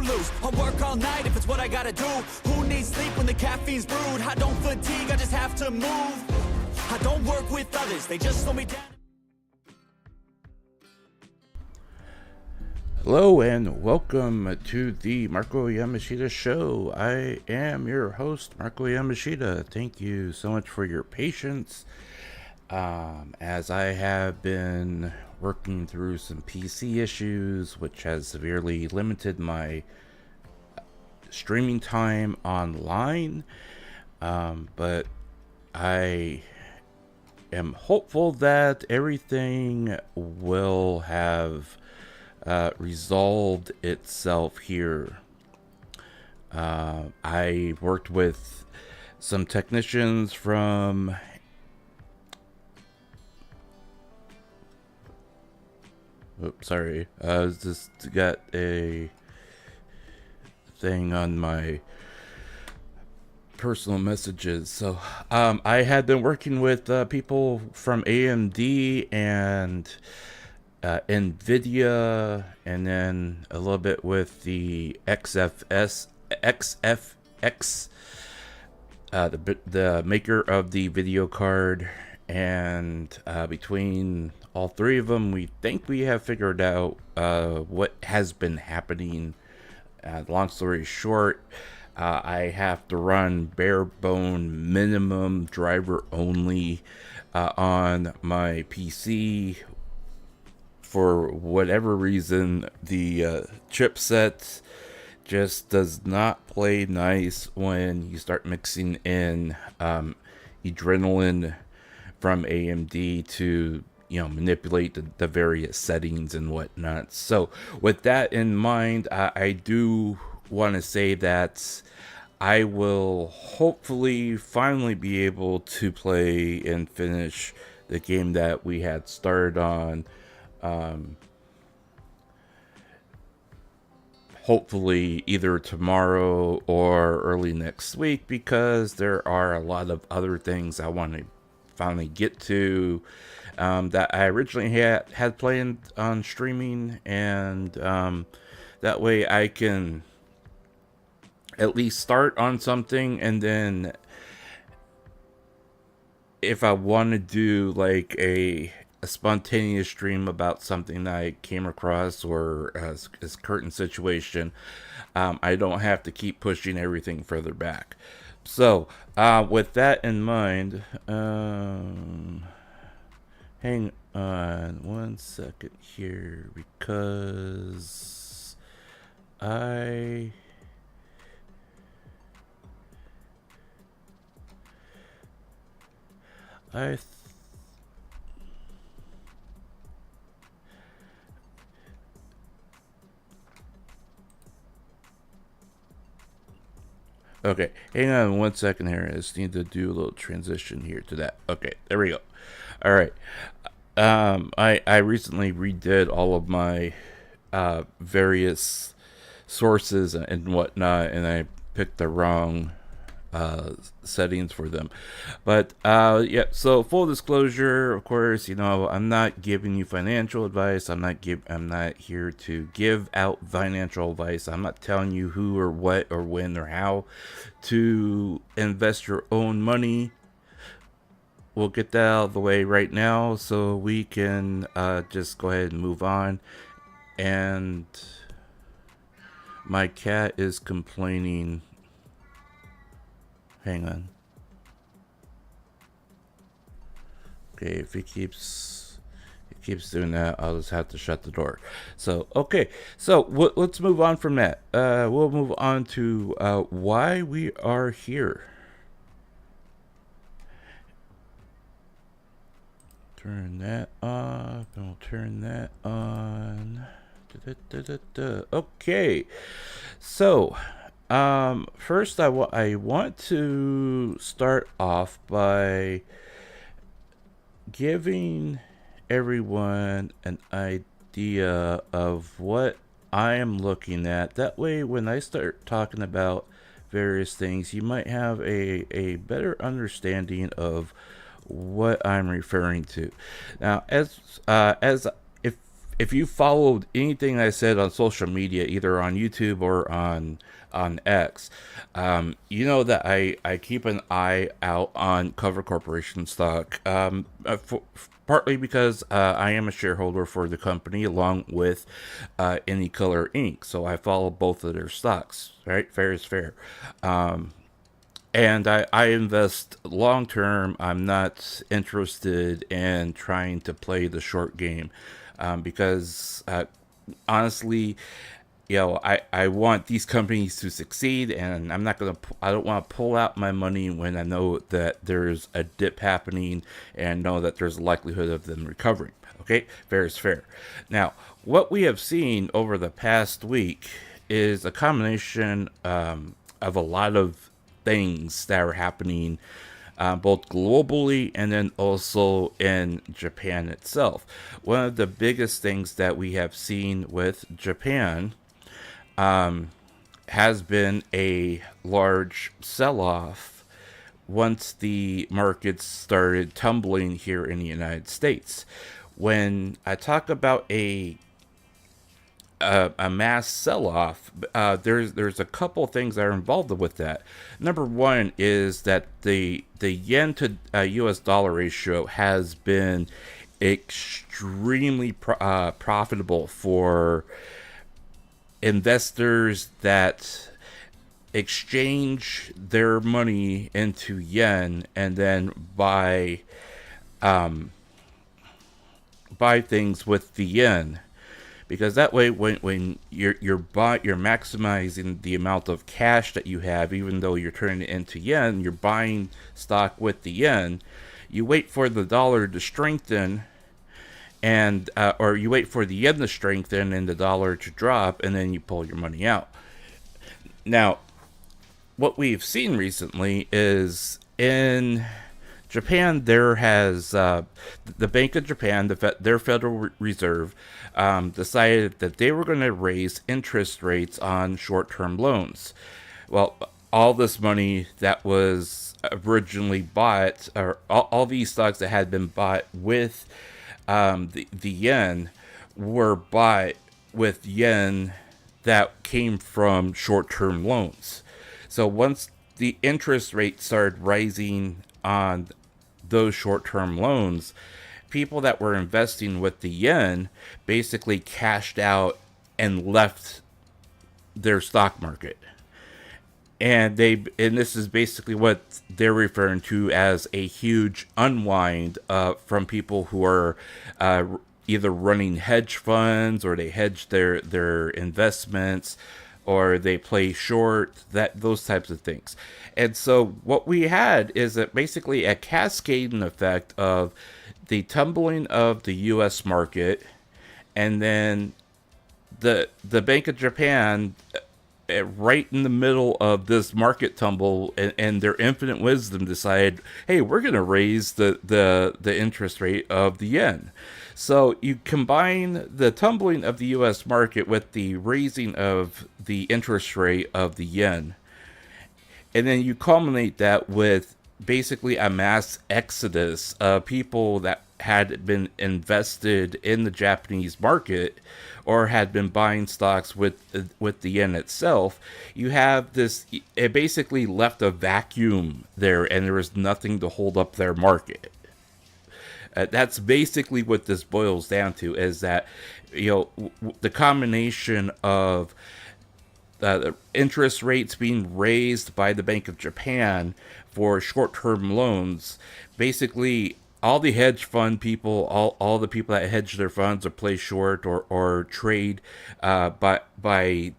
lose. I'll work all night if it's what I gotta do. Who needs sleep when the caffeine's brewed? I don't fatigue, I just have to move. I don't work with others, they just slow me down. Hello and welcome to the Marko Yamashita Show. I am your host, Marko Yamashita. Thank you so much for your patience. As I have been working through some PC issues, which has severely limited my streaming time online, but I am hopeful that everything will have resolved itself here. I worked with some technicians from I just got a thing on my personal messages. So I had been working with people from AMD and NVIDIA, and then a little bit with the XFX, the maker of the video card, and between all three of them, we think we have figured out what has been happening. Long story short, I have to run bare bone minimum driver only on my PC. For whatever reason, the chipset just does not play nice when you start mixing in adrenaline from AMD to manipulate the various settings and whatnot. So with that in mind, I do want to say that I will hopefully finally be able to play and finish the game that we had started on. Hopefully either tomorrow or early next week, because there are a lot of other things I want to finally get to that I originally had planned on streaming, and that way I can at least start on something, and then if I want to do like a spontaneous stream about something that I came across or a current situation, I don't have to keep pushing everything further back. So with that in mind, hang on one second here, because I okay, hang on one second here. I just need to do a little transition here to that. Okay, there we go. All right. I recently redid all of my various sources and whatnot, and I picked the wrong settings for them. But yeah, so full disclosure, of course, I'm not giving you financial advice. I'm not here to give out financial advice. I'm not telling you who or what or when or how to invest your own money. We'll get that out of the way right now so we can just go ahead and move on. And my cat is complaining. Hang on. Okay, if he keeps doing that, I'll just have to shut the door. So okay, so let's move on from that. We'll move on to why we are here. Turn that off, and we'll turn that on. Okay, so first I want to start off by giving everyone an idea of what I am looking at. That way, when I start talking about various things, you might have a better understanding of what I'm referring to. Now, as if you followed anything I said on social media, either on YouTube or on X, you know that I keep an eye out on Cover Corporation stock. Partly because I am a shareholder for the company along with Any Color Inc. So I follow both of their stocks. Right, fair is fair. And I invest long term. I'm not interested in trying to play the short game because honestly, I want these companies to succeed, and I don't want to pull out my money when I know that there's a dip happening and know that there's a likelihood of them recovering. Okay, fair is fair. Now, what we have seen over the past week is a combination of a lot of things that are happening both globally and then also in Japan itself. One of the biggest things that we have seen with Japan has been a large sell-off once the markets started tumbling here in the United States. When I talk about a mass sell-off, there's a couple things that are involved with that. Number one is that the yen to U.S. dollar ratio has been extremely profitable for investors that exchange their money into yen and then buy things with the yen, because that way when you're maximizing the amount of cash that you have, even though you're turning it into yen, you're buying stock with the yen. You wait for the dollar to strengthen, and or you wait for the yen to strengthen and the dollar to drop, and then you pull your money out. Now, what we've seen recently is in Japan, there has the Bank of Japan, their Federal Reserve, decided that they were going to raise interest rates on short-term loans. Well, all this money that was originally bought, or all these stocks that had been bought with the yen, were bought with yen that came from short-term loans. So once the interest rate started rising on those short-term loans, people that were investing with the yen basically cashed out and left their stock market. And this is basically what they're referring to as a huge unwind from people who are either running hedge funds, or they hedge their investments, or they play short, those types of things. And so what we had is basically a cascading effect of the tumbling of the U.S. market, and then the Bank of Japan, right in the middle of this market tumble, and their infinite wisdom, decided, hey, we're going to raise the interest rate of the yen. So you combine the tumbling of the U.S. market with the raising of the interest rate of the yen, and then you culminate that with basically a mass exodus of people that had been invested in the Japanese market or had been buying stocks with the yen itself. You have this, it basically left a vacuum there, and there was nothing to hold up their market. That's basically what this boils down to, is that, the combination of the interest rates being raised by the Bank of Japan for short-term loans, basically all the hedge fund people, all the people that hedge their funds or play short or trade by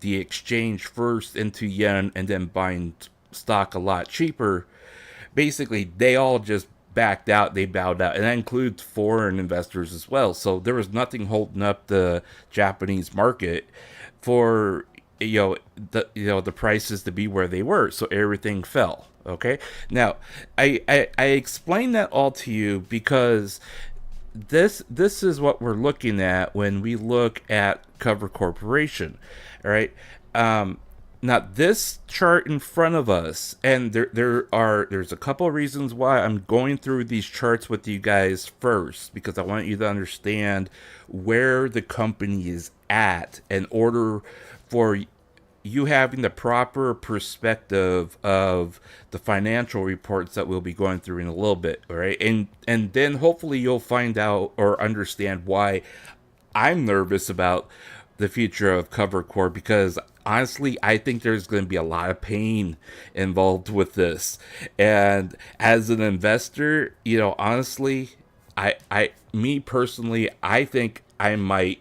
the exchange first into yen and then buying stock a lot cheaper, basically they all just backed out, they bowed out, and that includes foreign investors as well. So there was nothing holding up the Japanese market for the prices to be where they were, so everything fell. Okay, now I explain that all to you because this is what we're looking at when we look at Cover Corporation. All right, Now this chart in front of us, and there's a couple of reasons why I'm going through these charts with you guys first, because I want you to understand where the company is at in order for you having the proper perspective of the financial reports that we'll be going through in a little bit, all right? And then hopefully you'll find out or understand why I'm nervous about the future of Cover Corp, because honestly, I think there's going to be a lot of pain involved with this. And as an investor, honestly, me personally, I think I might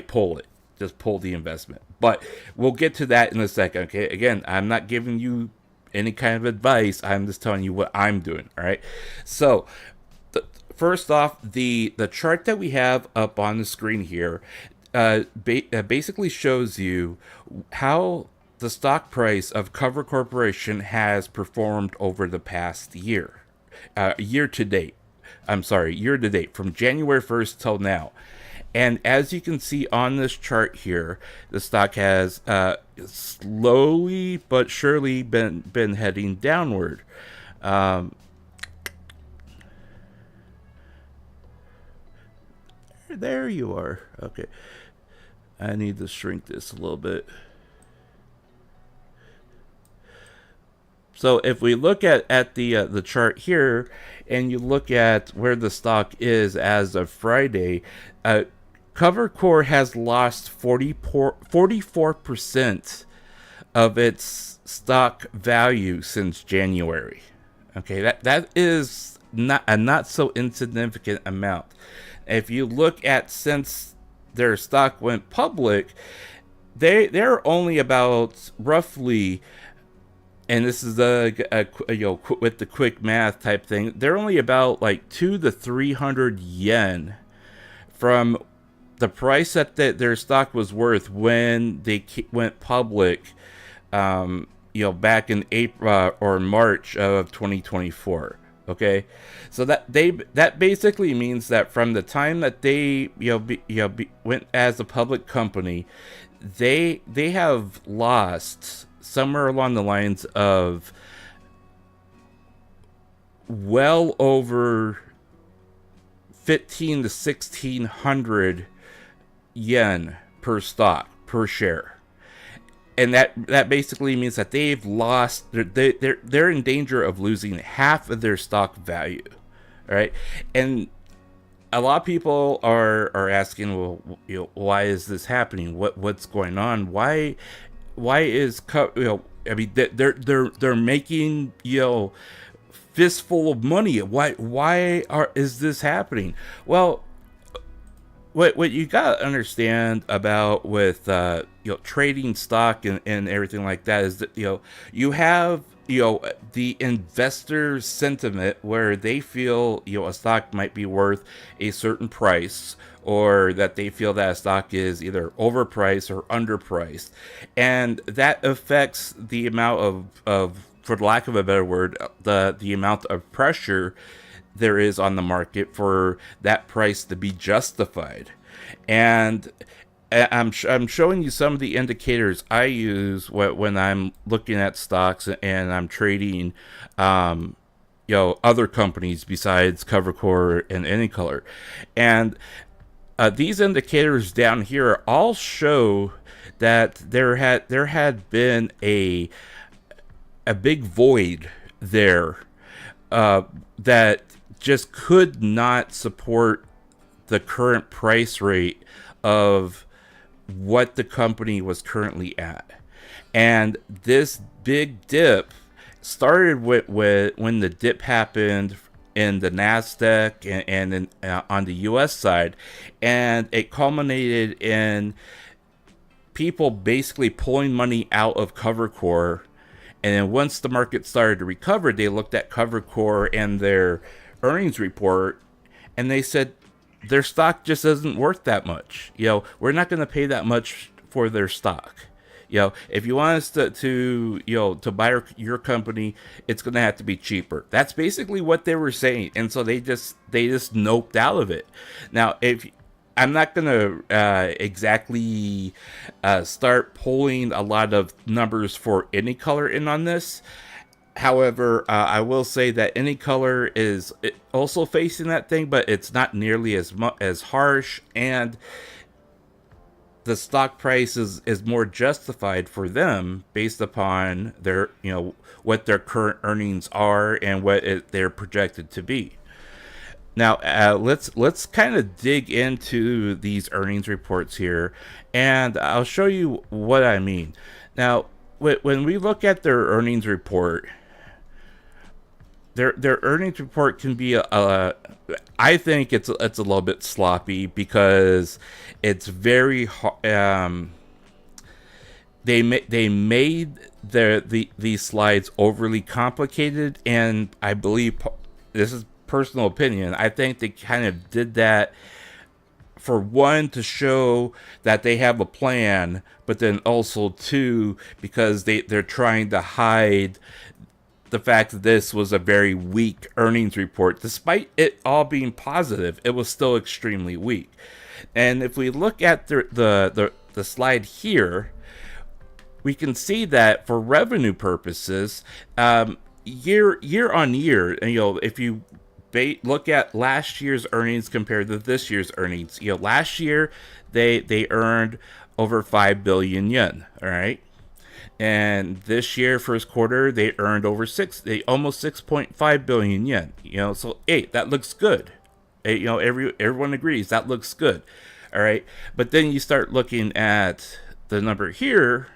pull it, just pull the investment. But we'll get to that in a second, okay? Again, I'm not giving you any kind of advice. I'm just telling you what I'm doing, all right? So, first off, the chart that we have up on the screen here basically shows you how the stock price of Cover Corporation has performed over the past year. Year to date, from January 1st till now. And as you can see on this chart here, the stock has slowly but surely been heading downward. There you are. Okay. I need to shrink this a little bit. So if we look at the chart here, and you look at where the stock is as of Friday, Cover Corp has lost 44% of its stock value since January. Okay, that is not so insignificant amount. If you look at since their stock went public, they're only about roughly, and this is with the quick math type thing, they're only about like 200 to 300 yen from the price that their stock was worth when they went public, back in April or March of 2024. Okay, so that basically means that from the time that they went as a public company, they have lost somewhere along the lines of well over 1,500 to 1,600 yen per stock per share. And that basically means that they've lost, they're in danger of losing half of their stock value, right? And a lot of people are asking, well, why is this happening? What's going on? Why is I mean, they're making fistful of money. Why is this happening? Well, what you gotta understand about with trading stock and everything like that is that you have the investor sentiment where they feel a stock might be worth a certain price, or that they feel that a stock is either overpriced or underpriced, and that affects the amount of for lack of a better word, the amount of pressure there is on the market for that price to be justified. And I'm showing you some of the indicators I use when I'm looking at stocks and I'm trading other companies besides Cover Corp and Any Color. And these indicators down here all show that there had been a big void there that just could not support the current price rate of what the company was currently at. And this big dip started with when the dip happened in the NASDAQ and on the US side, and it culminated in people basically pulling money out of Cover Corp. And then once the market started to recover, they looked at Cover Corp and their earnings report, and they said their stock just isn't worth that much. We're not going to pay that much for their stock. If you want us to buy your company, it's going to have to be cheaper. That's basically what they were saying, and so they just noped out of it. Now, if I'm not gonna exactly start pulling a lot of numbers for any color in on this. However, I will say that any color is also facing that thing, but it's not nearly as harsh, and the stock price is more justified for them based upon their, what their current earnings are and what they're projected to be. Now, let's kind of dig into these earnings reports here, and I'll show you what I mean. Now, when we look at their earnings report, their earnings report can be I think it's a little bit sloppy because it's very they made these slides overly complicated, and I believe this is personal opinion. I think they kind of did that for one, to show that they have a plan, but then also two, because they're trying to hide the fact that this was a very weak earnings report. Despite it all being positive, it was still extremely weak. And if we look at the slide here, we can see that for revenue purposes, year on year, and if you look at last year's earnings compared to this year's earnings, last year they earned over 5 billion yen, all right? And this year, first quarter, they earned almost 6.5 billion yen. So hey, that looks good. Everyone agrees that looks good. All right, but then you start looking at the number here,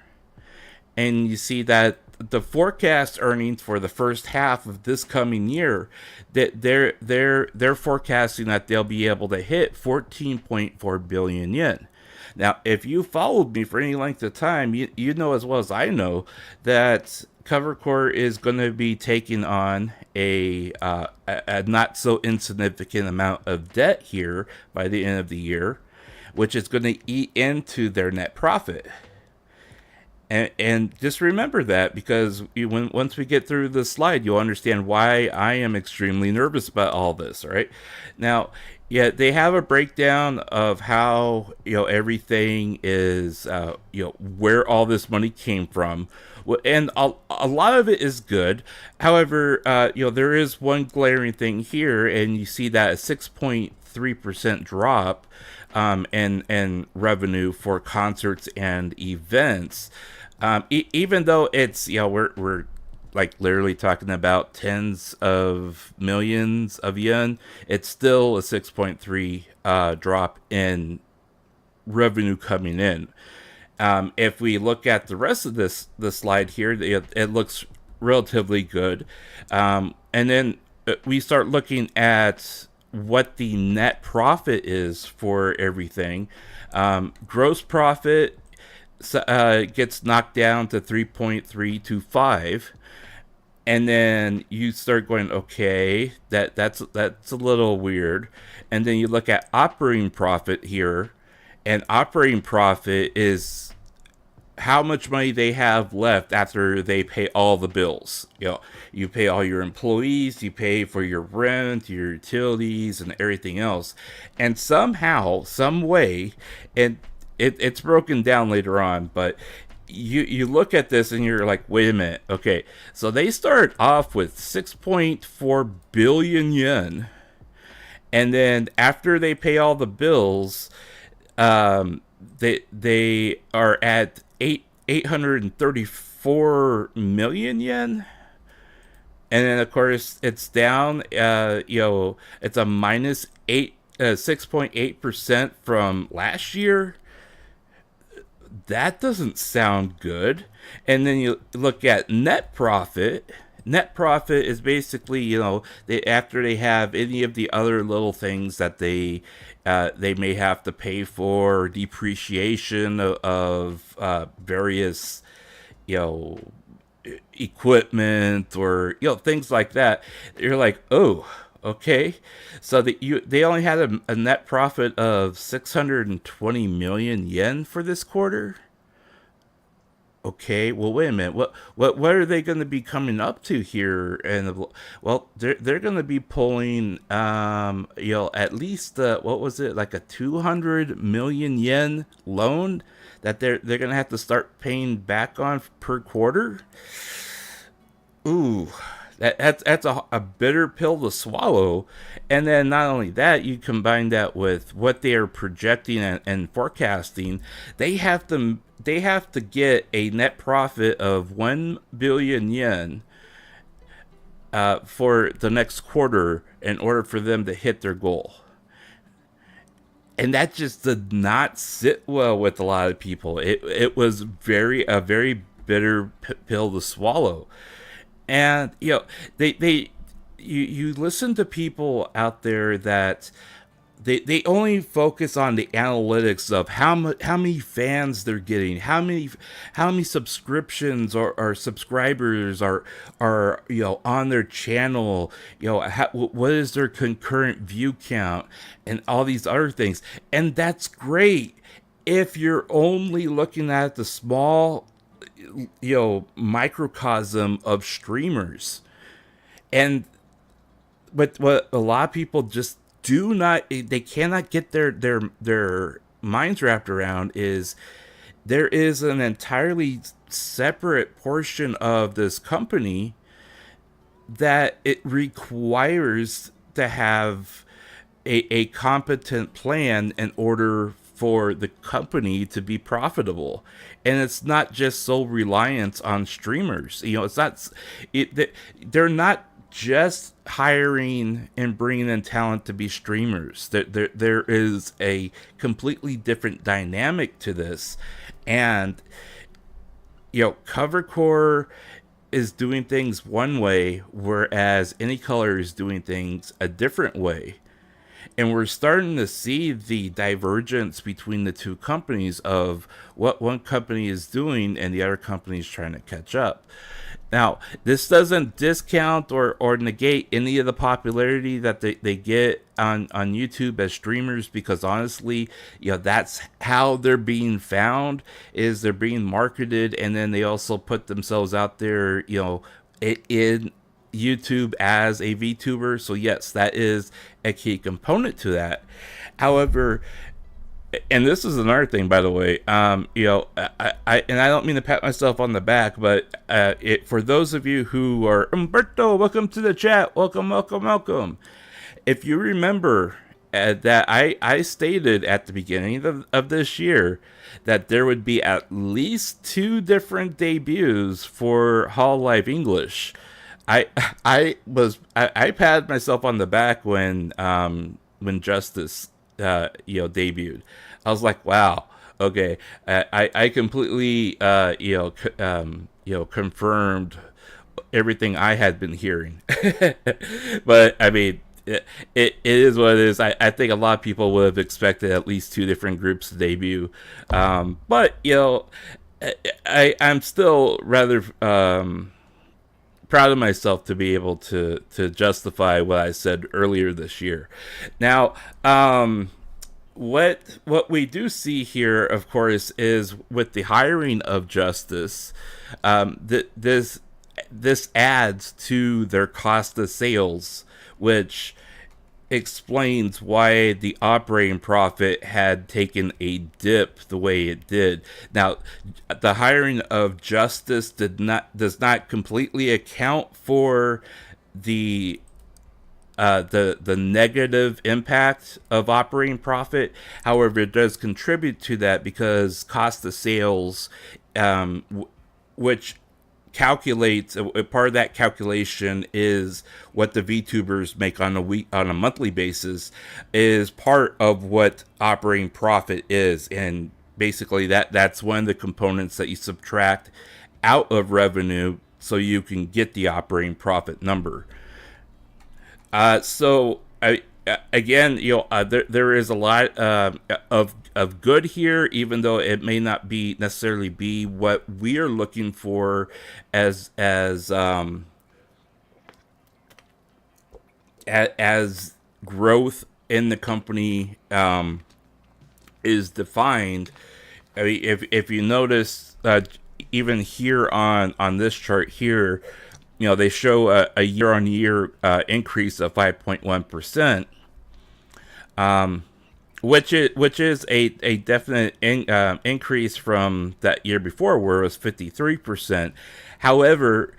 and you see that the forecast earnings for the first half of this coming year, that they're forecasting that they'll be able to hit 14.4 billion yen. Now, if you followed me for any length of time, you know as well as I know that Cover Corp is going to be taking on a not so insignificant amount of debt here by the end of the year, which is going to eat into their net profit. And just remember that, because once we get through the slide, you'll understand why I am extremely nervous about all this. All right, now, yeah, they have a breakdown of how everything is, where all this money came from, and a lot of it is good. However, there is one glaring thing here, and you see that a 6.3% drop in revenue for concerts and events. Even though it's, we're like literally talking about tens of millions of yen, it's still a 6.3 drop in revenue coming in. If we look at the rest of the slide here, it looks relatively good. And then we start looking at what the net profit is for everything. Gross profit gets knocked down to 3.325, and then you start going, okay, that's a little weird. And then you look at operating profit here, and operating profit is how much money they have left after they pay all the bills. You pay all your employees, you pay for your rent, your utilities, and everything else. And somehow, some way, and it's broken down later on, but you look at this and you're like, wait a minute, okay, so they start off with 6.4 billion yen, and then after they pay all the bills, they are at 834 million yen. And then of course it's down, it's a minus 6.8% from last year. That doesn't sound good. And then you look at net profit. Net profit is basically, after they have any of the other little things that they may have to pay for, depreciation of various, equipment, or things like that. You're like, oh, okay. So they only had a net profit of 620 million yen for this quarter. okay, well, wait a minute. What are they going to be coming up to here? And well, they're going to be pulling, at least what was it, like a 200 million yen loan that they're going to have to start paying back on per quarter. Ooh, that's a bitter pill to swallow. And then not only that, you combine that with what they are projecting and forecasting. They have to get a net profit of 1 billion yen for the next quarter in order for them to hit their goal. And that just did not sit well with a lot of people. It was a very bitter pill to swallow. And you listen to people out there that they only focus on the analytics of how many fans they're getting, how many subscriptions or subscribers are on their channel, what is their concurrent view count, and all these other things. And that's great if you're only looking at the small microcosm of streamers. And but what a lot of people just they cannot get their minds wrapped around is there is an entirely separate portion of this company that it requires to have a competent plan in order for the company to be profitable. And it's not just so reliant on streamers. They're not just hiring and bringing in talent to be streamers. There is a completely different dynamic to this. And Covercore is doing things one way, whereas Anycolor is doing things a different way. And we're starting to see the divergence between the two companies of what one company is doing and the other company is trying to catch up. Now, this doesn't discount or negate any of the popularity that they get on YouTube as streamers, because honestly, that's how they're being found, is they're being marketed, and then they also put themselves out there, in YouTube as a VTuber. So yes, that is a key component to that. However, and this is another thing, by the way, I don't mean to pat myself on the back, but for those of you who are, Umberto, welcome to the chat, welcome. If you remember that I stated at the beginning of this year that there would be at least 2 different debuts for Hololive English. I patted myself on the back when Justice debuted. I was like, wow, okay, I completely confirmed everything I had been hearing. But I mean, it is what it is. I think a lot of people would have expected at least 2 different groups to debut. But I'm still rather proud of myself to be able to justify what I said earlier this year. Now, what we do see here, of course, is with the hiring of Justice, this adds to their cost of sales, which explains why the operating profit had taken a dip the way it did. Now, the hiring of Justice does not completely account for the negative impact of operating profit. However, it does contribute to that, because cost of sales, which calculates, a part of that calculation is what the VTubers make on a monthly basis, is part of what operating profit is. And basically that's one of the components that you subtract out of revenue so you can get the operating profit number. So again, there is a lot of good here, even though it may not be necessarily be what we are looking for as growth in the company is defined. I mean, if you notice, even here on this chart here, they show a year-on-year increase of 5.1%, which is a definite increase from that year before, where it was 53%. However,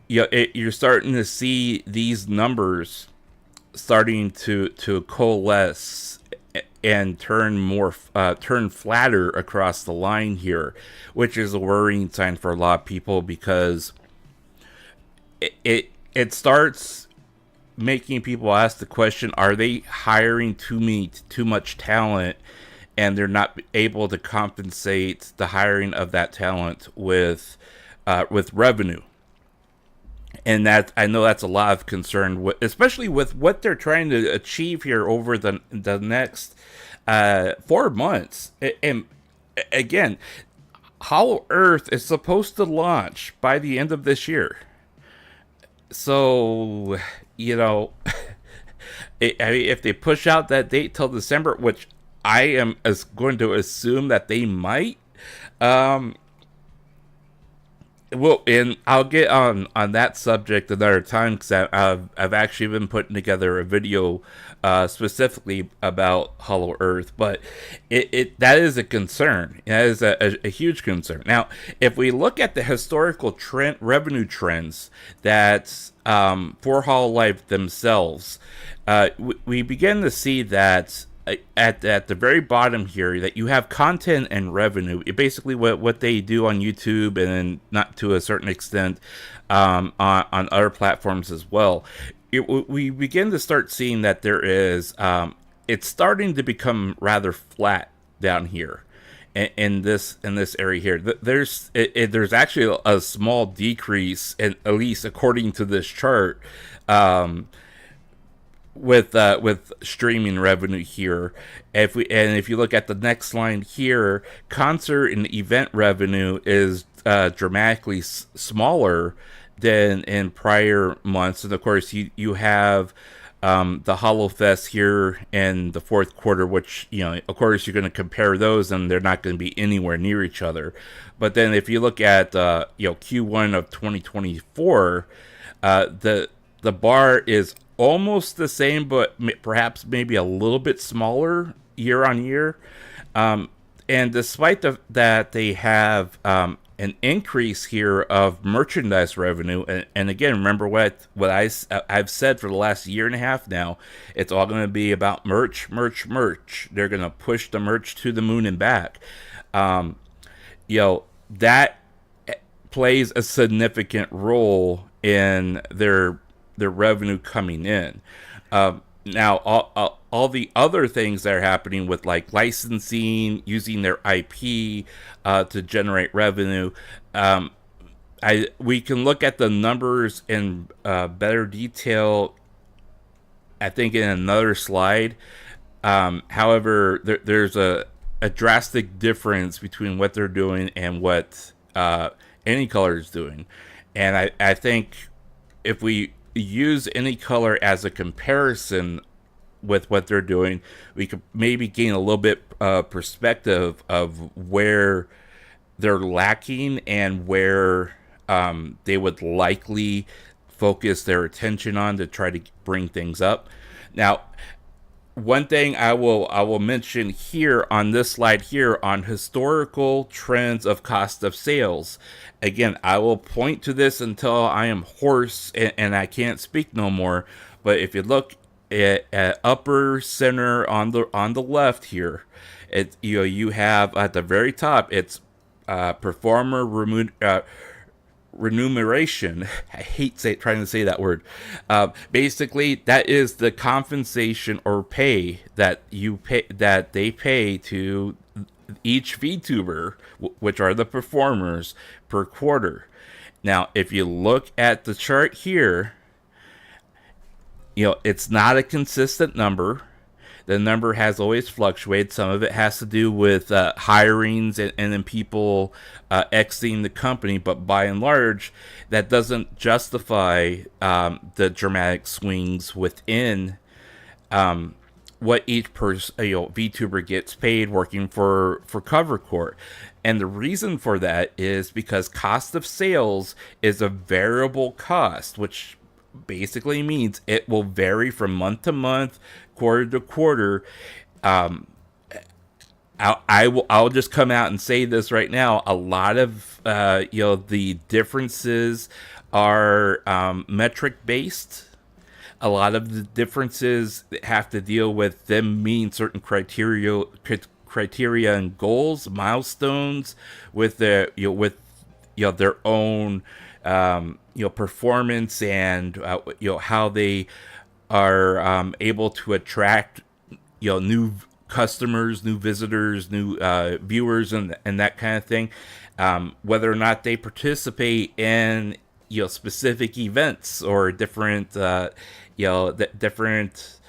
you're starting to see these numbers starting to coalesce and turn flatter across the line here, which is a worrying sign for a lot of people, because it starts making people ask the question: are they hiring too much talent, and they're not able to compensate the hiring of that talent with revenue? And that, I know that's a lot of concern, especially with what they're trying to achieve here over the next 4 months. And again, Hollow Earth is supposed to launch by the end of this year. So, if they push out that date till December, which I am going to assume that they might, well, and I'll get on that subject another time, because I've actually been putting together a video specifically about Hollow Earth, but that is a concern. That is a huge concern. Now, if we look at the historical revenue trends that for Hololive themselves, we begin to see that at the very bottom here, that you have content and revenue. Basically what they do on YouTube, and not to a certain extent on other platforms as well. We begin to start seeing that there is it's starting to become rather flat down here in this area here. There's actually a small decrease, at least according to this chart, with streaming revenue here. If you look at the next line here, concert and event revenue is dramatically smaller than in prior months. And of course, you have the HoloFest here in the fourth quarter, which, of course, you're going to compare those, and they're not going to be anywhere near each other. But then if you look at Q1 of 2024, the bar is almost the same, but perhaps maybe a little bit smaller year on year. And despite that they have an increase here of merchandise revenue, and again, remember what I've said for the last year and a half now, it's all going to be about merch. They're going to push the merch to the moon and back. That plays a significant role in their revenue coming in. Now, all the other things that are happening with, like, licensing, using their IP to generate revenue, we can look at the numbers in better detail, I think, in another slide. However, there's a drastic difference between what they're doing and what Anycolor is doing. And I think if we use Anycolor as a comparison with what they're doing, we could maybe gain a little bit perspective of where they're lacking and where they would likely focus their attention on to try to bring things up. Now, one thing I will mention here on this slide here on historical trends of cost of sales. Again, I will point to this until I am hoarse and I can't speak no more. But if you look at upper center on the left here, you have at the very top, it's performer remuneration. I hate trying to say that word. Basically, that is the compensation or pay that they pay to each VTuber, which are the performers, per quarter. Now, if you look at the chart here, it's not a consistent number. The number has always fluctuated. Some of it has to do with hirings and then people exiting the company. But by and large, that doesn't justify the dramatic swings within what each VTuber gets paid working for Cover Corp. And the reason for that is because cost of sales is a variable cost, which basically means it will vary from month to month, quarter to quarter. I'll just come out and say this right now. A lot of the differences are metric based. A lot of the differences have to deal with them meeting certain criteria and goals, milestones, with their their own performance, and how they are able to attract new customers, new visitors, new viewers, and that kind of thing. Whether or not they participate in specific events or different different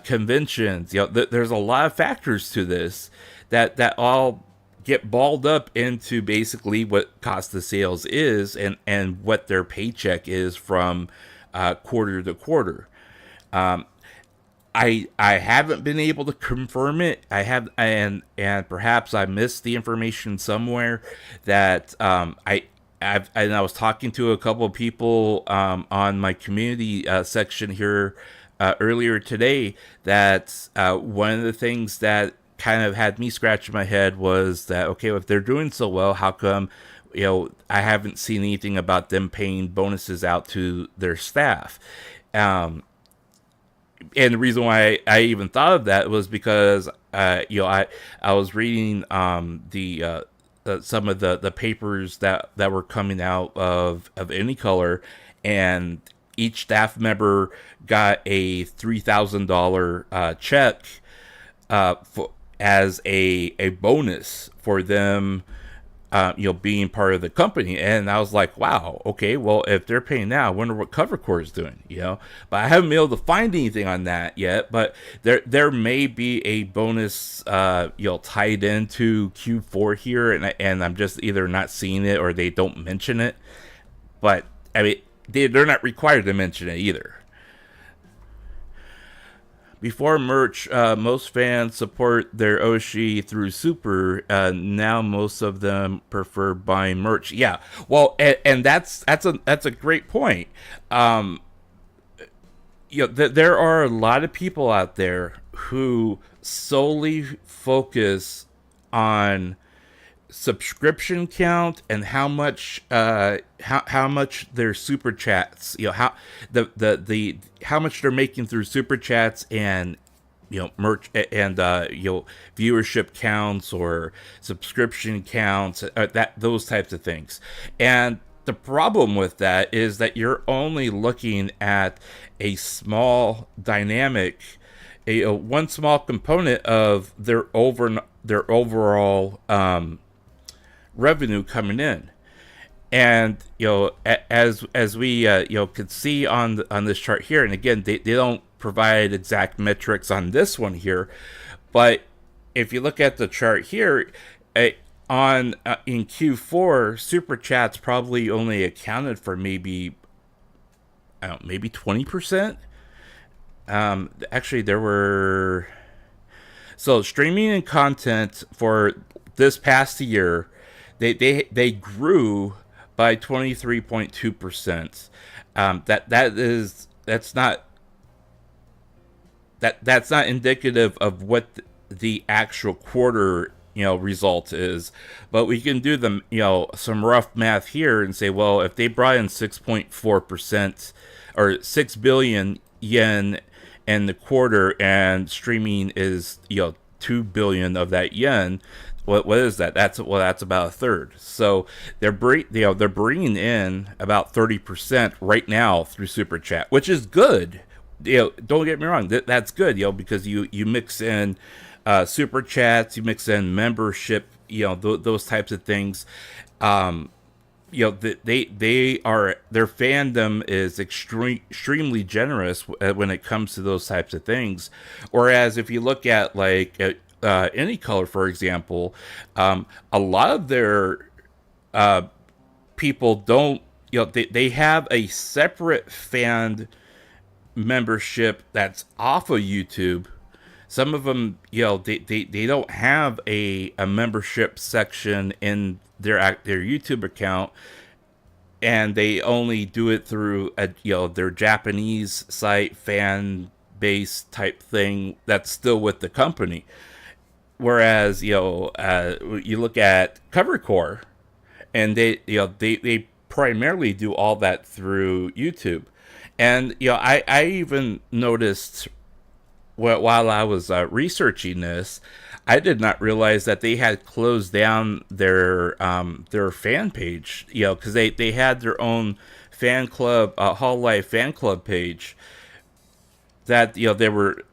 conventions. There's a lot of factors to this that all get balled up into basically what cost of sales is, and what their paycheck is from quarter to quarter. I haven't been able to confirm it. I have, and perhaps I missed the information somewhere that I was talking to a couple of people on my community section here earlier today, that one of the things that kind of had me scratching my head was that, okay, if they're doing so well, how come I haven't seen anything about them paying bonuses out to their staff? And the reason why I even thought of that was because I was reading the some of the papers that were coming out of Any Color, and each staff member got a $3,000 check as a bonus for them being part of the company. And I was like, wow, okay, well, if they're paying now, I wonder what Covercore is doing, but I haven't been able to find anything on that yet. But there may be a bonus tied into Q4 here, and I'm just either not seeing it or they don't mention it. But I mean, they're not required to mention it either. Before merch, most fans support their Oshi through Super. Now most of them prefer buying merch. Yeah, well, and that's a great point. There are a lot of people out there who solely focus on subscription count and how much their super chats, how how much they're making through super chats, and merch, and viewership counts or subscription counts, those types of things. And the problem with that is that you're only looking at a small dynamic, one small component of their overall revenue coming in. And as we could see on this chart here, and again, they don't provide exact metrics on this one here, but if you look at the chart here, in Q4, super chats probably only accounted for maybe 20%. Actually, there were, so streaming and content for this past year, they grew by 23.2%. That's not indicative of what the actual quarter result is, but we can do some rough math here and say, well, if they brought in 6.4% or 6 billion yen in the quarter, and streaming is 2 billion of that yen, what is that? That's about a third. So they're bringing in about 30% right now through super chat, which is good. Don't get me wrong, that's good. Because you mix in super chats, you mix in membership, those types of things. Their fandom is extremely generous when it comes to those types of things. Whereas if you look at Any Color, for example, a lot of their people don't, they have a separate fan membership that's off of YouTube. some of them, they don't have a membership section in their YouTube account, and they only do it through their Japanese site, fan base type thing that's still with the company. Whereas you look at Covercore, and they primarily do all that through YouTube. And I even noticed while I was researching this, I did not realize that they had closed down their fan page. Because they had their own fan club, Hall Life fan club page. That they were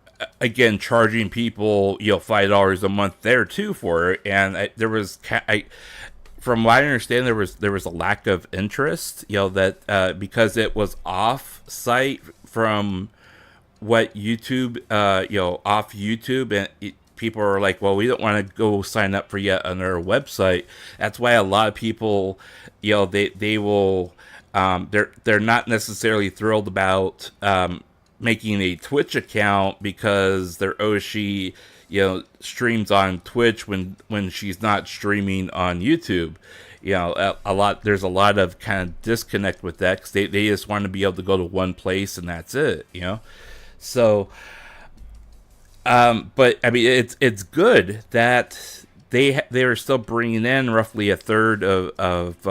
again charging people $5 a month there too for it, and there was from what I understand there was a lack of interest. That because it was off site from what YouTube, off YouTube, and people are like, well, we don't want to go sign up for yet another website. That's why a lot of people, they will, they're not necessarily thrilled about making a Twitch account because their Oshi, streams on Twitch when she's not streaming on YouTube. There's a lot of kind of disconnect with that because they just want to be able to go to one place and that's it. So, but I mean, it's good that they are still bringing in roughly a third of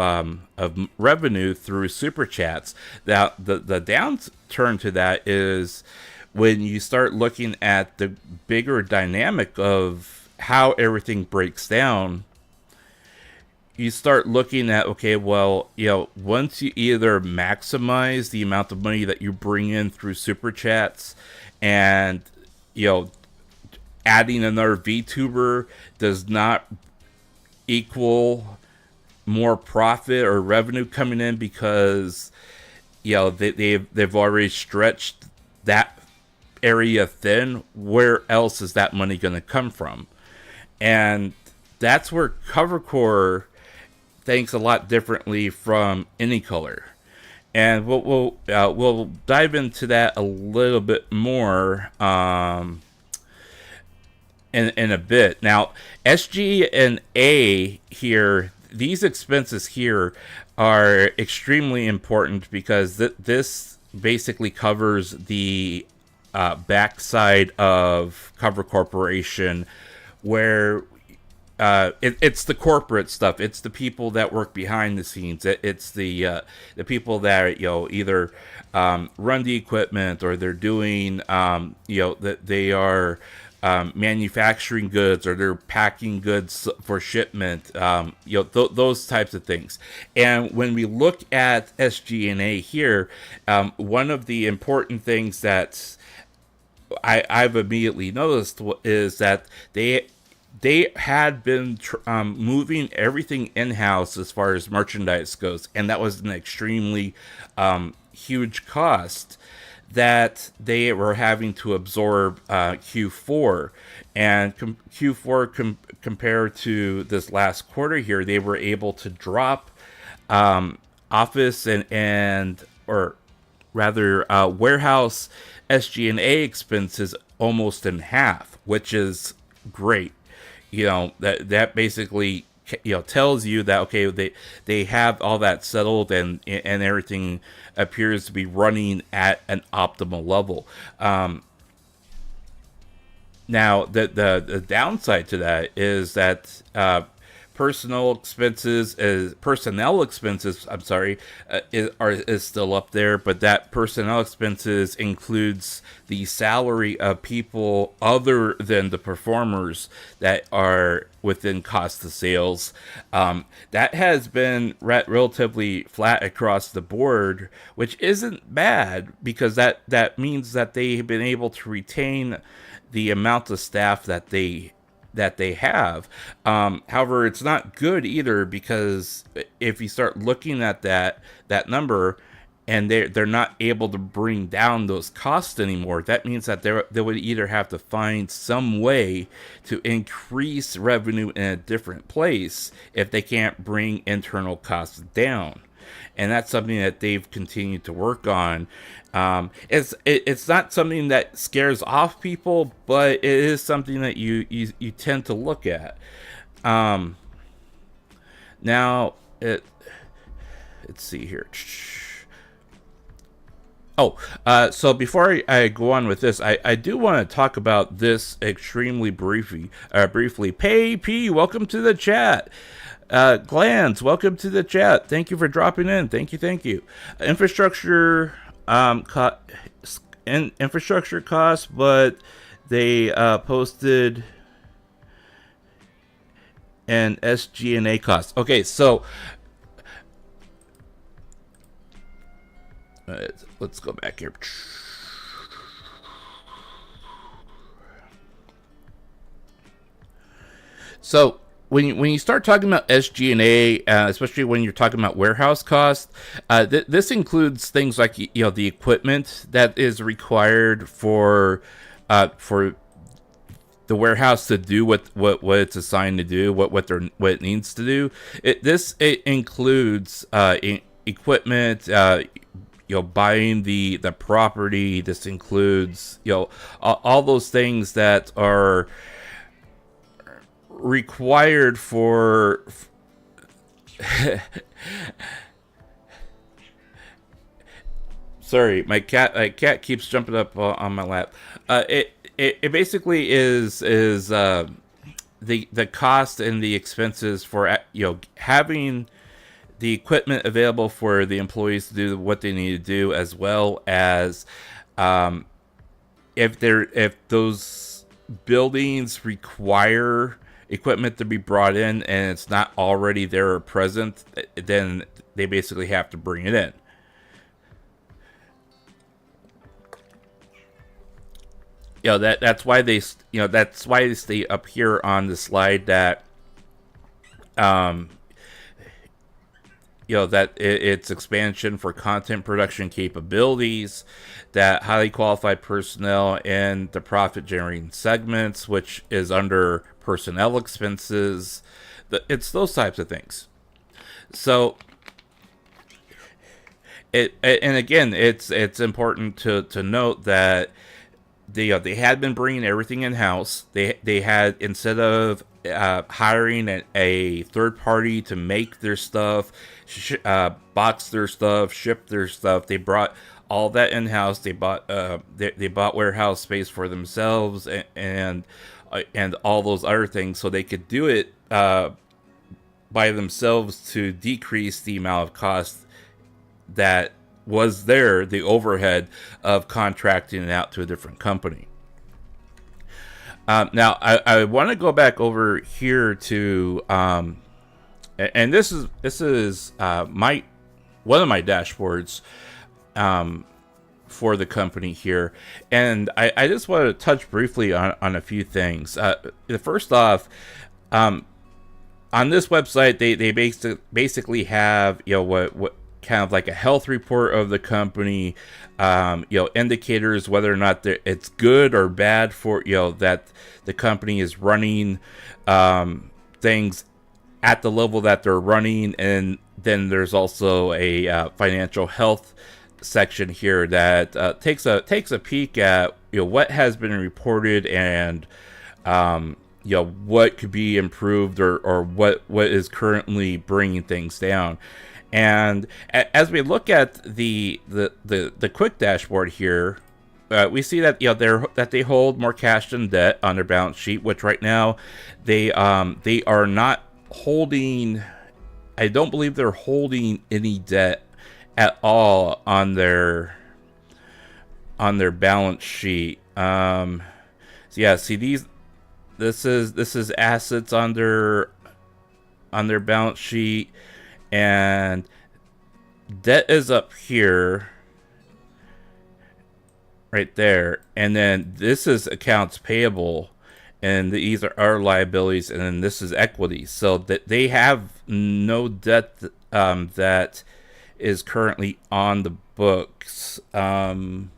revenue through super chats. Now, the downturn to that is when you start looking at the bigger dynamic of how everything breaks down. You start looking at, okay, well, once you either maximize the amount of money that you bring in through super chats, and adding another VTuber does not equal more profit or revenue coming in because they've already stretched that area thin. Where else is that money going to come from? And that's where Covercore thinks a lot differently from Any Color. And we'll dive into that a little bit more in a bit. Now, SG&A here, these expenses here are extremely important because this basically covers the backside of Cover Corporation, where it's the corporate stuff. It's the people that work behind the scenes. It's the people that either run the equipment, or they're doing that they are manufacturing goods, or they're packing goods for shipment. Those types of things. And when we look at SG&A here, one of the important things that I've immediately noticed is that they had been moving everything in-house as far as merchandise goes, and that was an extremely huge cost that they were having to absorb Q4. And Q4 compared to this last quarter here, they were able to drop office and or rather warehouse SG&A expenses almost in half, which is great. That basically tells you that, okay, they have all that settled, and everything appears to be running at an optimal level. Now the downside to that is that personnel expenses is still up there, but that personnel expenses includes the salary of people other than the performers that are within cost of sales. That has been relatively flat across the board, which isn't bad because that means that they've been able to retain the amount of staff that they have. However, it's not good either, because if you start looking at that number and they're not able to bring down those costs anymore, that means that they would either have to find some way to increase revenue in a different place if they can't bring internal costs down. and that's something that they've continued to work on. It's not something that scares off people, but it is something that you tend to look at. Now, let's see here. Oh, so before I go on with this, I do want to talk about this extremely briefly. Pay P, welcome to the chat. Glands, welcome to the chat. Thank you for dropping in. Thank you. Infrastructure, infrastructure costs, but they posted an SG&A cost. Okay, so let's go back here. So when you start talking about SG&A, especially when you're talking about warehouse costs, this includes things like the equipment that is required for the warehouse to do what it's assigned to do, what it needs to do. It includes equipment. Buying the property. This includes all those things that are required for sorry, my cat keeps jumping up on my lap. It basically is the cost and the expenses for having the equipment available for the employees to do what they need to do, as well as if those buildings require equipment to be brought in and it's not already there or present, then they basically have to bring it in. That's why they stay up here on the slide that that it's expansion for content production capabilities, that highly qualified personnel and the profit generating segments, which is under personnel expenses. It's those types of things. So it's important to note that they had been bringing everything in house. They had, instead of hiring a third party to make their stuff, box their stuff, ship their stuff, they brought all that in house. They bought they bought warehouse space for themselves and all those other things, so they could do it by themselves to decrease the amount of cost that was there, the overhead of contracting it out to a different company. Now, I want to go back over here to, and this is one of my dashboards for the company here, and I just want to touch briefly on a few things. First off, on this website, they basically have what kind of like a health report of the company, indicators whether or not it's good or bad for that the company is running things at the level that they're running. And then there's also a financial health section here that takes a peek at what has been reported and what could be improved or what is currently bringing things down. And as we look at the quick dashboard here, we see that they hold more cash than debt on their balance sheet, which right now they are not holding. I don't believe they're holding any debt at all on their balance sheet. So yeah, see this is assets on their balance sheet. And debt is up here, right there, and then this is accounts payable, and these are our liabilities, and then this is equity. So that they have no debt that is currently on the books. Well,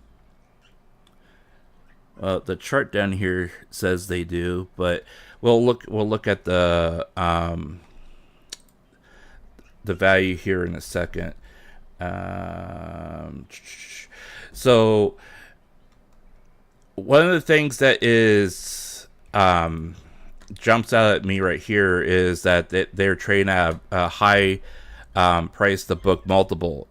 the chart down here says they do, but we'll look at the the value here in a second. So one of the things that is jumps out at me right here is that they're trading at a high price to book multiple,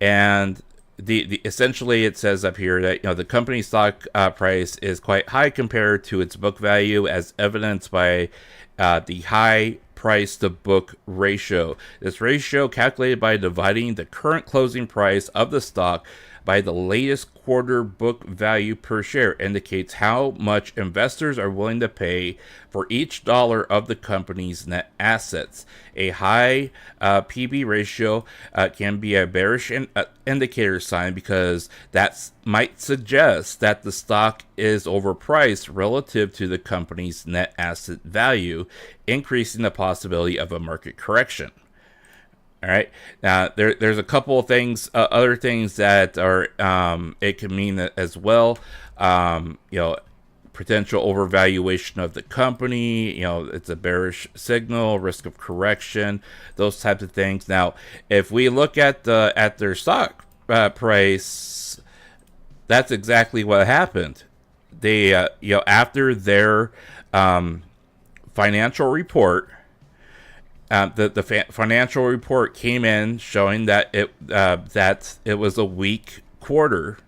and the essentially it says up here that the company stock price is quite high compared to its book value, as evidenced by the high price to book ratio. This ratio, calculated by dividing the current closing price of the stock by the latest quarter book value per share, indicates how much investors are willing to pay for each dollar of the company's net assets. A high PB ratio can be a bearish indicator sign, because that might suggest that the stock is overpriced relative to the company's net asset value, increasing the possibility of a market correction. All right. Now, there's a couple of things, other things that are it can mean as well. Potential overvaluation of the company. It's a bearish signal, risk of correction, those types of things. Now, if we look at their stock price, that's exactly what happened. They after their financial report. The financial report came in showing that it was a weak quarter,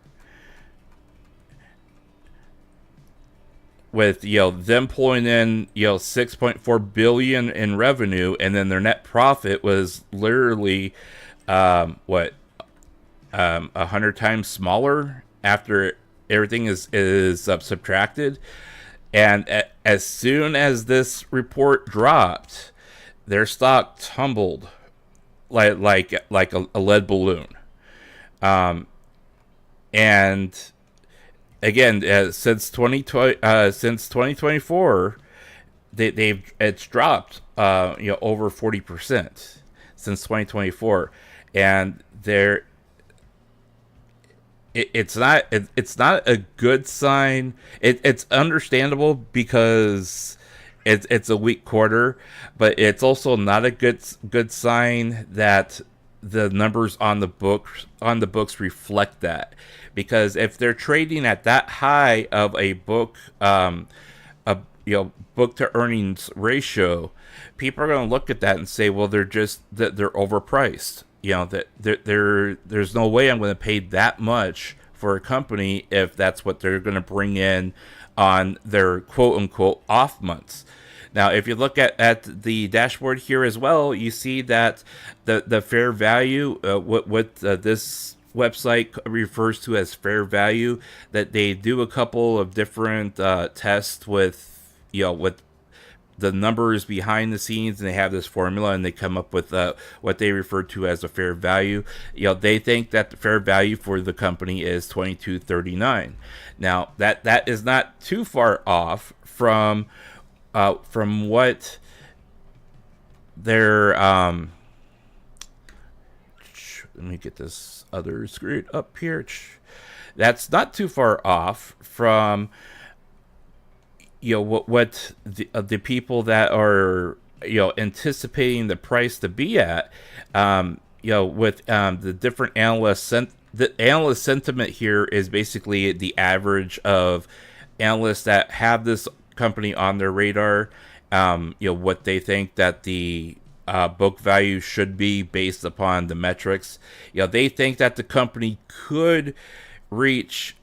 with them pulling in 6.4 billion in revenue, and then their net profit was literally 100 times smaller after everything is subtracted. And as soon as this report dropped, their stock tumbled like a lead balloon. And again, since 2024, it's dropped over 40% since 2024, and it's not a good sign. It's understandable because it's a weak quarter, but it's also not a good sign that the numbers on the books reflect that. Because if they're trading at that high of a book book to earnings ratio, people are going to look at that and say, well, they're overpriced. That there's no way I'm going to pay that much for a company if that's what they're going to bring in on their quote-unquote off months. Now, if you look at the dashboard here as well, you see that the fair value, what this website refers to as fair value, that they do a couple of different tests with the numbers behind the scenes, and they have this formula, and they come up with what they refer to as a fair value. They think that the fair value for the company is $22.39. Now, that is not too far off from what their let me get this other screwed up here. That's not too far off from what the people that are anticipating the price to be at, with the different analysts. The analyst sentiment here is basically the average of analysts that have this company on their radar, what they think that the book value should be based upon the metrics. They think that the company could reach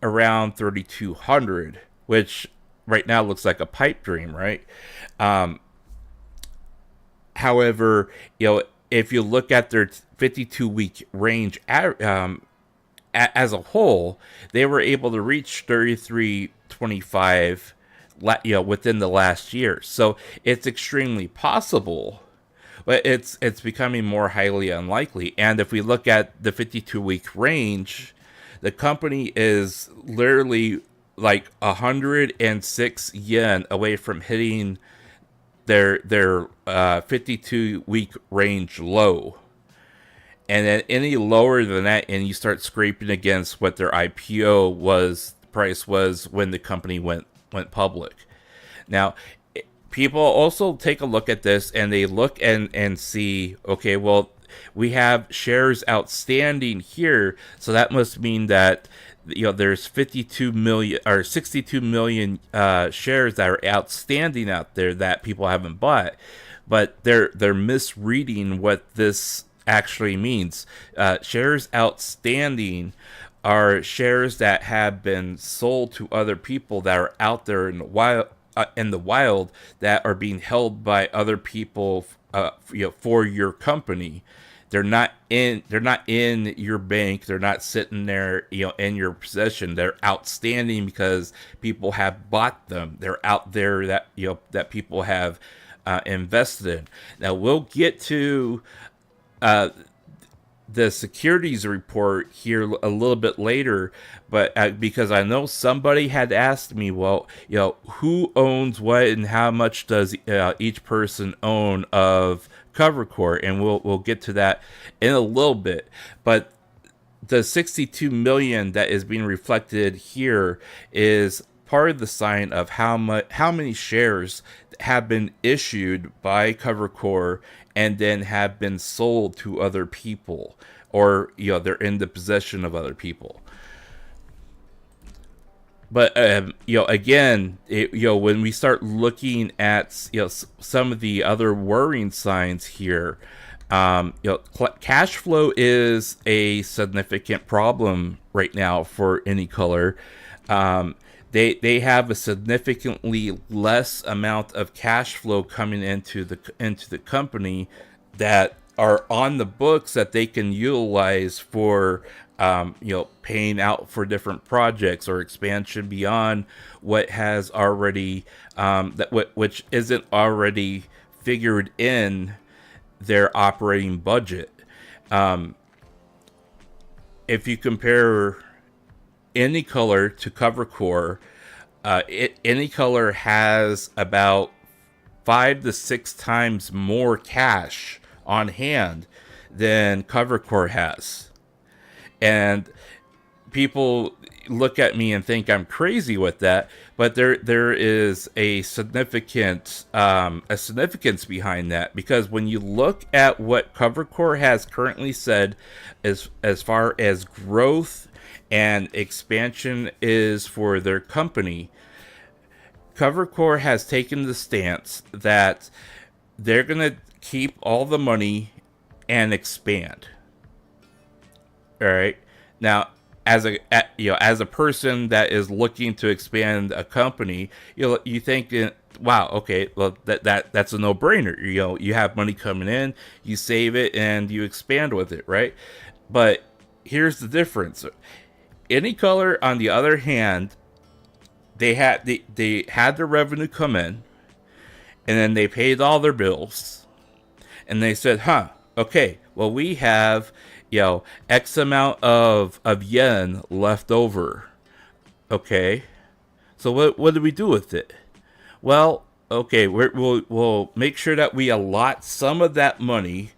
around 3,200, which right now looks like a pipe dream, right? However, if you look at their 52-week range as a whole, they were able to reach 33.25 within the last year. So it's extremely possible, but it's becoming more highly unlikely. And if we look at the 52-week range, the company is literally like 106 yen away from hitting their 52-week range low. And then any lower than that, and you start scraping against what their IPO price was when the company went public. Now, people also take a look at this and they look and see, okay, well, we have shares outstanding here, so that must mean that there's 52 million or 62 million shares that are outstanding out there that people haven't bought. But they're misreading what this actually means. Shares outstanding are shares that have been sold to other people that are out there in the wild that are being held by other people for your company. They're not in your bank. They're not sitting there, in your possession. They're outstanding because people have bought them. They're out there that people have invested in. Now we'll get to the securities report here a little bit later, but because I know somebody had asked me, well, who owns what and how much does each person own of Cover Corp, and we'll get to that in a little bit. But the 62 million that is being reflected here is part of the sign of how many shares have been issued by Cover Corp and then have been sold to other people, or they're in the possession of other people. But again, when we start looking at some of the other worrying signs here, cash flow is a significant problem right now for Any Color. They have a significantly less amount of cash flow coming into the company that are on the books that they can utilize for paying out for different projects or expansion beyond what has already which isn't already figured in their operating budget. If you compare Any Color to Cover Corp, Any Color has about 5 to 6 times more cash on hand than Cover Corp has. And people look at me and think I'm crazy with that, but there is a significance behind that, because when you look at what Cover Corp has currently said as far as growth and expansion is for their company, Cover Corp has taken the stance that they're going to keep all the money and expand. All right. Now, as a person that is looking to expand a company, you think, wow, okay, well that's a no-brainer. You have money coming in, you save it, and you expand with it, right? But here's the difference. Any Color, on the other hand, they had their revenue come in, and then they paid all their bills, and they said, okay, well, we have X amount of yen left over. Okay, so what do we do with it? Well, okay, we'll make sure that we allot some of that money,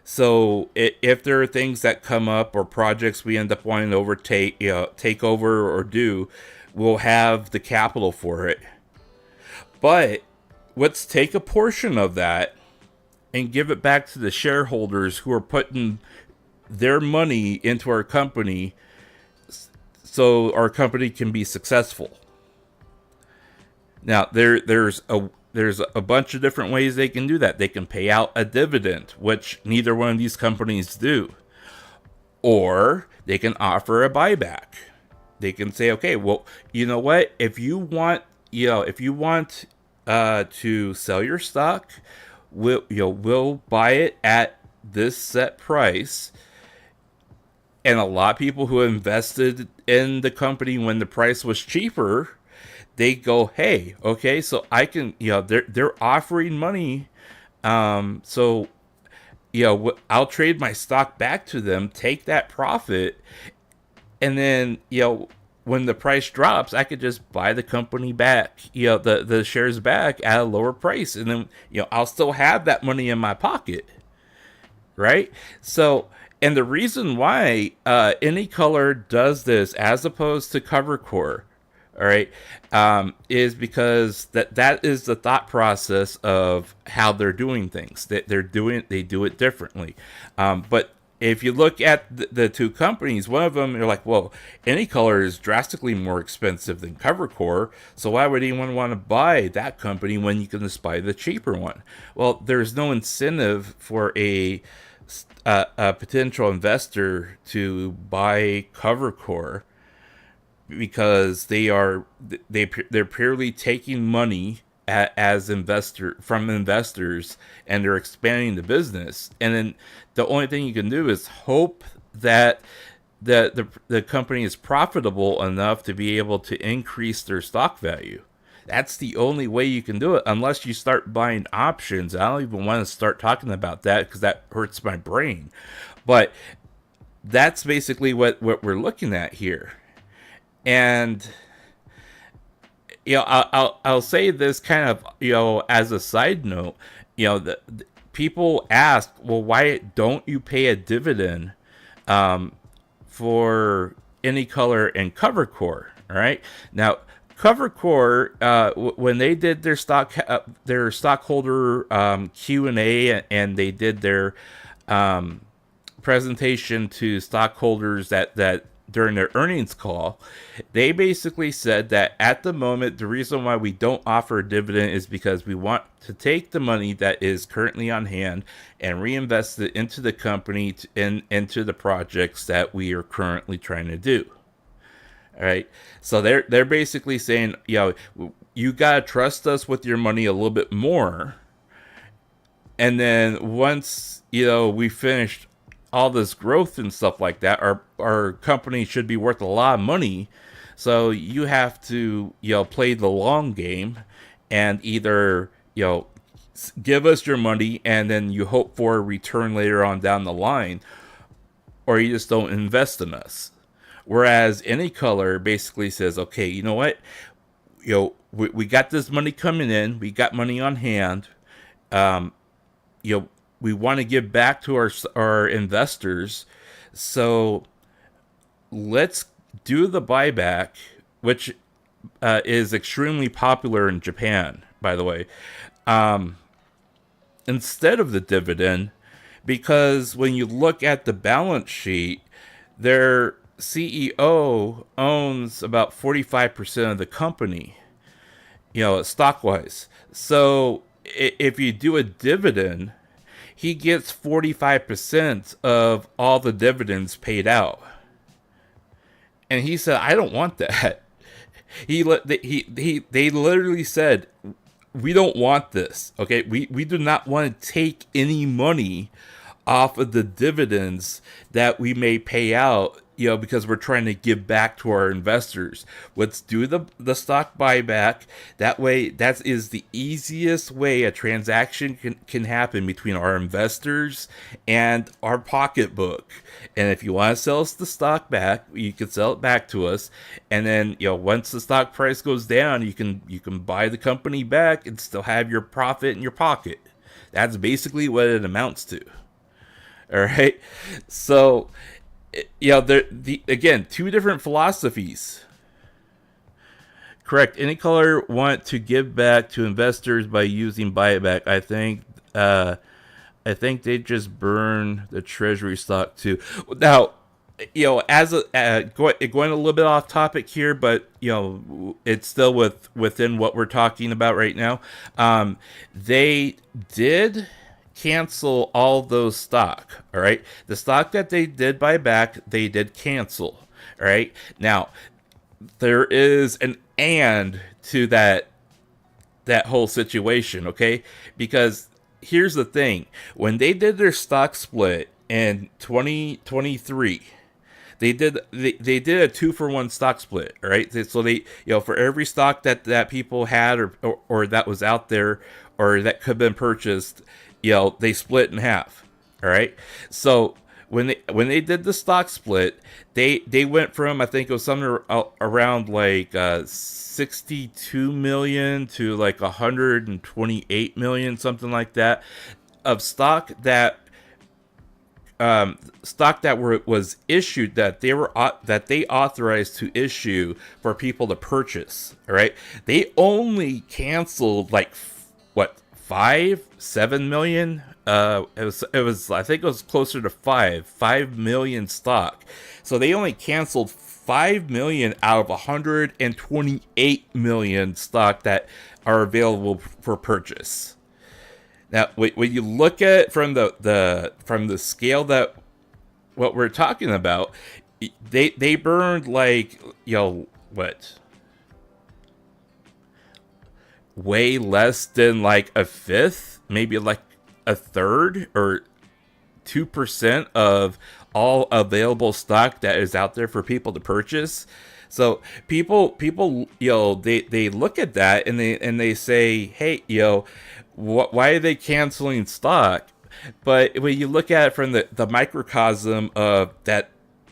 so if there are things that come up or projects we end up wanting to take over or do, we'll have the capital for it. But let's take a portion of that and give it back to the shareholders who are putting their money into our company, so our company can be successful. Now, there's a bunch of different ways they can do that. They can pay out a dividend, which neither one of these companies do. Or they can offer a buyback. They can say, okay, well, you know what? If you want to sell your stock, we'll buy it at this set price. And a lot of people who invested in the company when the price was cheaper, they go, hey, okay, so I can, they're offering money. So, I'll trade my stock back to them, take that profit. And then, when the price drops, I could just buy the company back, the shares back at a lower price. And then, I'll still have that money in my pocket. Right? So, and the reason why Any Color does this as opposed to Cover Corp, all right, is because that is the thought process of how they're doing things. That they do it differently. But if you look at the two companies, one of them, you're like, well, Anycolor is drastically more expensive than CoverCore, so why would anyone want to buy that company when you can just buy the cheaper one? Well, there's no incentive for a potential investor to buy CoverCore because they're purely taking money as from investors, and they're expanding the business. And then the only thing you can do is hope that the company is profitable enough to be able to increase their stock value. That's the only way you can do it, unless you start buying options. I don't even want to start talking about that because that hurts my brain. But that's basically what we're looking at here. And I'll say this kind of as a side note. The people ask, well, why don't you pay a dividend for Anycolor and CoverCore? All right, now CoverCore, when they did their stockholder Q&A, and they did their presentation to stockholders that during their earnings call, they basically said that at the moment, the reason why we don't offer a dividend is because we want to take the money that is currently on hand and reinvest it into the company and into the projects that we are currently trying to do. All right. So they're basically saying, you gotta trust us with your money a little bit more. And then once, we finished all this growth and stuff like that, our company should be worth a lot of money. So you have to, play the long game and either, give us your money and then you hope for a return later on down the line, or you just don't invest in us. Whereas Anycolor basically says, okay, you know what? We got this money coming in. We got money on hand. We want to give back to our investors. So let's do the buyback, which is extremely popular in Japan, by the way, instead of the dividend, because when you look at the balance sheet, their CEO owns about 45% of the company, stock-wise. So if you do a dividend, he gets 45% of all the dividends paid out. And he said, I don't want that. They literally said, we don't want this. Okay, we do not want to take any money off of the dividends that we may pay out, because we're trying to give back to our investors. Let's do the stock buyback. That way, that is the easiest way a transaction can happen between our investors and our pocketbook. And if you want to sell us the stock back, you can sell it back to us. And then, once the stock price goes down, you can buy the company back and still have your profit in your pocket. That's basically what it amounts to. All right, so again, two different philosophies. Correct. Anycolor want to give back to investors by using buyback. I think they just burn the treasury stock too. Now, as going a little bit off topic here, but it's still within what we're talking about right now. They did cancel all those stock. All right, the stock that they did buy back, they did cancel. All right, now there is an and to that whole situation. Okay, because here's the thing: when they did their stock split in 2023, they did a 2-for-1 stock split. All right, so they for every stock that people had or that was out there or that could have been purchased, they split in half. All right. So when they did the stock split, they went from, I think it was somewhere around like 62 million to like 128 million, something like that, of stock that stock that was issued that they authorized to issue for people to purchase. All right, they only canceled like what 5-7 million. It was I think it was closer to 5 million stock. So they only canceled 5 million out of 128 million stock that are available for purchase. Now, when you look at it from the scale that what we're talking about, they burned like what, way less than like a fifth, maybe like a third or 2% of all available stock that is out there for people to purchase. So people, they look at that and they say, hey, why are they canceling stock? But when you look at it from the microcosm of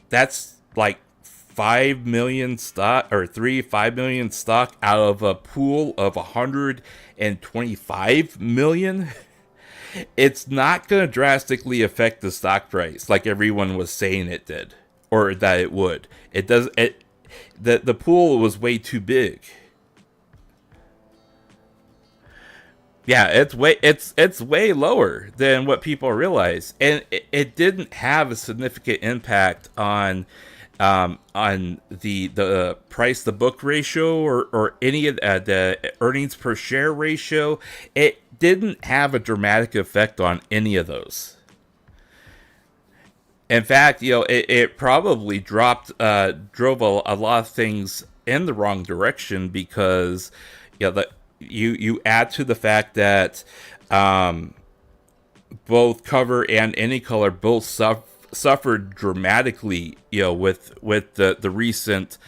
that's like 5 million stock or 5 million stock out of a pool of 125 million. It's not going to drastically affect the stock price like everyone was saying it did, or that it would. It does. The pool was way too big. Yeah, it's way lower than what people realize, and it didn't have a significant impact on the price to book ratio or any of the earnings per share ratio. It didn't have a dramatic effect on any of those. In fact, it probably drove a lot of things in the wrong direction, because you add to the fact that both Cover and Any Color both suffered dramatically, with the recent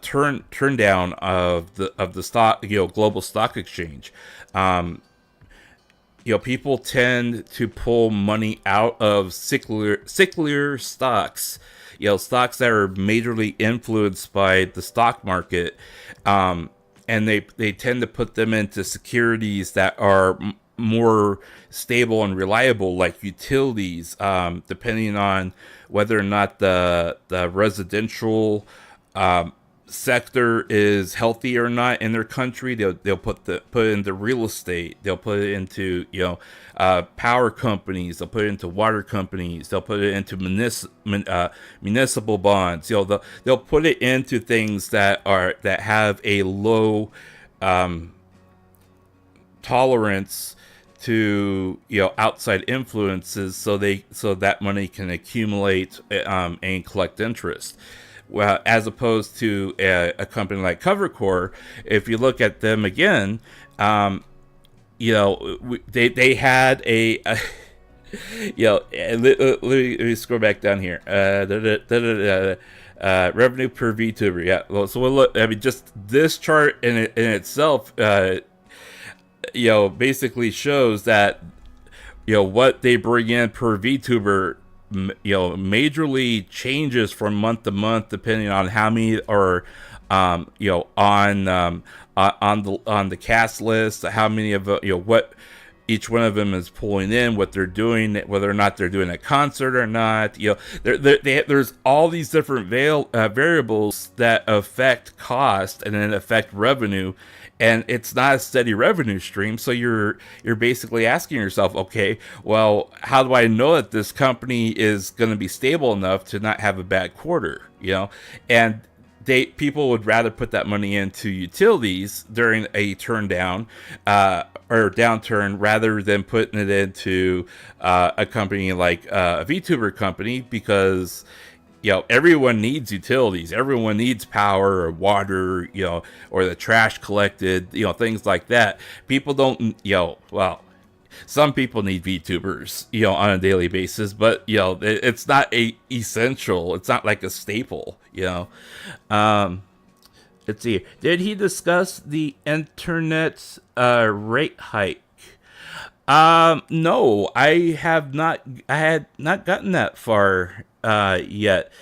turn down of the stock, global stock exchange. People tend to pull money out of sicklier stocks, stocks that are majorly influenced by the stock market, and they tend to put them into securities that are more stable and reliable, like utilities, depending on whether or not the residential sector is healthy or not in their country. They'll put it into real estate. They'll put it into power companies. They'll put it into water companies. They'll put it into municipal bonds. They'll put it into things that have a low tolerance to outside influences, so that money can accumulate and collect interest. Well, as opposed to a company like Cover, if you look at them again, they had a let me scroll back down here. Revenue per VTuber. Yeah. Well, so we'll look. I mean, just this chart in itself, basically shows that what they bring in per VTuber, majorly changes from month to month depending on how many are on the cast list, how many of what each one of them is pulling in, what they're doing, whether or not they're doing a concert or not. There's all these different variables that affect cost and then affect revenue. And it's not a steady revenue stream, so you're basically asking yourself, okay, well, how do I know that this company is going to be stable enough to not have a bad quarter? And people would rather put that money into utilities during a turn down or downturn rather than putting it into a company like a VTuber company, because everyone needs utilities. Everyone needs power or water, or the trash collected, things like that. People don't, some people need VTubers, on a daily basis, but, it's not essential. It's not like a staple, Let's see. Did he discuss the internet rate hike? No, I have not. I had not gotten that far yet.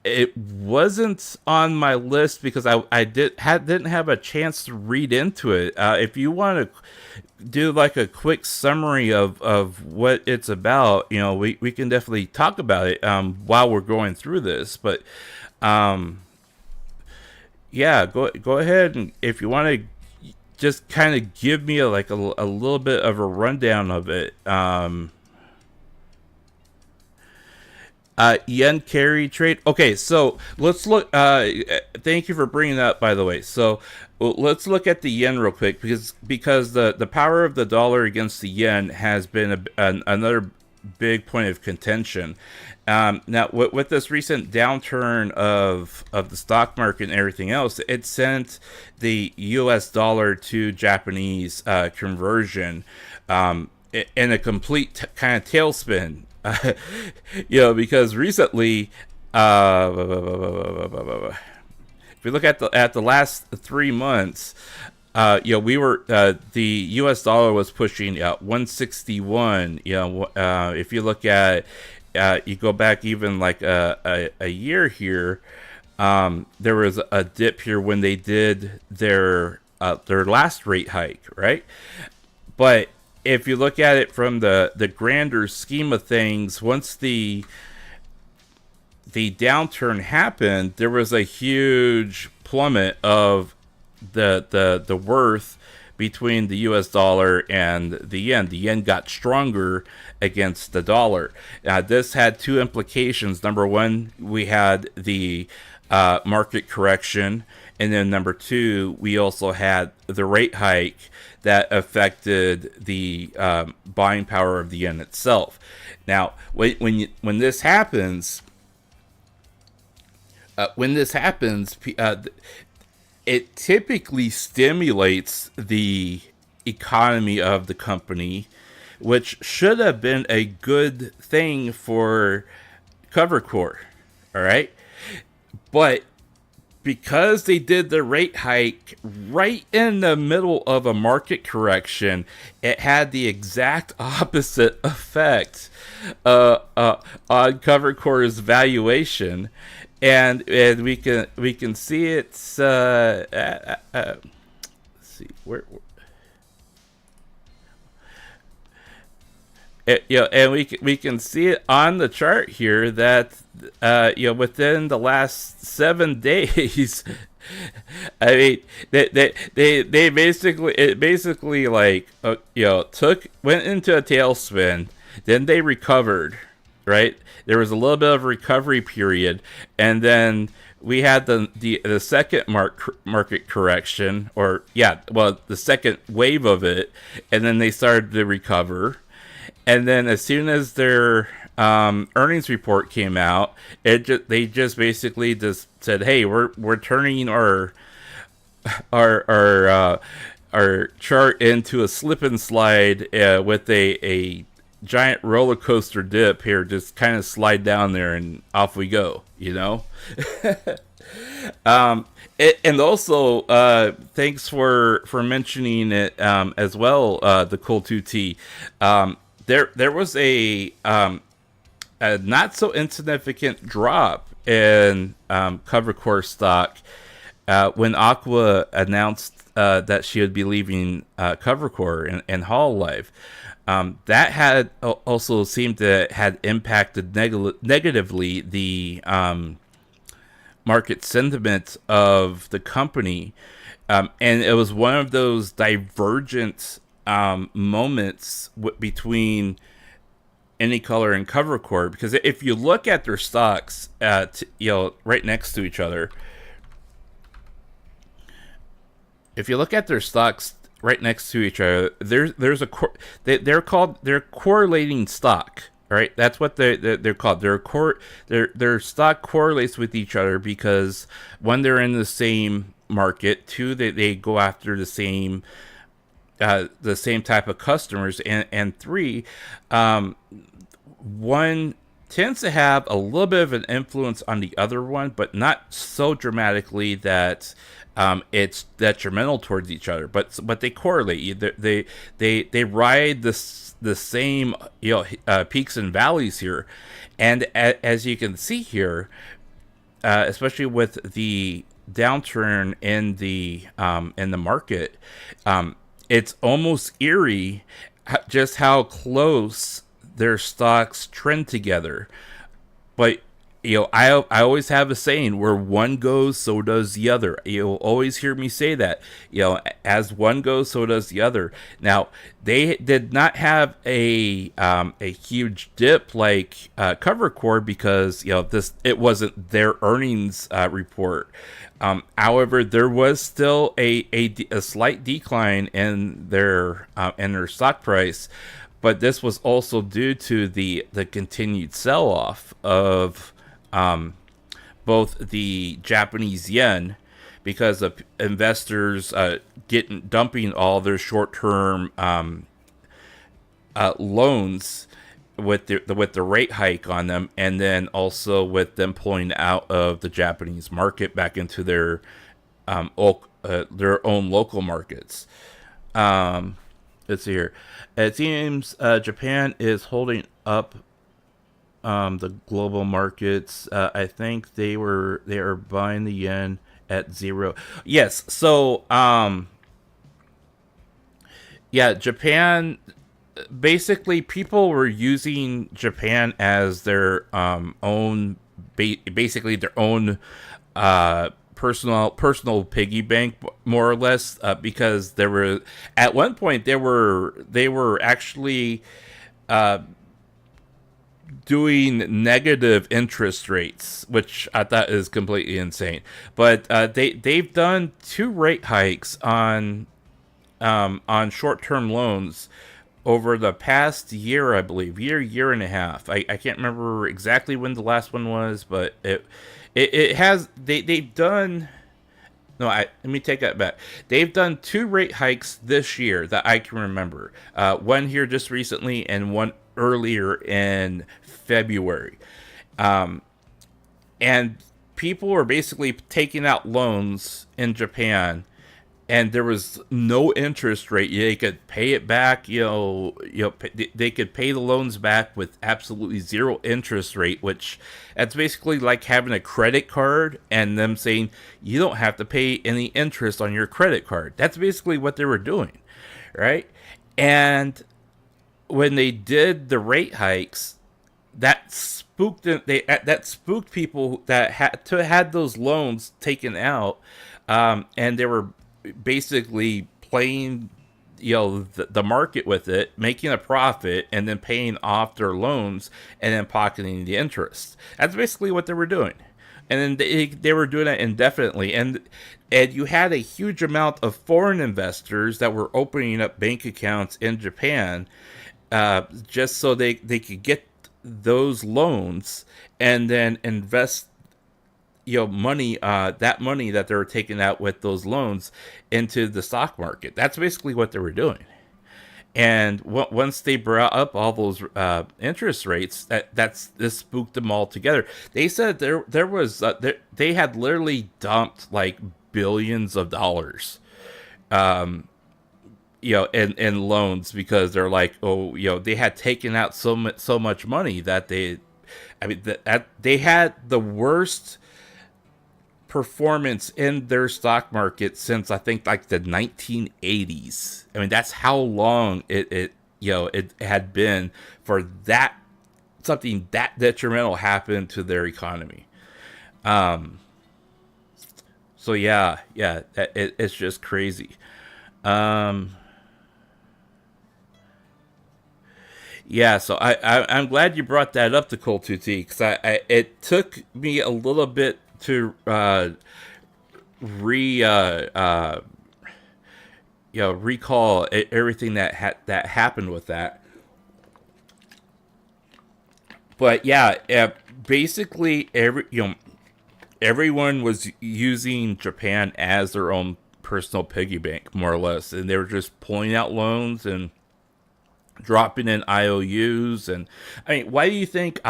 it wasn't on my list because didn't have a chance to read into it. If you want to do like a quick summary of what it's about, we can definitely talk about it while we're going through this. But yeah, go ahead, and if you want to just kind of give me a little bit of a rundown of it. Yen carry trade. Okay, so let's look. Thank you for bringing that up, by the way. So let's look at the yen real quick because the power of the dollar against the yen has been another big point of contention. Now, with this recent downturn of the stock market and everything else, it sent the U.S. dollar to Japanese conversion in a complete kind of tailspin. Because recently, if we look at the last 3 months, we were the U.S. dollar was pushing 161. If you look at you go back even like a year here, there was a dip here when they did their last rate hike, right? But if you look at it from the grander scheme of things, once the downturn happened, there was a huge plummet of the worth between the U.S. dollar and the yen. The yen got stronger against the dollar. This had two implications. Number one, we had the market correction, and then number two, we also had the rate hike that affected the buying power of the yen itself. Now, when this happens, it typically stimulates the economy of the company, which should have been a good thing for CoverCore. All right, but because they did the rate hike right in the middle of a market correction, it had the exact opposite effect on CoverCore's valuation, and we can see it's let's see where. And we can see it on the chart here that within the last 7 days, I mean they basically like went into a tailspin, then they recovered, right? There was a little bit of a recovery period, and then we had the second market correction, the second wave of it, and then they started to recover. And then as soon as their earnings report came out, they just basically just said, "Hey, we're turning our chart into a slip and slide with a giant roller coaster dip here. Just kind of slide down there and off we go." And also, thanks for mentioning it as well, the Cool 2T. There was a not so insignificant drop in CoverCore stock when Aqua announced that she would be leaving CoverCore and Hololive. That had also seemed to had impacted negatively the market sentiment of the company, and it was one of those divergent moments between Anycolor and CoverCore, because if you look at their stocks right next to each other, they're correlating stock. Right, that's what they're called. Their stock correlates with each other because one, they're in the same market. Two, they go after the same type of customers, and three, one tends to have a little bit of an influence on the other one, but not so dramatically that it's detrimental towards each other. But they correlate. They ride the same peaks and valleys here, and as you can see here, especially with the downturn in the market, it's almost eerie just how close their stocks trend together. But I always have a saying: where one goes, so does the other. You'll always hear me say that. As one goes, so does the other. Now, they did not have a huge dip like Cover Corp because it wasn't their earnings report. However, there was still a slight decline in their stock price. But this was also due to the continued sell-off of both the Japanese yen, because of investors dumping all their short-term loans with the rate hike on them, and then also with them pulling out of the Japanese market back into their own local markets. Let's see here. It seems Japan is holding up the global markets. I think they are buying the yen at 0. Yes. So Japan. Basically, people were using Japan as their own, basically their own personal piggy bank, more or less, because there were at one point they were actually doing negative interest rates, which I thought is completely insane. But they've done 2 rate hikes on short-term loans over the past year, I believe, year and a half. I can't remember exactly when the last one was, but it has they've done. No, let me take that back. They've done 2 rate hikes this year that I can remember. One here just recently, and one earlier in February. And people were basically taking out loans in Japan, and there was no interest rate. They could pay it back. They could pay the loans back with absolutely 0 interest rate, which that's basically like having a credit card and them saying you don't have to pay any interest on your credit card. That's basically what they were doing, right? And when they did the rate hikes, that spooked them. That spooked people that had those loans taken out, and they were basically playing the market with it, making a profit, and then paying off their loans and then pocketing the interest. That's basically what they were doing. And then they were doing it indefinitely. And you had a huge amount of foreign investors that were opening up bank accounts in Japan just so they could get those loans and then invest money, that money that they were taking out with those loans into the stock market. That's basically what they were doing. And once they brought up all those interest rates, this spooked them all together. They said there was they had literally dumped like billions of dollars, in loans, because they're like, they had taken out so much money that they had the worst performance in their stock market since I think like the 1980s. I mean, that's how long it had been for that something that detrimental happened to their economy. So it's just crazy. So I'm glad you brought that up, to Cold 2T, because it took me a little bit to recall everything that happened with that. But basically everyone was using Japan as their own personal piggy bank, more or less, and they were just pulling out loans and dropping in IOUs. And I mean, why do you think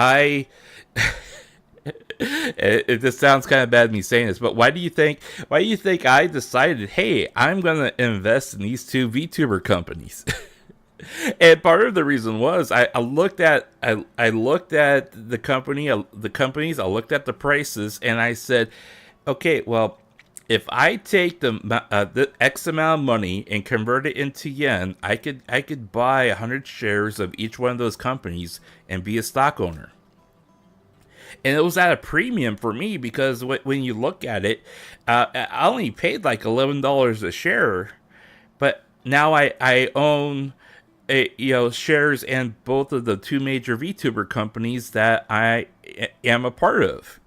this sounds kind of bad me saying this, but why do you think I decided, hey, I'm gonna invest in these 2 VTuber companies? And part of the reason was I looked at I looked at the companies, I looked at the prices, and I said, okay, well, if I take the X amount of money and convert it into yen, I could buy 100 shares of each one of those companies and be a stock owner. And it was at a premium for me because when you look at it, I only paid like $11 a share, but now I own shares in both of the two major VTuber companies that I am a part of.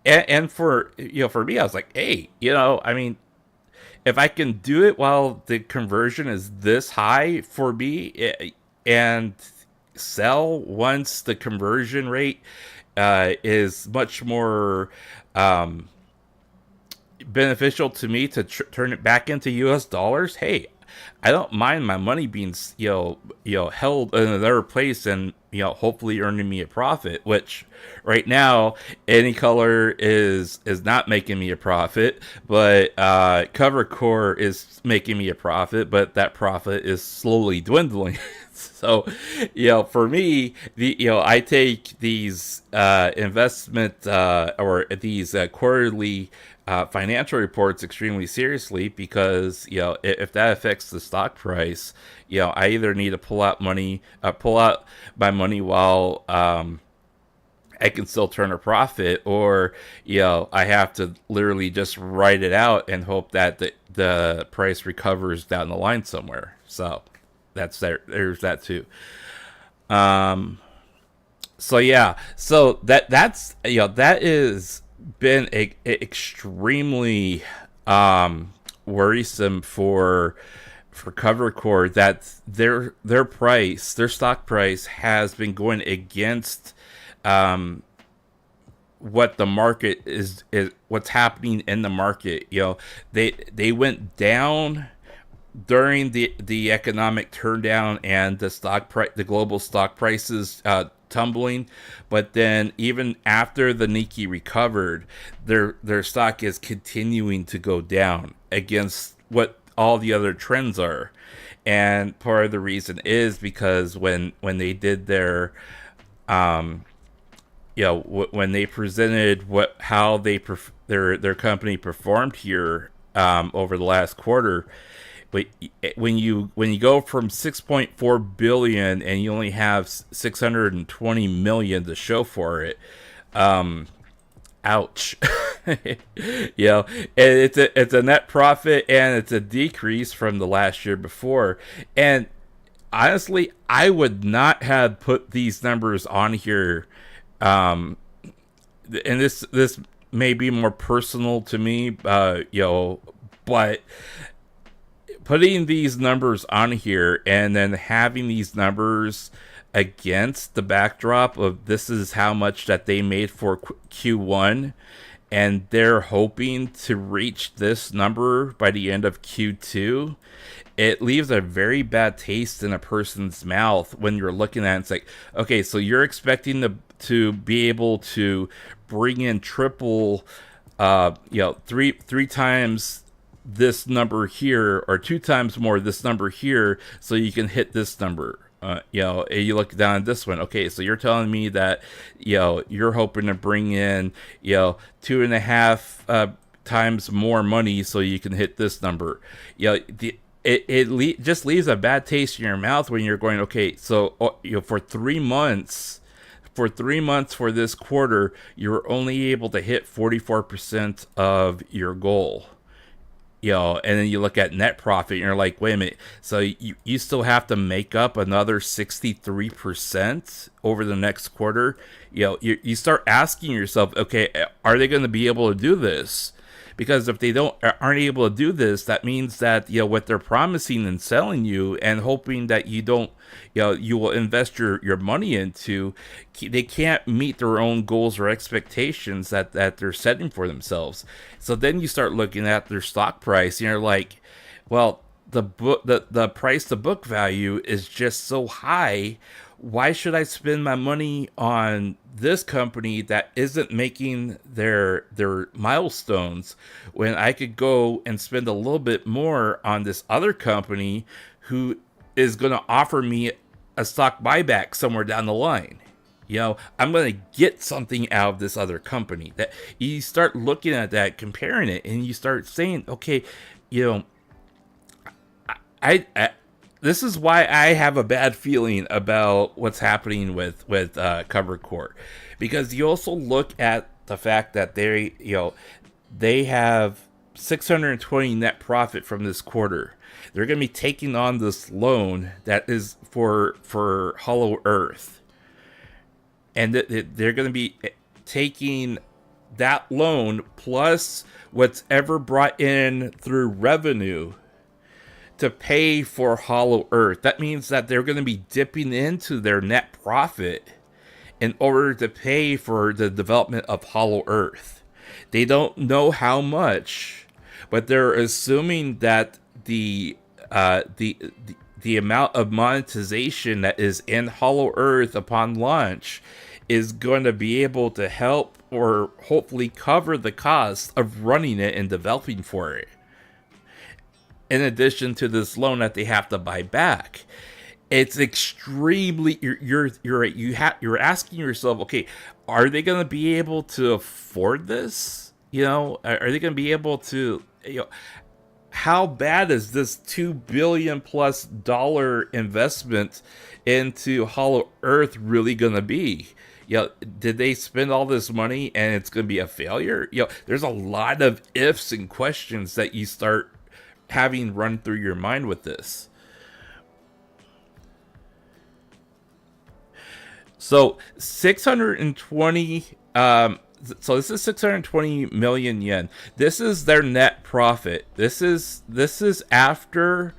And for for me, I was like, hey, I mean, if I can do it while the conversion is this high for me, and sell once the conversion rate is much more um, beneficial to me to turn it back into US dollars, hey, I don't mind my money being held in another place and hopefully earning me a profit. Which right now any color is not making me a profit, but Cover Core is making me a profit, but that profit is slowly dwindling. So, for me, I take these investment or these quarterly financial reports extremely seriously because if that affects the stock price, I either need to pull out my money while I can still turn a profit, or I have to literally just write it out and hope that the price recovers down the line somewhere. So there's that too. So yeah, so that's that is been extremely worrisome for Cover Core, that their stock price has been going against what the market is what's happening in the market. They went down during the economic turndown and the global stock prices tumbling, but then even after the Nikkei recovered, their stock is continuing to go down against what all the other trends are. And part of the reason is because when they did their when they presented how their company performed here over the last quarter. But when you go from 6.4 billion and you only have 620 million to show for it, ouch. It's a net profit, and it's a decrease from the last year before. And honestly, I would not have put these numbers on here. And this may be more personal to me, but putting these numbers on here and then having these numbers against the backdrop of this is how much that they made for Q1, and they're hoping to reach this number by the end of Q2, it leaves a very bad taste in a person's mouth when you're looking at it. It's like, okay, so you're expecting to be able to bring in triple, three times this number here, or two times more this number here, so you can hit this number. And you look down at this one. Okay, so you're telling me that you're hoping to bring in 2.5 times more money so you can hit this number. It just leaves a bad taste in your mouth when you're going, okay, so for 3 months. For 3 months for this quarter, you're only able to hit 44% of your goal. And then you look at net profit and you're like, wait a minute, so you still have to make up another 63% over the next quarter. You start asking yourself, okay, are they going to be able to do this? Because if they aren't able to do this, that means that what they're promising and selling you and hoping that you don't you will invest your money into, they can't meet their own goals or expectations that they're setting for themselves. So then you start looking at their stock price and you're like, well, the price to book value is just so high. Why should I spend my money on this company that isn't making their milestones when I could go and spend a little bit more on this other company who is going to offer me a stock buyback somewhere down the line. You know, I'm going to get something out of this other company. That you start looking at that, comparing it, and you start saying, okay, you know, I this is why I have a bad feeling about what's happening with Cover Corp, because you also look at the fact that they have 620 net profit from this quarter. They're going to be taking on this loan that is for Hollow Earth. And they're going to be taking that loan plus what's ever brought in through revenue to pay for Hollow Earth. That means that they're going to be dipping into their net profit in order to pay for the development of Hollow Earth. They don't know how much, but they're assuming that the amount of monetization that is in Hollow Earth upon launch is going to be able to help or hopefully cover the cost of running it and developing for it, in addition to this loan that they have to buy back. It's extremely, you're asking yourself, okay, are they going to be able to afford this? You know, are they going to be able to, you know, how bad is this $2 billion plus investment into Hollow Earth really going to be? You know, did they spend all this money and it's going to be a failure? You know, there's a lot of ifs and questions that you start having run through your mind with this. So 620, so this is 620 million yen. This is their net profit. This is after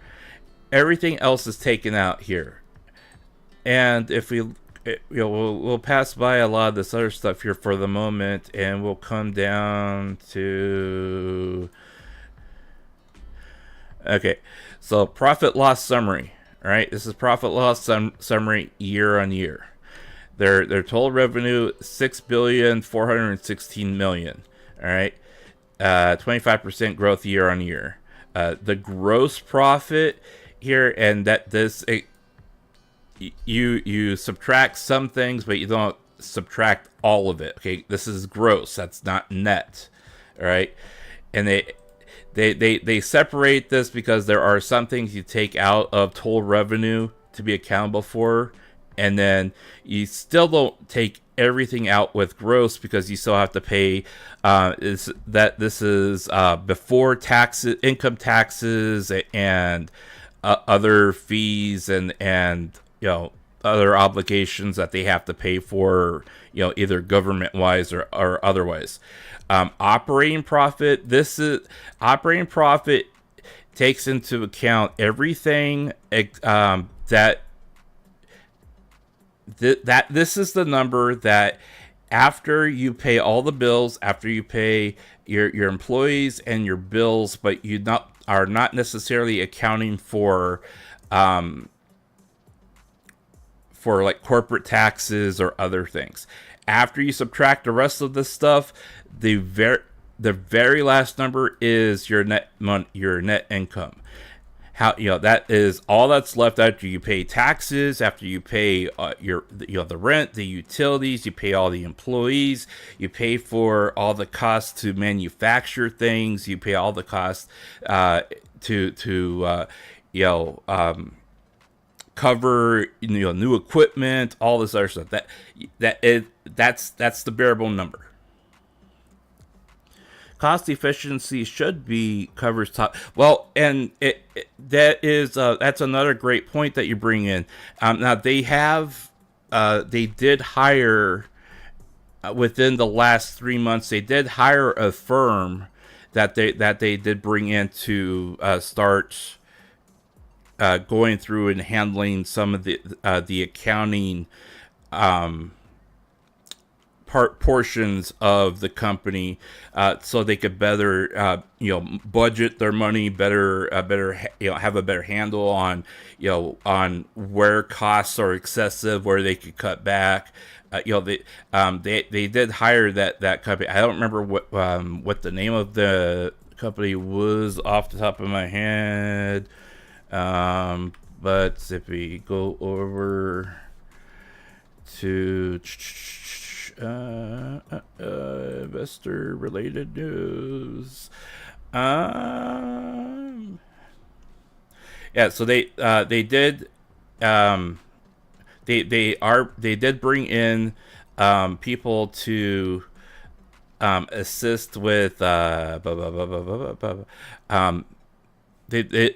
everything else is taken out here. And if we, we'll pass by a lot of this other stuff here for the moment, and we'll come down to, okay, so profit loss summary. All right, this is profit loss summary year on year. Their total revenue, $6,416,000,000. All right, 25% growth year on year. The gross profit here, and that this you subtract some things, but you don't subtract all of it. Okay, this is gross. That's not net. All right, and they separate this because there are some things you take out of total revenue to be accountable for. And then you still don't take everything out with gross because you still have to pay. This is before taxes, income taxes, and other fees and other obligations that they have to pay for. Either government wise or otherwise. Operating profit. This is operating profit takes into account everything that this is the number that after you pay all the bills, after you pay your employees and your bills, but you are not necessarily accounting for like corporate taxes or other things. After you subtract the rest of this stuff, the very last number is your net income. How that is all that's left after you pay taxes, after you pay the rent, the utilities, you pay all the employees, you pay for all the costs to manufacture things, you pay all the costs to cover new equipment, all this other stuff. That's the bare bone number. Cost efficiency should be covers top. Well, and that's another great point that you bring in. Now they did hire within the last 3 months. They did hire a firm that they did bring in to start going through and handling some of the accounting portions of the company, so they could better budget their money better, have a better handle on where costs are excessive, where they could cut back. They did hire that company. I don't remember what the name of the company was off the top of my head, But if we go over to investor related news, yeah, so they did they did bring in people to assist with they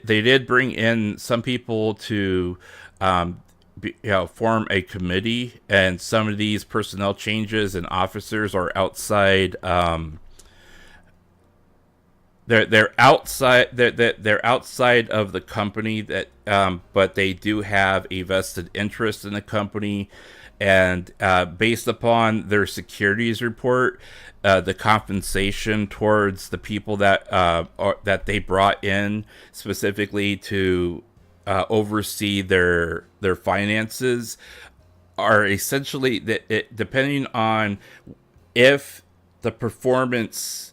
did bring in some people to form a committee, and some of these personnel changes and officers are outside. They're outside. They're outside of the company. But they do have a vested interest in the company, and based upon their securities report, the compensation towards the people that that they brought in specifically to oversee their finances are essentially that depending on if the performance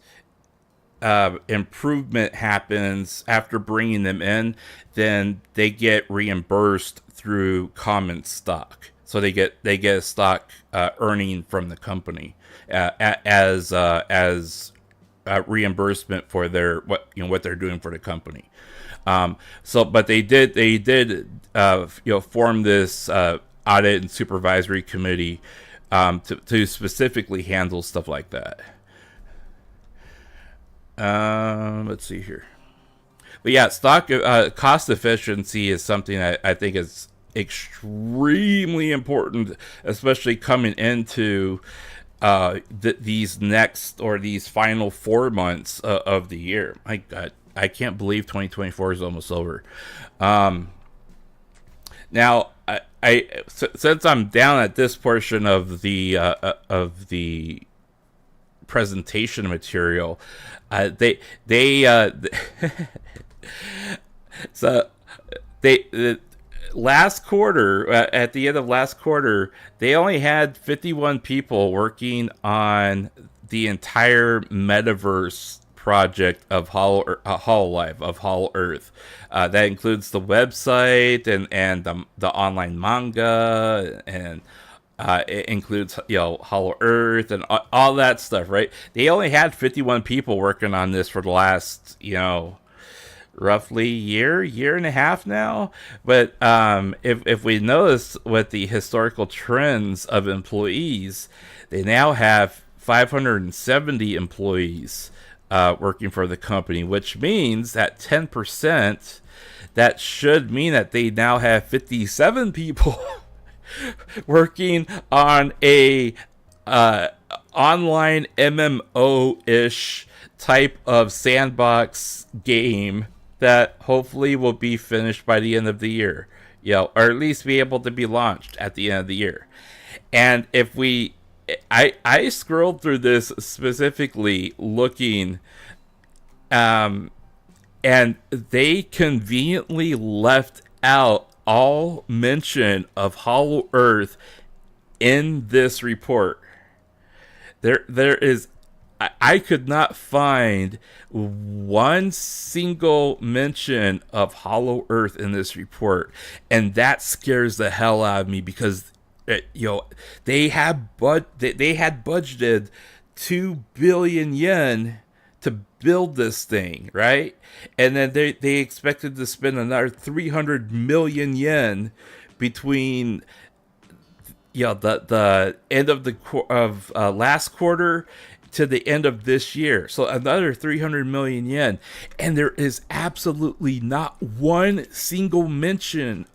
improvement happens after bringing them in, then they get reimbursed through common stock. So they get a stock earning from the company as reimbursement for their what they're doing for the company. But they did form this audit and supervisory committee to specifically handle stuff like that. Let's see here. But yeah, stock cost efficiency is something I think is extremely important, especially coming into these final 4 months of the year. My God, I can't believe 2024 is almost over. Now, since I'm down at this portion of the presentation material, last quarter, at the end of last quarter, they only had 51 people working on the entire metaverse project of Hololive, of Hollow Earth. That includes the website and the online manga, and it includes Hollow Earth and all that stuff, right? They only had 51 people working on this for the last roughly year and a half now. But if we notice with the historical trends of employees, they now have 570 employees working for the company, which means that 10%, that should mean that they now have 57 people working on a online MMO-ish type of sandbox game that hopefully will be finished by the end of the year, or at least be able to be launched at the end of the year. And if I scrolled through this specifically looking, and they conveniently left out all mention of Hollow Earth in this report. There is, I could not find one single mention of Hollow Earth in this report, and that scares the hell out of me because they had budgeted 2 billion yen to build this thing, right? And then they expected to spend another 300 million yen between the end of last quarter to the end of this year. So another 300 million yen. And there is absolutely not one single mention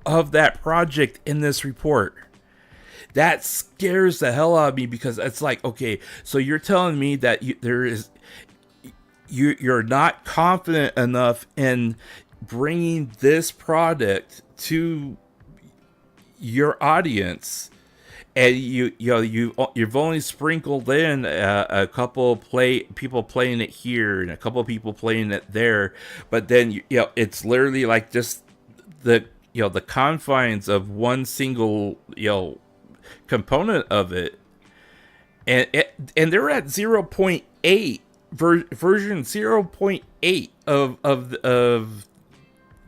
of that project in this report. That scares the hell out of me because it's like, okay, so you're telling me that you're not confident enough in bringing this product to your audience, and you've only sprinkled in a couple people playing it here and a couple people playing it there, but then it's literally like just the confines of one single component of it, and they're at 0.8 version 0.8 of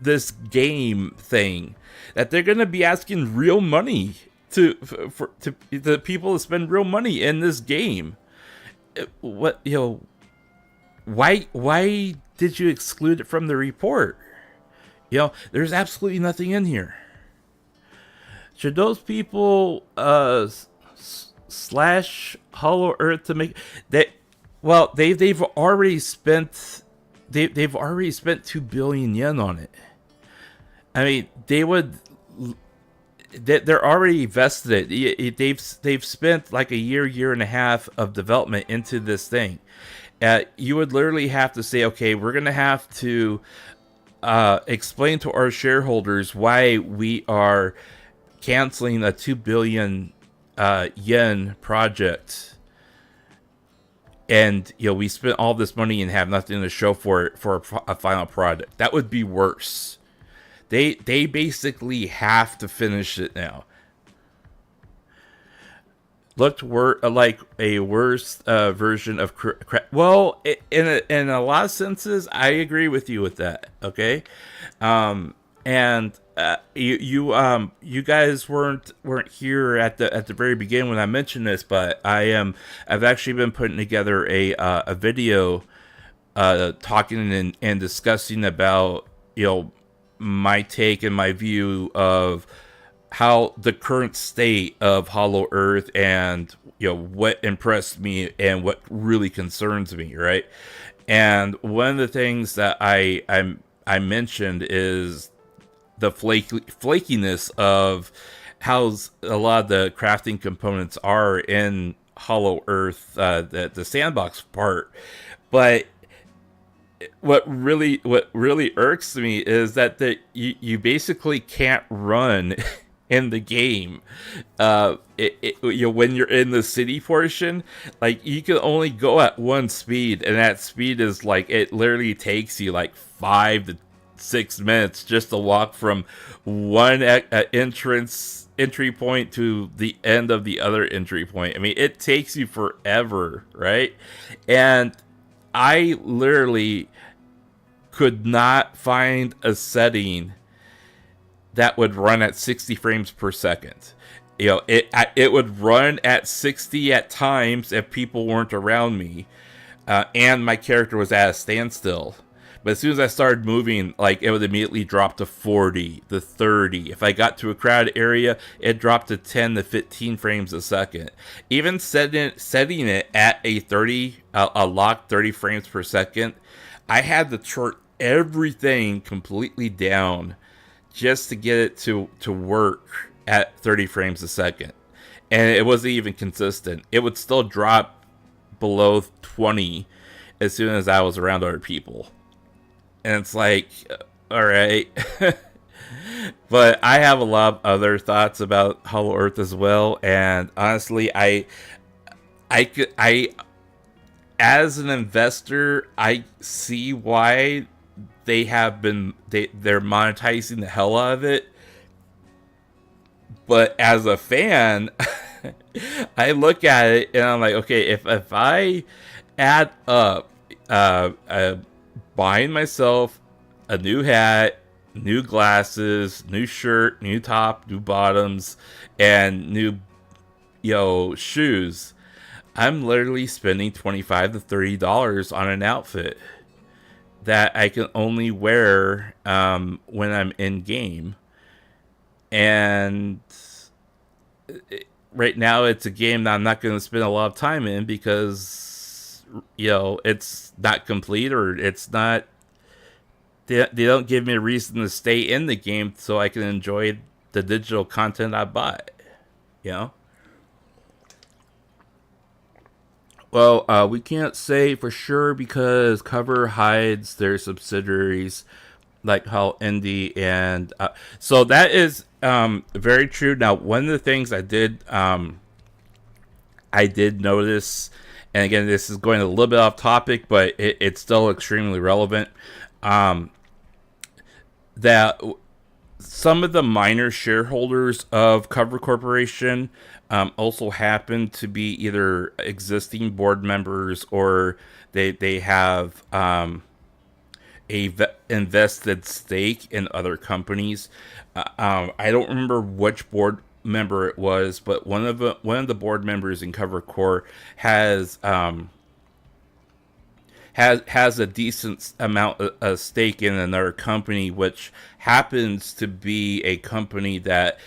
this game thing, that they're going to be asking real money to the people to spend real money in this game. What, why did you exclude it from the report? There's absolutely nothing in here. Should those people slash Hollow Earth to make that? Well, they've already spent 2 billion yen on it. I mean, they're already vested. They've spent like a year and a half of development into this thing. You would literally have to say, okay, we're gonna have to explain to our shareholders why we are canceling a 2 billion yen project, and we spent all this money and have nothing to show for it for a final product. That would be worse. They basically have to finish it now. Looked like a worse version of well, in a lot of senses, I agree with you with that. Okay, and you guys weren't here at the very beginning when I mentioned this, but I've actually been putting together a video talking and discussing about my take and my view of how the current state of Hollow Earth, and what impressed me and what really concerns me, right? And one of the things that I mentioned is the flakiness of how a lot of the crafting components are in Hollow Earth, the sandbox part. But what really irks me is that you basically can't run in the game. When you're in the city portion, like, you can only go at one speed, and that speed is like, it literally takes you like 5 to 6 minutes just to walk from one entry point to the end of the other entry point. I mean, it takes you forever, right? And I literally could not find a setting that would run at 60 frames per second. It would run at 60 at times if people weren't around me, and my character was at a standstill. But as soon as I started moving, like, it would immediately drop to 40, to 30. If I got to a crowded area, it dropped to 10 to 15 frames a second. Even setting it at a locked 30 frames per second, I had to turn everything completely down just to get it to work at 30 frames a second. And it wasn't even consistent. It would still drop below 20 as soon as I was around other people. And it's like, all right. But I have a lot of other thoughts about Hollow Earth as well. And honestly, I as an investor, I see why they're monetizing the hell out of it. But as a fan, I look at it and I'm like, okay, if I add up buying myself a new hat, new glasses, new shirt, new top, new bottoms, and new shoes, I'm literally spending $25 to $30 on an outfit that I can only wear when I'm in game. And right now it's a game that I'm not going to spend a lot of time in because it's not complete, or it's not, they don't give me a reason to stay in the game so I can enjoy the digital content I bought. Well, we can't say for sure because Cover hides their subsidiaries, like how Indie and so that is very true. Now, one of the things I did notice, and again, this is going a little bit off topic, but it's still extremely relevant, that some of the minor shareholders of Cover Corporation also happen to be either existing board members, or they have invested stake in other companies. I don't remember which board member it was, but one of the board members in Cover Corp has a decent amount of stake in another company, which happens to be a company that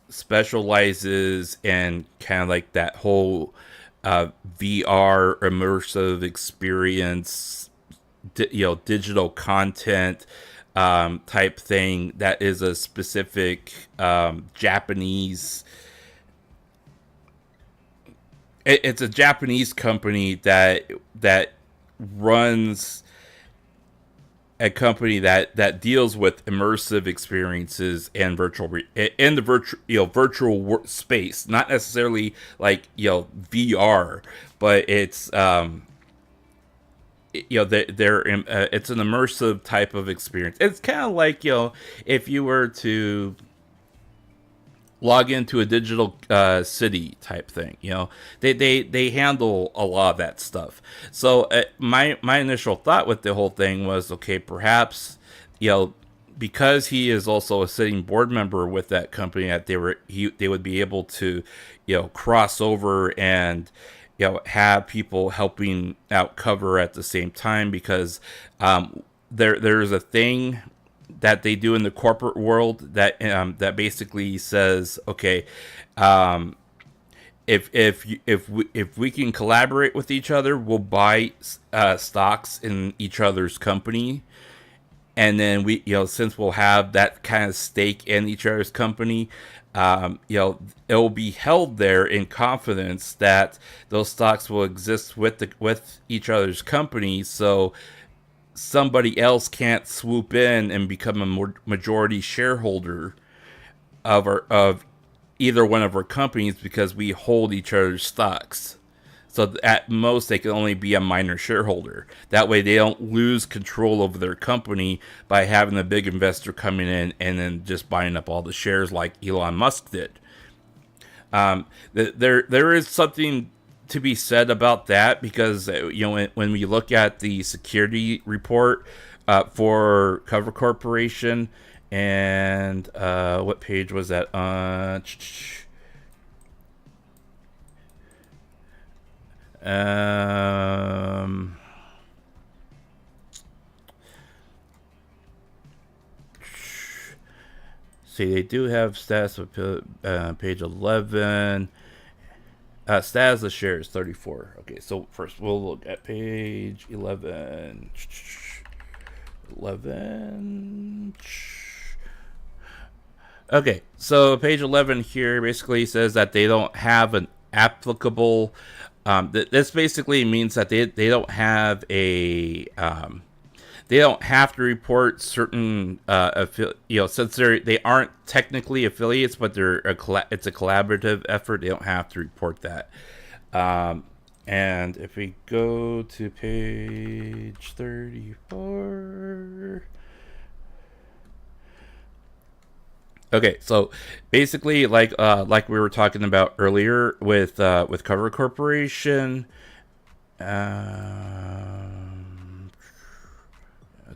specializes in kind of like that whole VR immersive experience, digital content type thing. That is a specific Japanese. It's a Japanese company that runs a company that deals with immersive experiences and in the virtual space, not necessarily like VR, but it's it's an immersive type of experience. It's kind of like if you were to log into a digital city type thing. They handle a lot of that stuff. So my initial thought with the whole thing was, okay, perhaps because he is also a sitting board member with that company, that they would be able to cross over and have people helping out Cover at the same time, because there's a thing that they do in the corporate world that basically says, okay, if we can collaborate with each other, we'll buy stocks in each other's company, and then we since we'll have that kind of stake in each other's company, it'll be held there in confidence that those stocks will exist with each other's company, so somebody else can't swoop in and become a majority shareholder of either one of our companies, because we hold each other's stocks. So at most, they can only be a minor shareholder. That way, they don't lose control over their company by having a big investor coming in and then just buying up all the shares like Elon Musk did. There is something to be said about that, because when we look at the security report for Cover Corporation, and what page was that on? See, they do have stats of page 11. Status of shares 34. Okay, so first we'll look at page 11. 11. Okay, so page 11 here basically says that they don't have an applicable. This basically means that they don't have a. They don't have to report certain since they aren't technically affiliates, but it's a collaborative effort. They don't have to report that. And if we go to page 34. Okay, so basically, like we were talking about earlier with Cover Corporation, I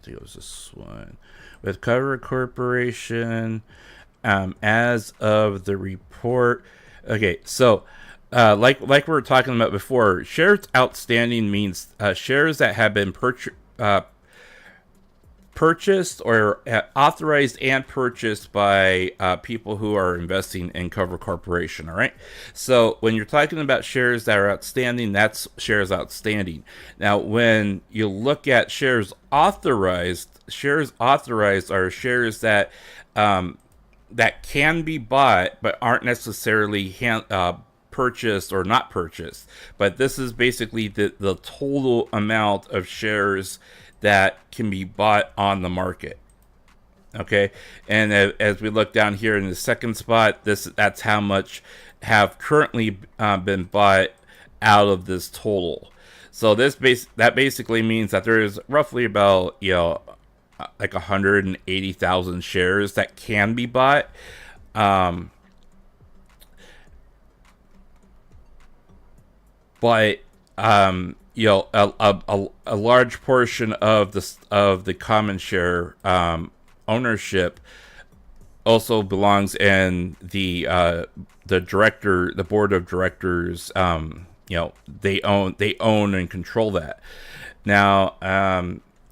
think it was this one. With Cover Corporation, as of the report. Okay, so like we were talking about before, shares outstanding means shares that have been purchased or authorized and purchased by people who are investing in Cover Corporation. All right. So when you're talking about shares that are outstanding, that's shares outstanding. Now, when you look at shares authorized are shares that that can be bought but aren't necessarily purchased or not purchased. But this is basically the total amount of shares that can be bought on the market. Okay, and as we look down here in the second spot, that's how much have currently been bought out of this total. So that basically means that there is roughly about like 180,000 shares that can be bought. But a large portion of the common share ownership also belongs in the board of directors. They own and control that. Now,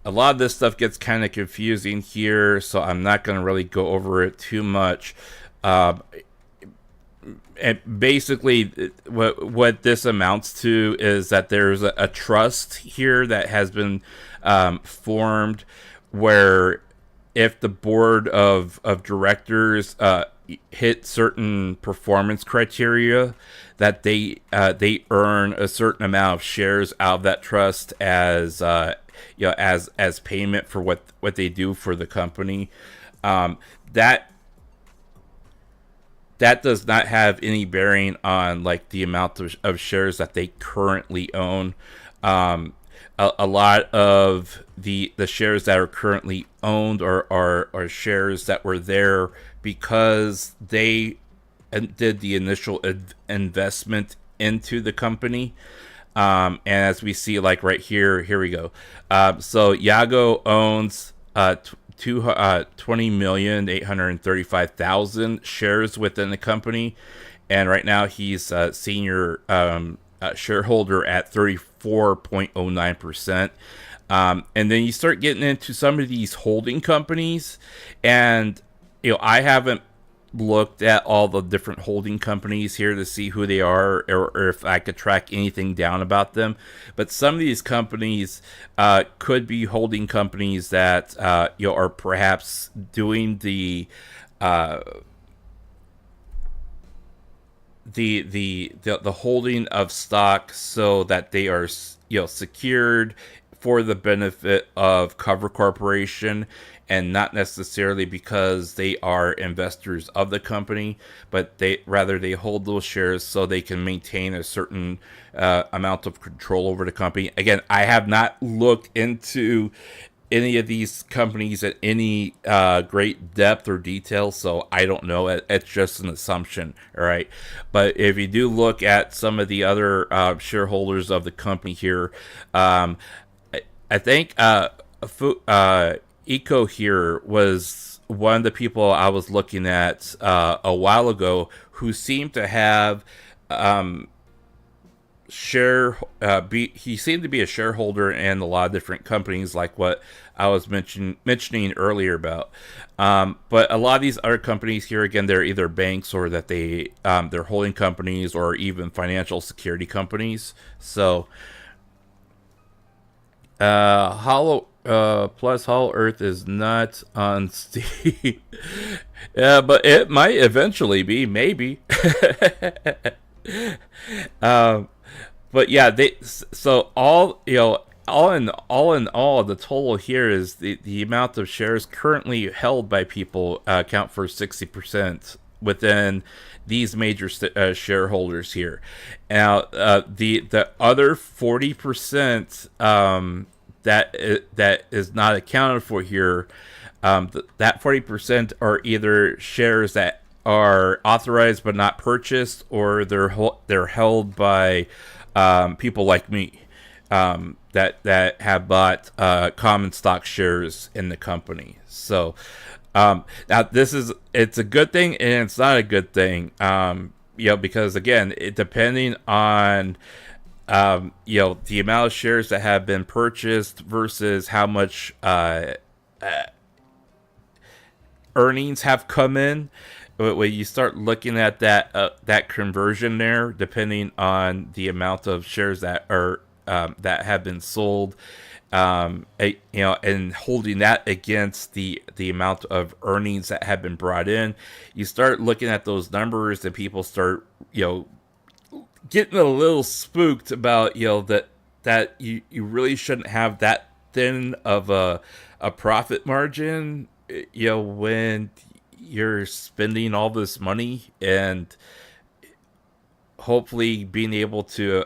a lot of this stuff gets kind of confusing here, so I'm not going to really go over it too much. And basically, what this amounts to is that there's a trust here that has been formed, where if the board of directors hit certain performance criteria, that they earn a certain amount of shares out of that trust as as payment for what they do for the company. That does not have any bearing on like the amount of shares that they currently own. A lot of the shares that are currently owned are shares that were there because they did the initial investment into the company. And as we see, like right here we go. So Yago owns 20,835,000 shares within the company, and right now he's a senior shareholder at 34.09%. And then you start getting into some of these holding companies, and I haven't looked at all the different holding companies here to see who they are, or if I could track anything down about them. But some of these companies could be holding companies that are perhaps doing the holding of stock so that they are secured for the benefit of Cover Corporation, and not necessarily because they are investors of the company, but they hold those shares so they can maintain a certain amount of control over the company. Again, I have not looked into any of these companies at any great depth or detail, so I don't know. It's just an assumption, all right? But if you do look at some of the other shareholders of the company here, I think Eco here was one of the people I was looking at a while ago, who seemed to have he seemed to be a shareholder in a lot of different companies, like what I was mentioning earlier about. But a lot of these other companies here, again, they're either banks, or that they're holding companies, or even financial security companies. So Hollow Earth is not on Steam. Yeah, but it might eventually be, maybe. But yeah, all in all, the total here is the amount of shares currently held by people account for 60% within these major shareholders here. Now, the other 40% that is not accounted for here, that 40% are either shares that are authorized but not purchased, or they're held by people like me that have bought common stock shares in the company. So now it's a good thing and it's not a good thing, because again, depending on the amount of shares that have been purchased versus how much earnings have come in. When you start looking at that conversion there, depending on the amount of shares that are that have been sold, and holding that against the amount of earnings that have been brought in, you start looking at those numbers, and people start getting a little spooked about that you really shouldn't have that thin of a profit margin, when you're spending all this money, and hopefully being able to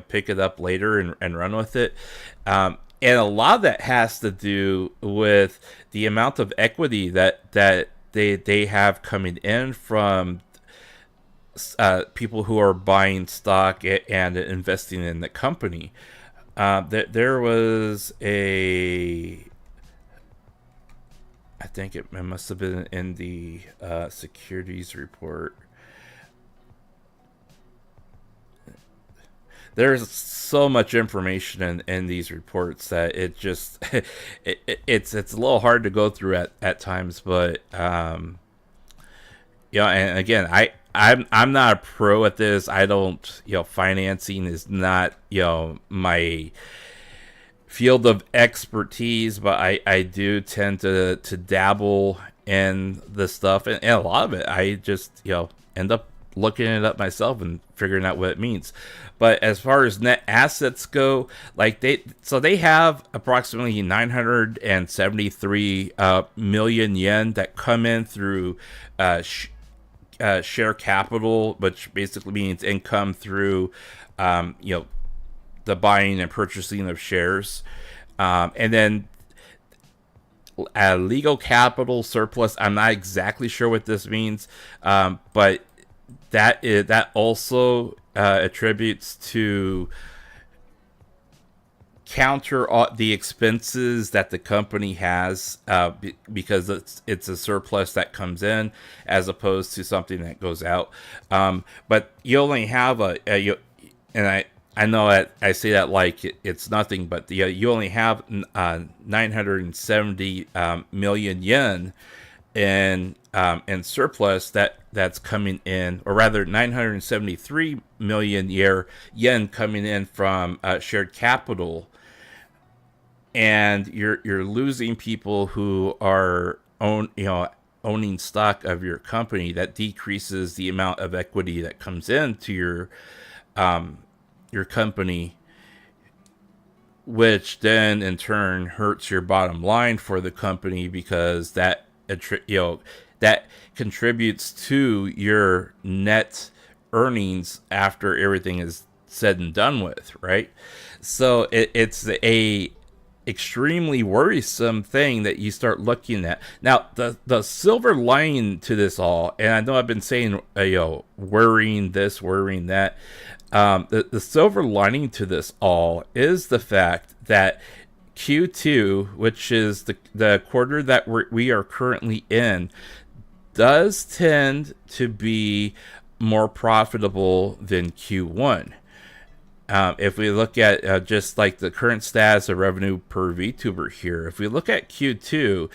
pick it up later and run with it. And a lot of that has to do with the amount of equity that they have coming in from people who are buying stock and investing in the company. There was I think it must have been in the securities report. There's so much information in these reports that it just it's a little hard to go through at times. But and again, I'm not a pro at this. I don't, financing is not, my field of expertise, but I do tend to dabble in the stuff, and a lot of it I just, end up looking it up myself and figuring out what it means. But as far as net assets go, like they have approximately 973 million yen that come in through share capital, which basically means income through the buying and purchasing of shares, and then legal capital surplus. I'm not exactly sure what this means, but that also attributes to counter the expenses that the company has, because it's a surplus that comes in as opposed to something that goes out. But you only have and I know that I say that like it's nothing, but you only have 970 million yen in surplus that's coming in, or rather 973 million yen coming in from shared capital, and you're losing people who are owning stock of your company. That decreases the amount of equity that comes into your company, which then in turn hurts your bottom line for the company, because that contributes to your net earnings after everything is said and done with, right? So it's a extremely worrisome thing that you start looking at. Now, the silver lining to this all, and I know I've been saying, worrying this, worrying that. The silver lining to this all is the fact that Q2, which is the quarter that we are currently in, does tend to be more profitable than Q1. If we look at just like the current status of revenue per VTuber here, if we look at Q2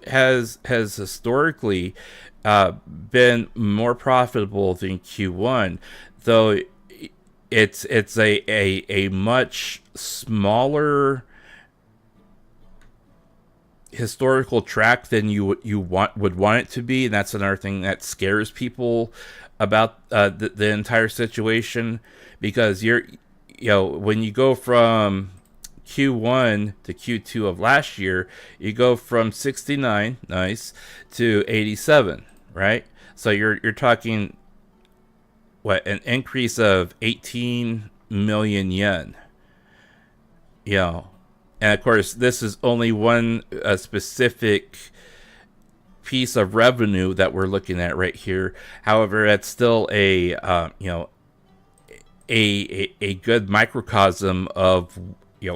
has historically been more profitable than Q1, though it's a much smaller historical track than you would want it to be, and that's another thing that scares people about the entire situation, because when you go from Q1 to Q2 of last year, you go from 69 to 87, right? So you're talking an increase of 18 million yen. And of course, this is only one specific piece of revenue that we're looking at right here. However, that's still a good microcosm of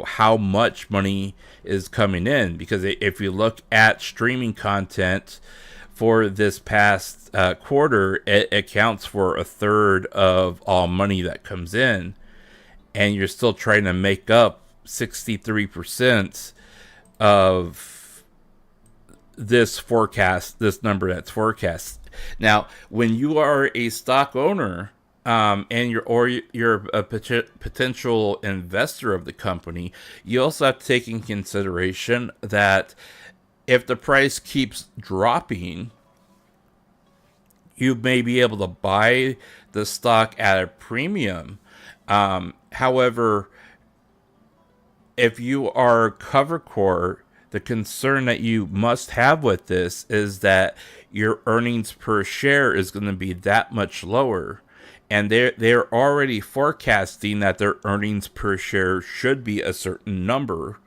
how much money is coming in, because if you look at streaming content for this past quarter, it accounts for a third of all money that comes in, and you're still trying to make up 63% of this number that's forecast. Now, when you are a stock owner, and you're a potential investor of the company, you also have to take in consideration that if the price keeps dropping, you may be able to buy the stock at a premium. However, if you are Cover Corp, the concern that you must have with this is that your earnings per share is going to be that much lower. And they're already forecasting that their earnings per share should be a certain number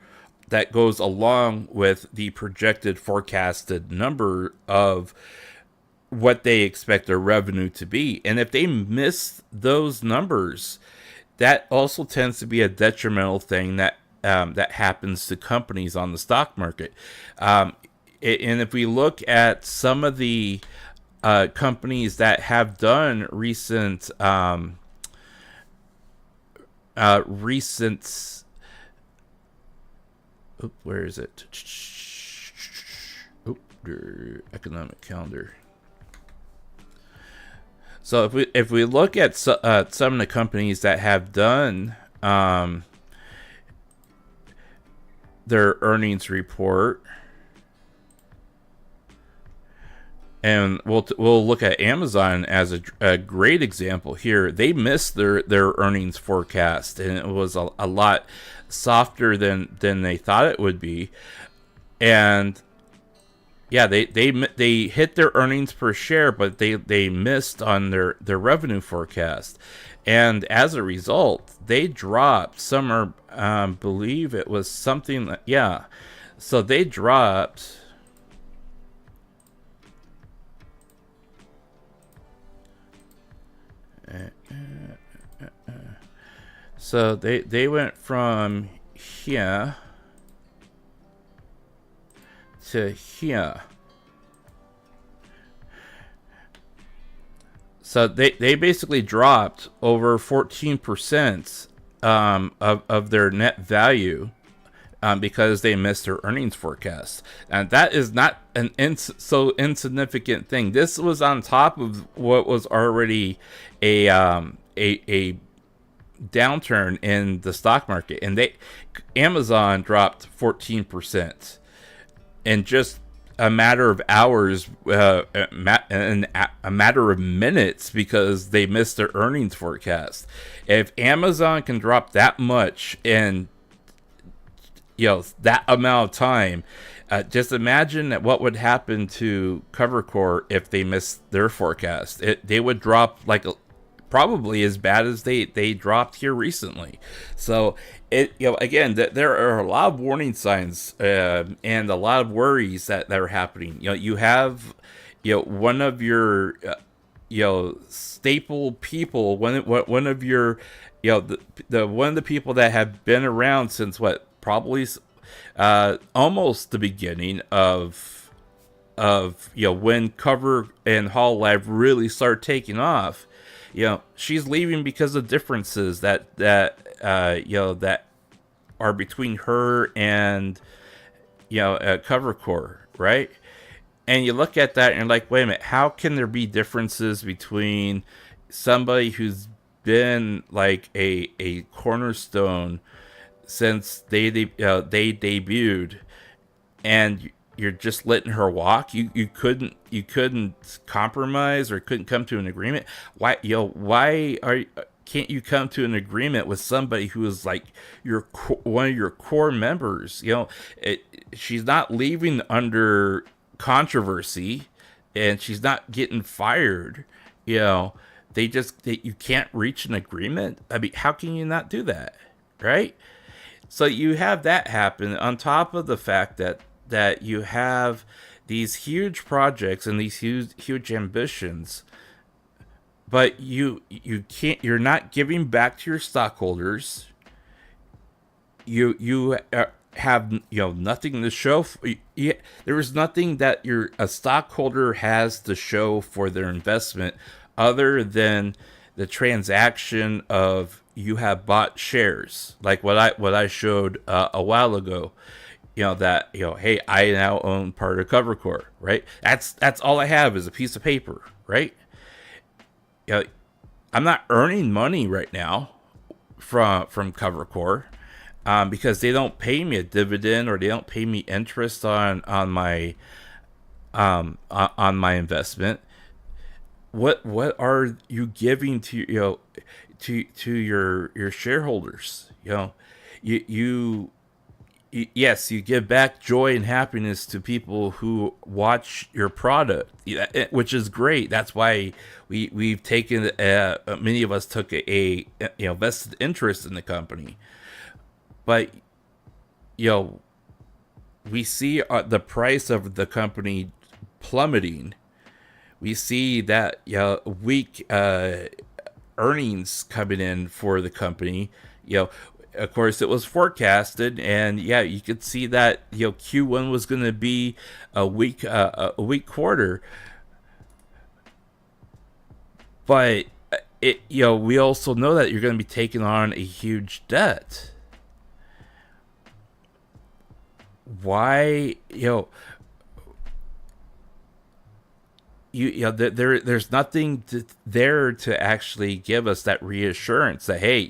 that goes along with the projected forecasted number of what they expect their revenue to be. And if they miss those numbers, that also tends to be a detrimental thing that that happens to companies on the stock market. And if we look at some of the companies that have done recent where is it? Economic calendar. So if we look at some of the companies that have done their earnings report, and we'll look at Amazon as a great example here. They missed their earnings forecast, and it was a lot softer than they thought it would be. And yeah, they hit their earnings per share, but they missed on their revenue forecast, and as a result, they dropped. Some are, believe it was something. Yeah, so they dropped. So they went from here to here. So they basically dropped over 14% of their net value because they missed their earnings forecast. And that is not an so insignificant thing. This was on top of what was already a downturn in the stock market. And Amazon dropped 14% in just a matter of hours, a matter of minutes, because they missed their earnings forecast. If Amazon can drop that much in that amount of time, just imagine what would happen to Corp if they missed their forecast. They would drop probably as bad as they dropped here recently. So again, there are a lot of warning signs and a lot of worries that are happening. You have one of your staple people, one of your one of the people that have been around since probably almost the beginning of when Cover and Hall Live really start taking off. She's leaving because of differences that are between her and Corp, right? And you look at that and you're like, wait a minute, how can there be differences between somebody who's been like a cornerstone since they debuted, and you're just letting her walk? You couldn't compromise or couldn't come to an agreement? Why can't you come to an agreement with somebody who is like one of your core members? She's not leaving under controversy, and she's not getting fired. You can't reach an agreement. I mean, how can you not do that, right? So you have that happen on top of the fact that you have these huge projects and these huge ambitions, but you're not giving back to your stockholders. You have nothing to show. There is nothing that a stockholder has to show for their investment other than the transaction of you have bought shares, like what I showed a while ago. Hey, I now own part of Corp, right? That's all I have is a piece of paper, right? I'm not earning money right now from Corp because they don't pay me a dividend, or they don't pay me interest on my investment. What are you giving to to your shareholders? Yes, you give back joy and happiness to people who watch your product, which is great. That's why we've taken many of us took a vested interest in the company. But we see the price of the company plummeting We see that weak earnings coming in for the company. Of course, it was forecasted, and you could see that Q1 was going to be a weak quarter. But we also know that you're going to be taking on a huge debt. Why, there's nothing there to actually give us that reassurance that, hey,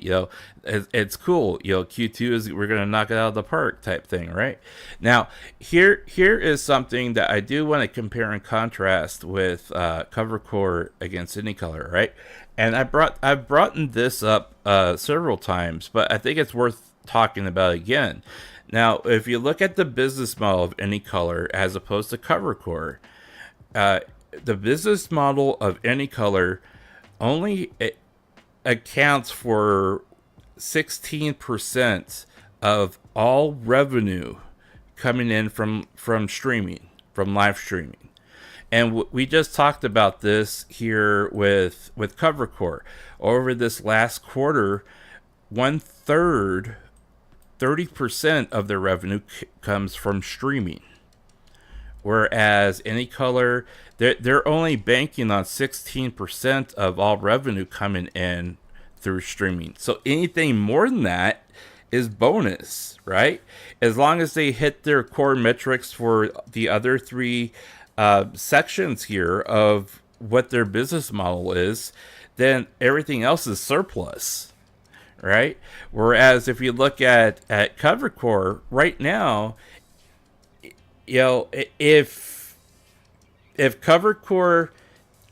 it's cool, Q2 is, we're gonna knock it out of the park type thing, right? Now, here is something that I do want to compare and contrast with Cover Core against Any Color, right? And I've brought this up several times, but I think it's worth talking about again. Now, if you look at the business model of Any Color as opposed to Cover Core, the business model of Any Color only accounts for 16% of all revenue coming in from streaming, from live streaming. And we just talked about this here with Cover Core. Over this last quarter, 1/3, 30% of their revenue comes from streaming. Whereas Any Color, they're only banking on 16% of all revenue coming in through streaming. So anything more than that is bonus, right? As long as they hit their core metrics for the other three sections here of what their business model is, then everything else is surplus, right? Whereas if you look at Cover Core right now, if Cover Core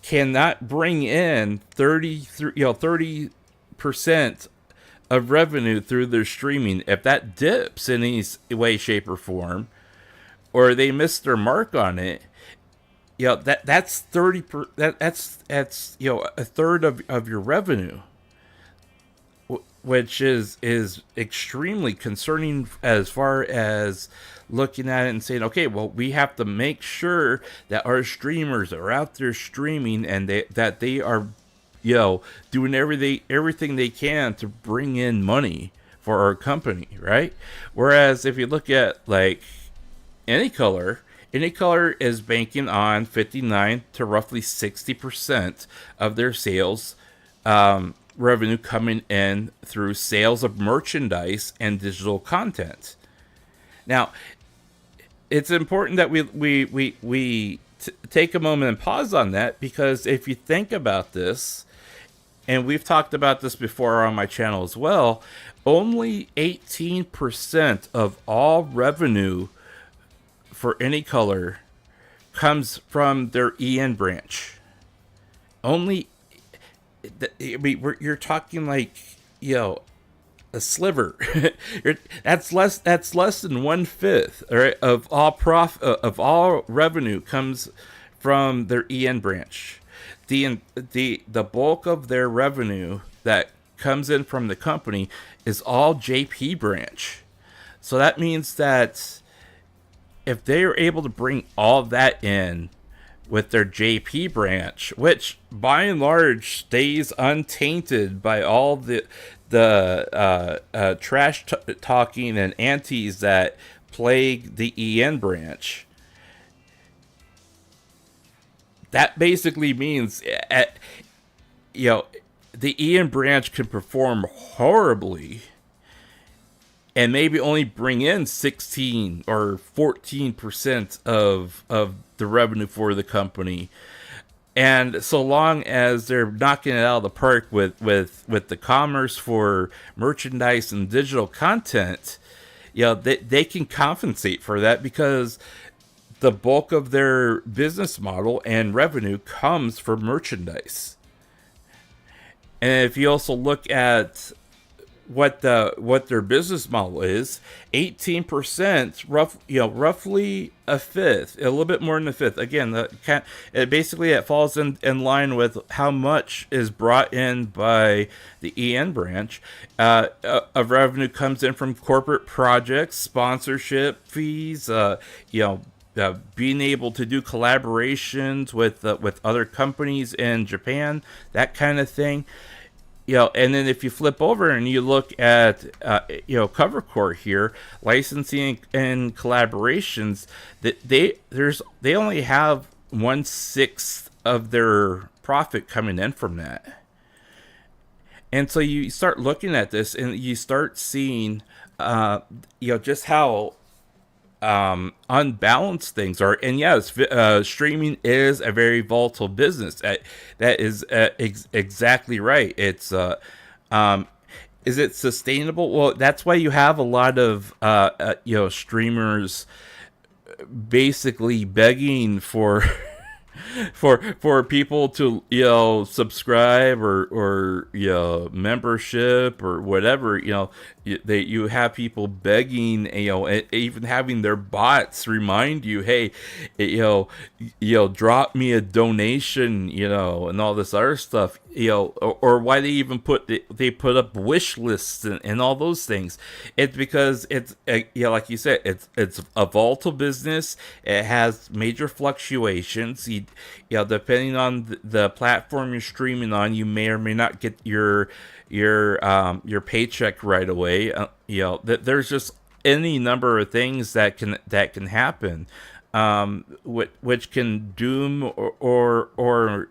cannot bring in 30% of revenue through their streaming, if that dips in any way, shape, or form, or they miss their mark on it, that's 30%. That's a third of your revenue, which is extremely concerning as far as looking at it and saying, okay, well, we have to make sure that our streamers are out there streaming and that they are, doing everything they can to bring in money for our company, right? Whereas if you look at like Any Color is banking on 59 to roughly 60% of their sales revenue coming in through sales of merchandise and digital content. Now, it's important that we take a moment and pause on that, because if you think about this, and we've talked about this before on my channel as well, only 18% of all revenue for Any Color comes from their EN branch. You're talking like, a sliver. That's less than 1/5, all right, of all revenue comes from their EN branch. The bulk of their revenue that comes in from the company is all JP branch. So that means that if they are able to bring all that in with their JP branch, which by and large stays untainted by all the trash talking and antis that plague the EN branch, that basically means the EN branch can perform horribly and maybe only bring in 16 or 14% of the revenue for the company. And so long as they're knocking it out of the park with the commerce for merchandise and digital content, they can compensate for that, because the bulk of their business model and revenue comes from merchandise. And if you also look at what their business model is, 18%, roughly a fifth, a little bit more than a fifth. Again, it falls in line with how much is brought in by the EN branch of revenue comes in from corporate projects, sponsorship fees, being able to do collaborations with other companies in Japan, that kind of thing. And then if you flip over and you look at CoverCore here, licensing and collaborations, that they only have 1/6 of their profit coming in from that. And so you start looking at this and you start seeing just how unbalanced things are. And yes, streaming is a very volatile business. That is exactly right. It's is it sustainable? Well, that's why you have a lot of streamers basically begging for for people to subscribe or membership or whatever. You have people begging, even having their bots remind you, hey, drop me a donation, and all this other stuff. Or why they even put up wish lists and all those things. It's because it's like you said, it's a volatile business. It has major fluctuations. Depending on the platform you're streaming on, you may or may not get your paycheck right away. There's just any number of things that can happen, which can doom or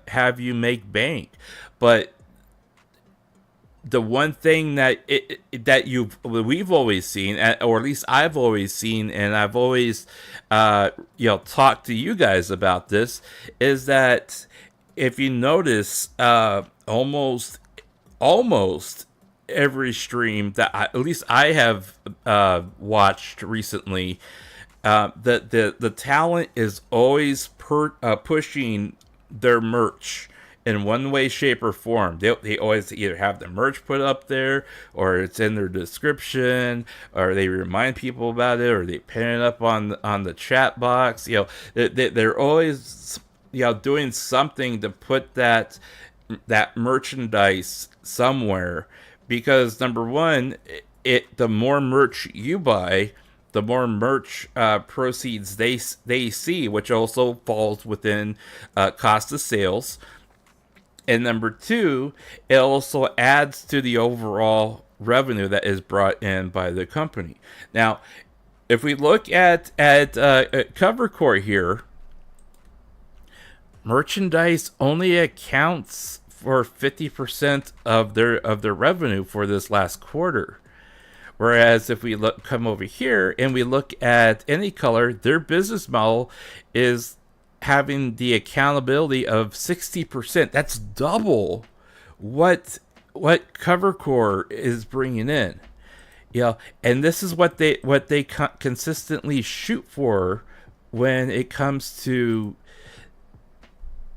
have you make bank. But the one thing that we've always seen, or at least I've always seen, and I've always talked to you guys about this, is that if you notice, almost every stream that at least I have watched recently, the talent is always pushing their merch in one way, shape, or form. They always either have the merch put up there, or it's in their description, or they remind people about it, or they pin it up on the chat box. They're always doing something to put that merchandise somewhere, because number one, the more merch you buy, the more merch proceeds they see, which also falls within cost of sales. And number two, it also adds to the overall revenue that is brought in by the company. Now, if we look at CoverCore here, merchandise only accounts for 50% of their revenue for this last quarter. Whereas if we come over here and we look at Any Color, their business model is having the accountability of 60%. That's double what CoverCore is bringing in. And this is what they consistently shoot for when it comes to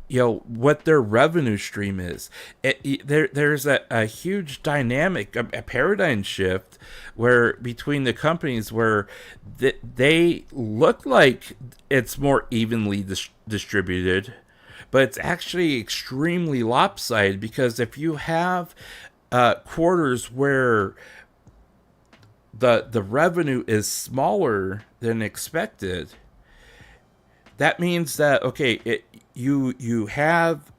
what their revenue stream is. There's a huge dynamic, a paradigm shift where between the companies where they look like it's more evenly distributed, but it's actually extremely lopsided, because if you have quarters where the revenue is smaller than expected, that means that, okay, you have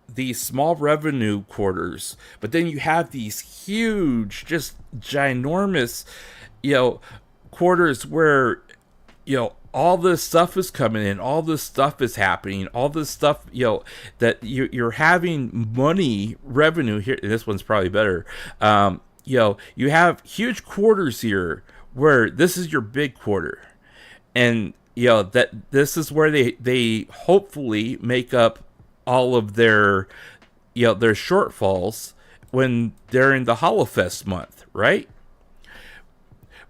these small revenue quarters, but then you have these huge, just ginormous, quarters where, all this stuff is coming in, all this stuff is happening, all this stuff, that you're having money revenue here. This one's probably better. You have huge quarters here where this is your big quarter, and that this is where they hopefully make up all of their shortfalls when they're in the HoloFest month, right?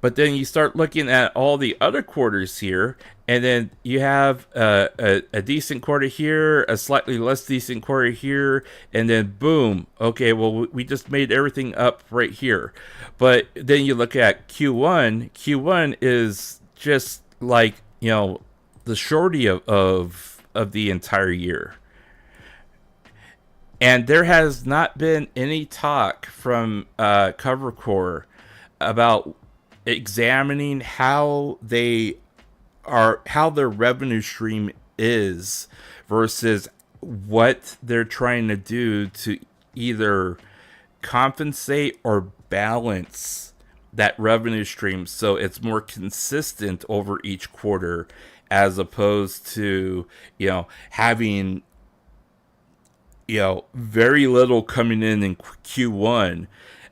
But then you start looking at all the other quarters here, and then you have a decent quarter here, a slightly less decent quarter here, and then boom, okay, well, we just made everything up right here. But then you look at Q1. Q1 is just like, the shorty of the entire year. And there has not been any talk from CoverCore about examining how they are how their revenue stream is versus what they're trying to do to either compensate or balance that revenue stream so it's more consistent over each quarter, as opposed to, having, very little coming in Q1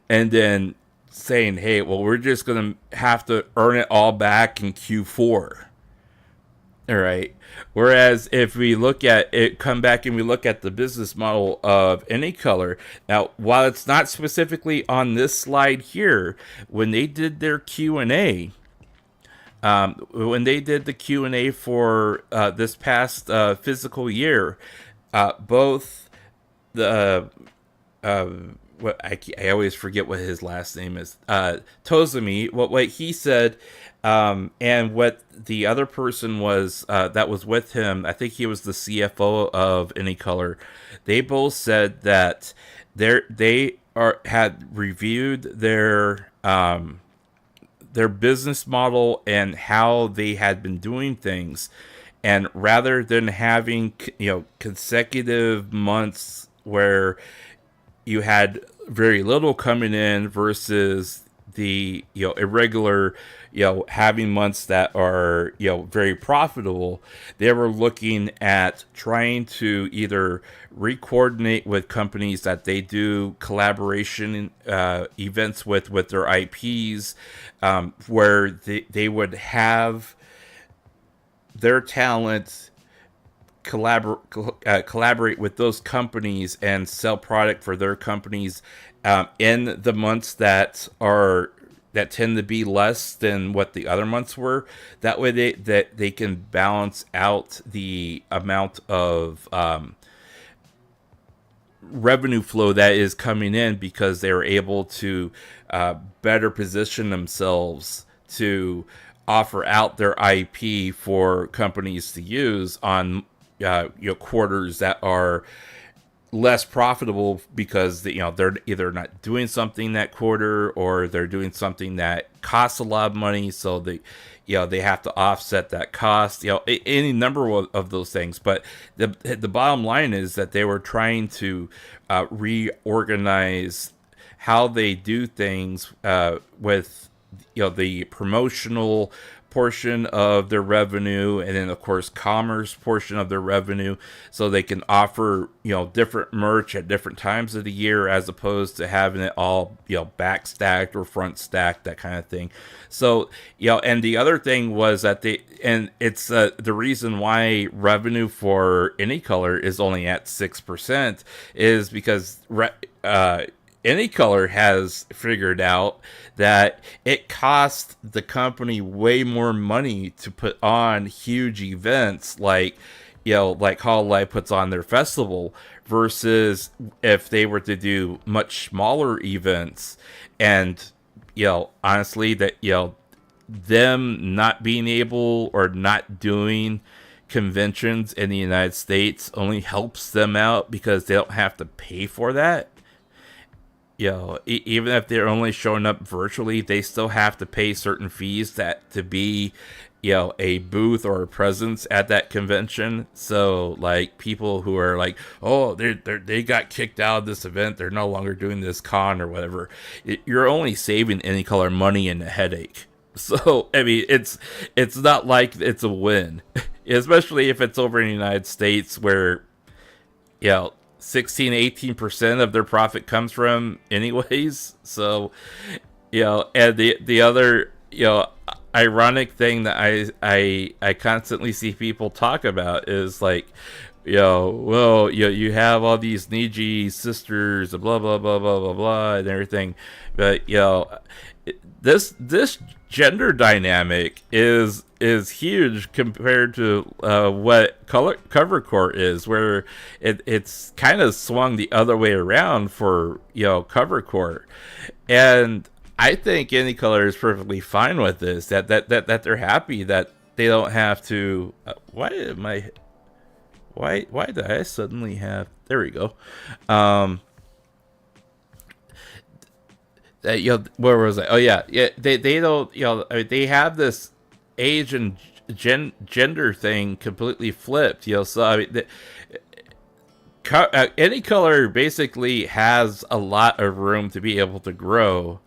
and then saying, hey, well, we're just going to have to earn it all back in Q4. All right. Whereas if we look at it, come back and we look at the business model of Any Color. Now, while it's not specifically on this slide here, when they did their Q&A, when they did the Q&A for this past fiscal year, both the I always forget what his last name is. Tozumi, what he said, and what the other person was that was with him, I think he was the CFO of Any Color. They both said that they had reviewed their business model and how they had been doing things, and rather than having consecutive months where you had very little coming in versus the irregular having months that are very profitable, they were looking at trying to either re-coordinate with companies that they do collaboration events with their IPs, where they would have their talent collaborate with those companies and sell product for their companies in the months that tend to be less than what the other months were. That way they can balance out the amount of revenue flow that is coming in, because they were able to better position themselves to offer out their IP for companies to use on quarters that are less profitable, because they're either not doing something that quarter, or they're doing something that costs a lot of money, so they have to offset that cost, any number of those things. But the bottom line is that they were trying to reorganize how they do things with the promotional portion of their revenue, and then of course commerce portion of their revenue, so they can offer different merch at different times of the year, as opposed to having it all back stacked or front stacked, that kind of thing. So and the other thing was that it's the reason why revenue for Any Color is only at 6% is because Any Color has figured out that it costs the company way more money to put on huge events like Hololive puts on their festival, versus if they were to do much smaller events. And honestly, that them not being able or not doing conventions in the United States only helps them out, because they don't have to pay for that. Even if they're only showing up virtually, they still have to pay certain fees to be, a booth or a presence at that convention. So, like, people who are like, oh, they got kicked out of this event, they're no longer doing this con or whatever. You're only saving Any Color money and a headache. So, I mean, it's not like it's a win, especially if it's over in the United States, where 16-18% of their profit comes from anyways. So and the other ironic thing that I constantly see people talk about is like, well, you have all these Niji sisters, blah blah blah blah blah blah and everything, but this gender dynamic is huge compared to what cover court is, where it's kind of swung the other way around for cover court. And I think Any Color is perfectly fine with this, that they're happy that they don't have to why did I suddenly have, there we go, where was I? Oh yeah, they don't, I mean, they have this age and gender thing completely flipped. So I mean, any color basically has a lot of room to be able to grow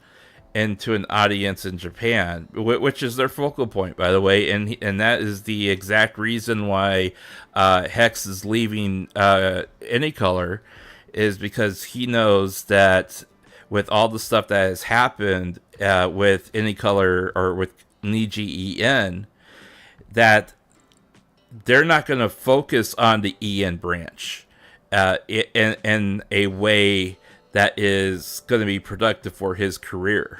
into an audience in Japan, which is their focal point, by the way, and that is the exact reason why Hex is leaving Any Color, is because he knows that with all the stuff that has happened with Any Color or with Niji that they're not going to focus on the EN branch in a way that is going to be productive for his career.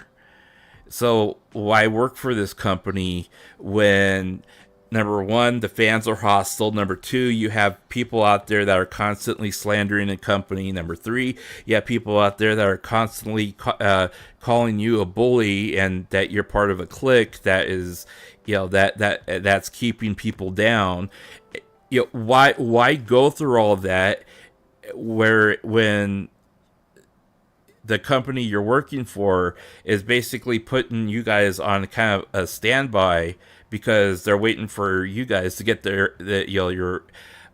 So why work for this company when, number one, the fans are hostile. Number two, you have people out there that are constantly slandering the company. Number three, you have people out there that are constantly calling you a bully and that you're part of a clique that is, that's keeping people down. Why go through all of that when the company you're working for is basically putting you guys on kind of a standby because they're waiting for you guys to get your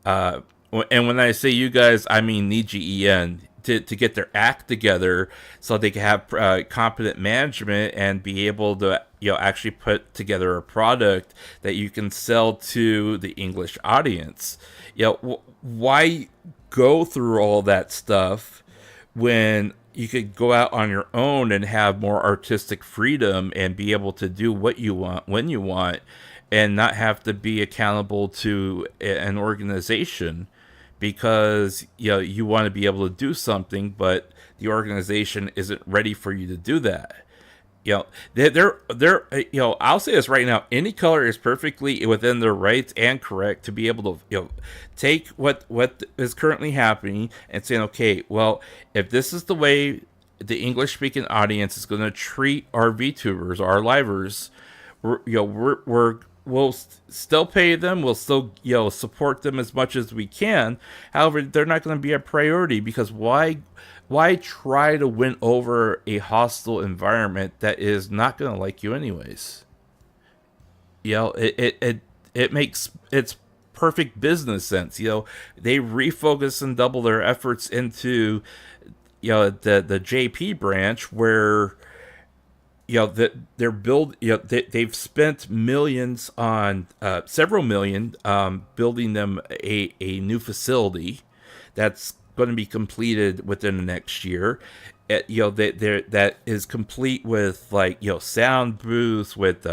and when I say you guys, I mean Niji to get their act together so they can have competent management and be able to actually put together a product that you can sell to the English audience. Why go through all that stuff when you could go out on your own and have more artistic freedom and be able to do what you want when you want and not have to be accountable to an organization because you want to be able to do something, but the organization isn't ready for you to do that. I'll say this right now. Any Color is perfectly within their rights and correct to be able to, take what is currently happening and saying, okay, well, if this is the way the English-speaking audience is going to treat our VTubers, our livers, we'll still pay them. We'll still, support them as much as we can. However, they're not going to be a priority because why try to win over a hostile environment that is not going to like you anyways? It makes it's perfect business sense. They refocus and double their efforts into the JP branch where they've spent millions on several million building them a new facility that's going to be completed within the next year. That is complete with sound booths, with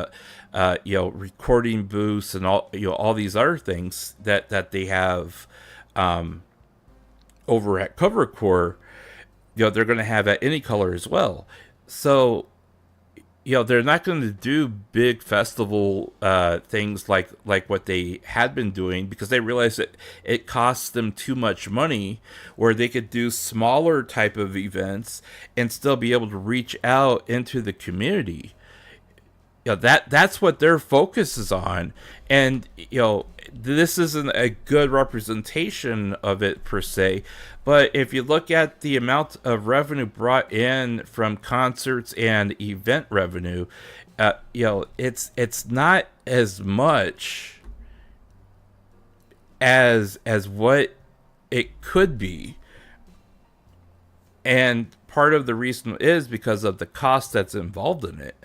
recording booths, and all these other things that they have over at Cover Core. They're going to have at Any Color as well. So they're not going to do big festival things like what they had been doing because they realize that it costs them too much money, where they could do smaller type of events and still be able to reach out into the community. That's what their focus is on. And, this isn't a good representation of it per se, but if you look at the amount of revenue brought in from concerts and event revenue, it's not as much as what it could be. And part of the reason is because of the cost that's involved in it.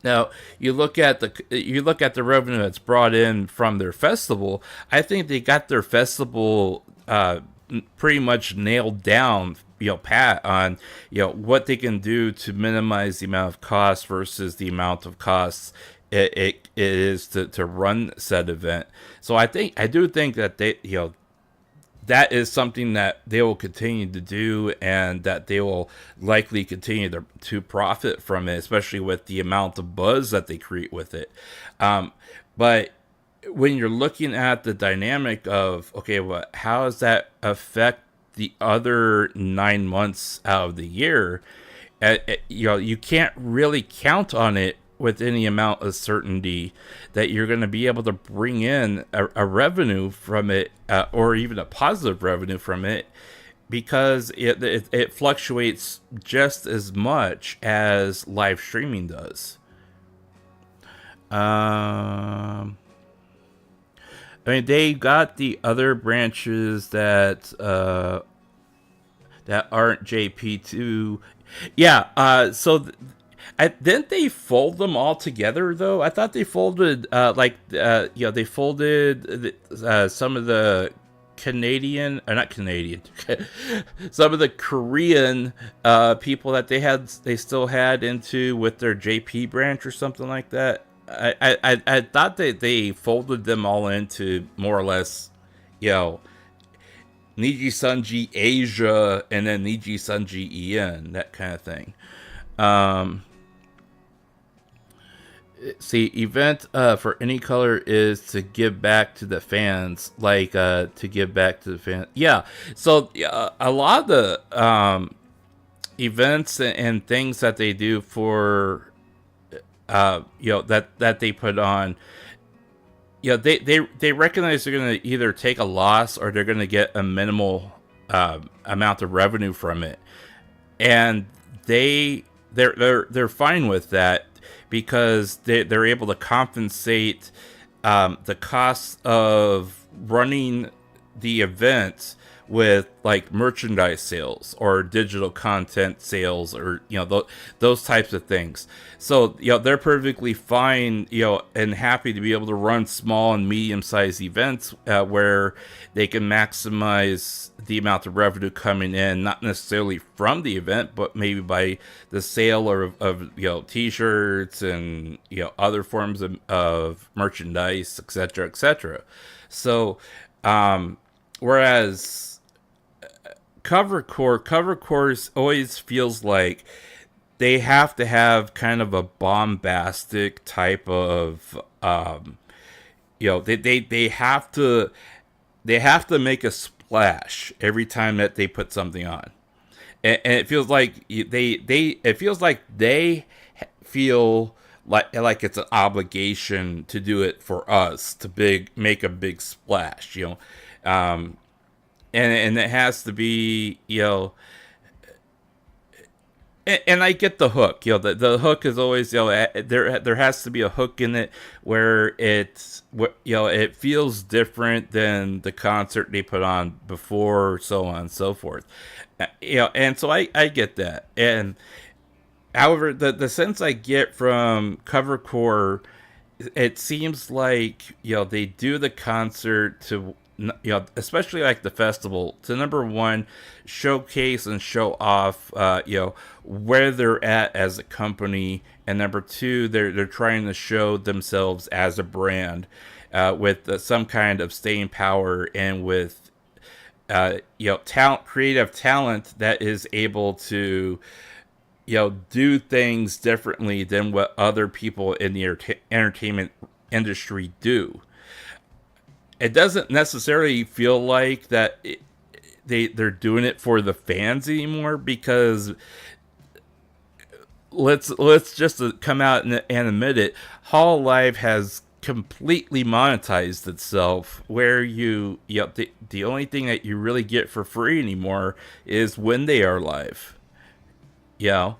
Now, you look at the revenue that's brought in from their festival. I think they got their festival pretty much nailed down, pat on what they can do to minimize the amount of cost versus the amount of costs it is to run said event. So I do think that they that is something that they will continue to do and that they will likely continue to profit from it, especially with the amount of buzz that they create with it. But when you're looking at the dynamic of, okay, well, how does that affect the other 9 months out of the year? You can't really count on it with any amount of certainty that you're going to be able to bring in a revenue from it, or even a positive revenue from it, because it fluctuates just as much as live streaming does. I mean, they got the other branches that that aren't JP2. Yeah. Didn't they fold them all together though? I thought they folded they folded some of the Canadian, not Canadian, some of the Korean people that they still had into with their JP branch or something like that. I thought that they folded them all into more or less, you know, Niji Sunji Asia and then Niji Sunji EN, that kind of thing. See, event for any color is to give back to the fans, to give back to the fans. Yeah, so a lot of the events and things that they do for that they put on, they recognize they're going to either take a loss or they're going to get a minimal amount of revenue from it, and they're fine with that because they're able to compensate the costs of running the event with like merchandise sales or digital content sales or those types of things. So they're perfectly fine and happy to be able to run small and medium-sized events where they can maximize the amount of revenue coming in, not necessarily from the event, but maybe by the sale of t-shirts and other forms of merchandise, etc., etc. So whereas Cover Core always feels like they have to have kind of a bombastic type of they have to make a splash every time that they put something on, and it feels like they feel like it's an obligation to do it for us to make a big splash, and it has to be, and I get the hook. The hook is always, there has to be a hook in it where it feels different than the concert they put on before, so on and so forth. And so I get that. And however, the sense I get from Cover Core, it seems like they do the concert to, especially like the festival, to number one, showcase and show off where they're at as a company, and number two, they're trying to show themselves as a brand with some kind of staying power and with creative talent that is able to do things differently than what other people in the entertainment industry do. It doesn't necessarily feel like that they're doing it for the fans anymore, because let's just come out and admit it. Hall Live has completely monetized itself, where the only thing that you really get for free anymore is when they are live. There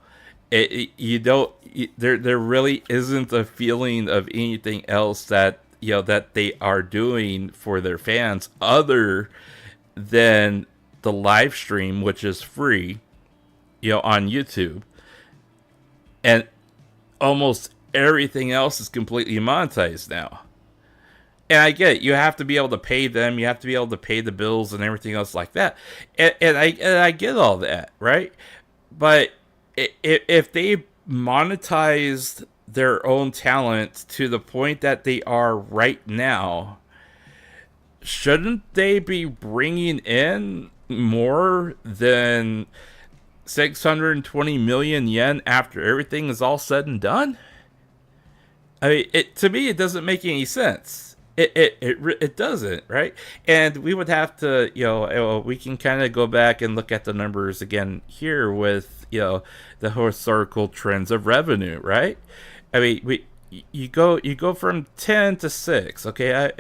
really isn't a feeling of anything else that that they are doing for their fans other than the live stream, which is free, on YouTube, and almost everything else is completely monetized now. And I get it, you have to be able to pay them, you have to be able to pay the bills and everything else like that, and I get all that, right? But if they monetized their own talent to the point that they are right now, shouldn't they be bringing in more than 620 million yen after everything is all said and done? I mean, to me, it doesn't make any sense. It doesn't, right? And we would have to, we can kind of go back and look at the numbers again here with, the historical trends of revenue, right? I mean, you go from 10 to 6. Okay,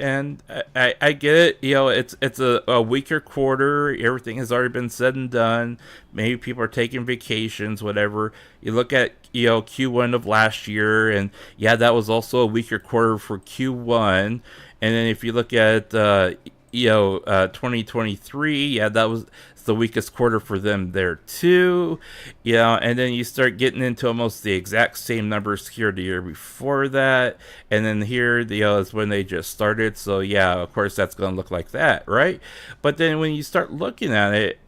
I get it. It's a weaker quarter. Everything has already been said and done. Maybe people are taking vacations, whatever. You look at Q1 of last year, and yeah, that was also a weaker quarter for Q1. And then if you look at 2023, yeah, that was the weakest quarter for them there too. And then you start getting into almost the exact same numbers here the year before that, and then here is when they just started. So yeah, of course that's going to look like that, right? But then when you start looking at it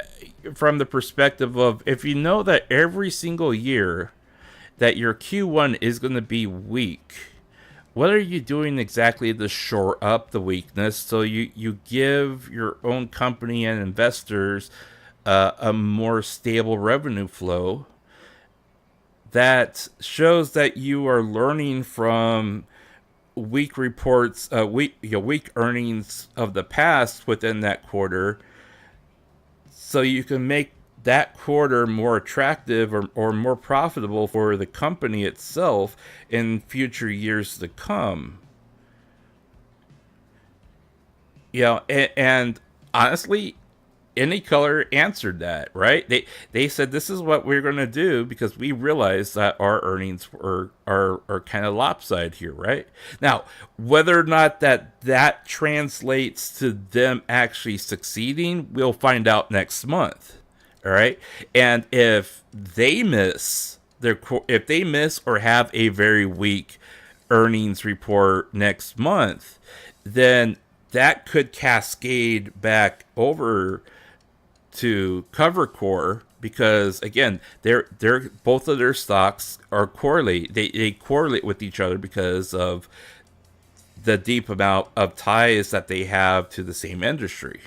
from the perspective of, if you know that every single year that your Q1 is going to be weak, what are you doing exactly to shore up the weakness so you give your own company and investors a more stable revenue flow that shows that you are learning from weak reports, weak earnings of the past within that quarter, so you can make that quarter more attractive or more profitable for the company itself in future years to come. And honestly, Any Color answered that, right? They said this is what we're going to do because we realize that our earnings are kind of lopsided here, right? Now, whether or not that translates to them actually succeeding, we'll find out next month. All right, and if they miss or have a very weak earnings report next month, then that could cascade back over to CoverCore, because again, they're both of their stocks are correlate. They correlate with each other because of the deep amount of ties that they have to the same industry.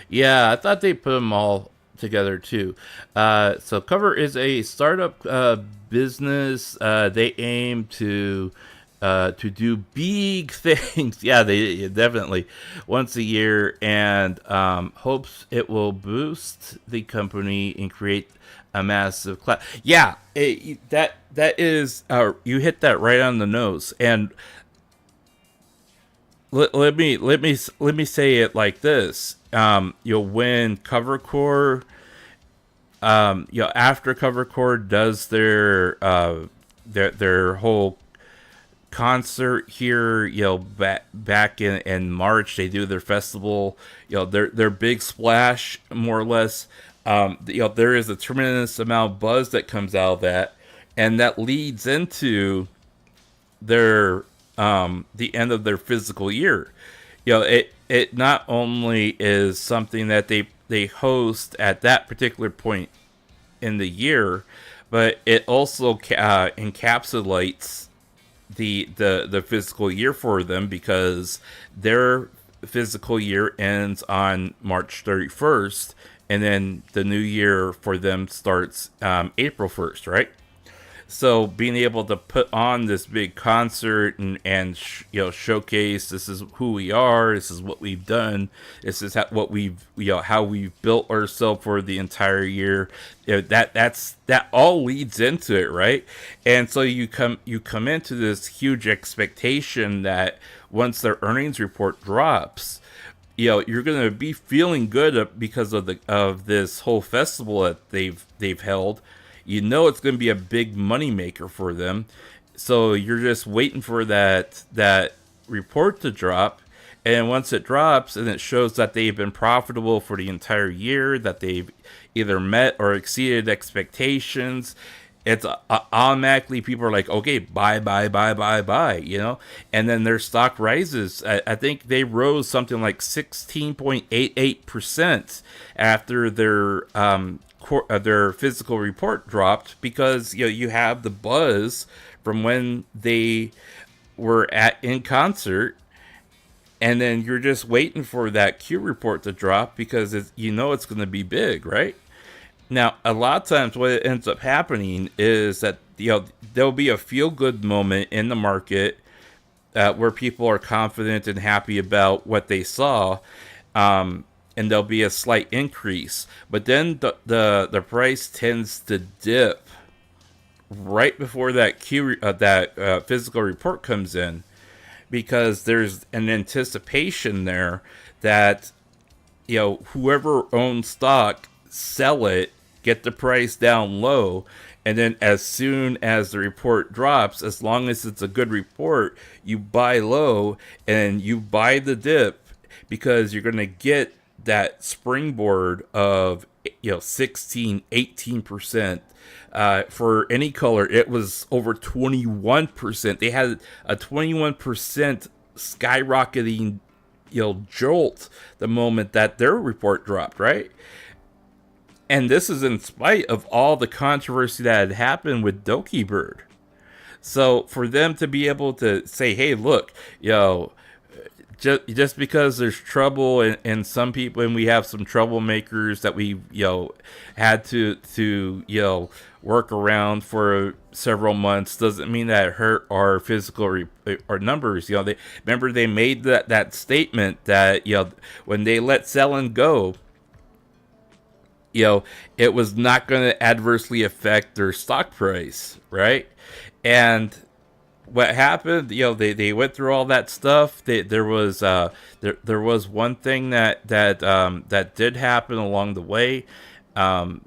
Yeah, I thought they put them all together too. So Cover is a startup business. They aim to do big things. Yeah, they definitely once a year, and hopes it will boost the company and create a massive cloud. Yeah, that is you hit that right on the nose. And let me say it like this. When CoverCore, after CoverCore does their whole concert here, back in March, they do their festival, their big splash, more or less. There is a tremendous amount of buzz that comes out of that, and that leads into their the end of their physical year. It not only is something that they host at that particular point in the year, but it also encapsulates the physical year for them, because their physical year ends on March 31st, and then the new year for them starts April 1st, right? So being able to put on this big concert and showcase, this is who we are, this is what we've done, this is how we've built ourselves for the entire year. That all leads into it, right? And so you come into this huge expectation that once their earnings report drops, you're going to be feeling good because of this whole festival that they've held. It's going to be a big money maker for them. So you're just waiting for that report to drop. And once it drops and it shows that they've been profitable for the entire year, that they've either met or exceeded expectations, it's automatically people are like, okay, buy, and then their stock rises. I think they rose something like 16.88% after their physical report dropped, because you have the buzz from when they were in concert, and then you're just waiting for that Q report to drop because it's going to be big, right? Now, a lot of times what ends up happening is that there'll be a feel-good moment in the market where people are confident and happy about what they saw, and there'll be a slight increase, but then the price tends to dip right before that physical report comes in, because there's an anticipation there that, whoever owns stock, sell it, get the price down low, and then as soon as the report drops, as long as it's a good report, you buy low and you buy the dip, because you're going to get that springboard of 16, 18%. For any color, it was over 21%. They had a 21% skyrocketing jolt the moment that their report dropped, right? And this is in spite of all the controversy that had happened with Doki Bird. So for them to be able to say, hey, look, just because there's trouble and some people, and we have some troublemakers that we had to work around for several months, doesn't mean that it hurt our physical our numbers. They made that statement that when they let selling go, it was not going to adversely affect their stock price, right? And what happened, they went through all that stuff. There was one thing that did happen along the way. The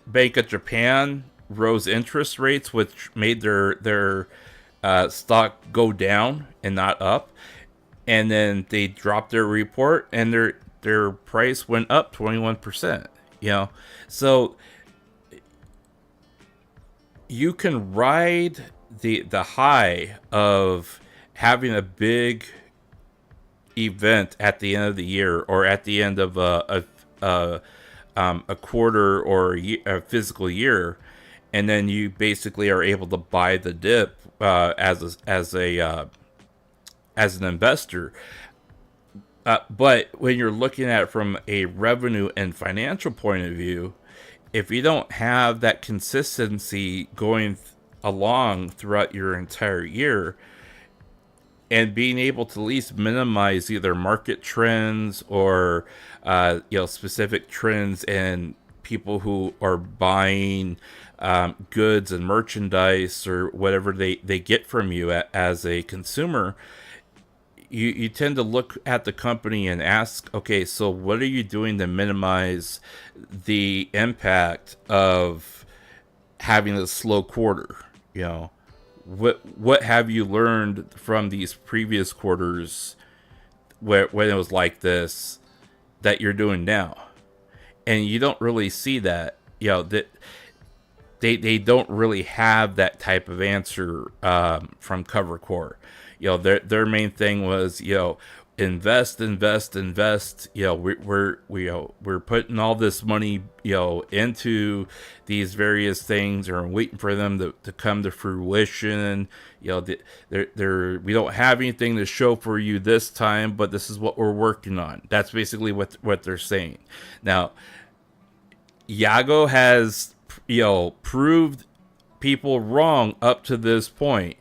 Bank of Japan rose interest rates, which made their stock go down and not up. And then they dropped their report, and their price went up 21%. So you can ride the high of having a big event at the end of the year, or at the end of a quarter or a physical year, and then you basically are able to buy the dip as an investor. But when you're looking at it from a revenue and financial point of view, if you don't have that consistency going along throughout your entire year, and being able to at least minimize either market trends or specific trends and people who are buying goods and merchandise or whatever they get from you as a consumer, you tend to look at the company and ask, okay, so what are you doing to minimize the impact of having a slow quarter? What have you learned from these previous quarters when it was like this that you're doing now? And you don't really see that. That they don't really have that type of answer from Cover Core. Their main thing was, invest. We're putting all this money, into these various things, or waiting for them to come to fruition. We don't have anything to show for you this time, but this is what we're working on. That's basically what they're saying. Now, Yago has, proved people wrong up to this point,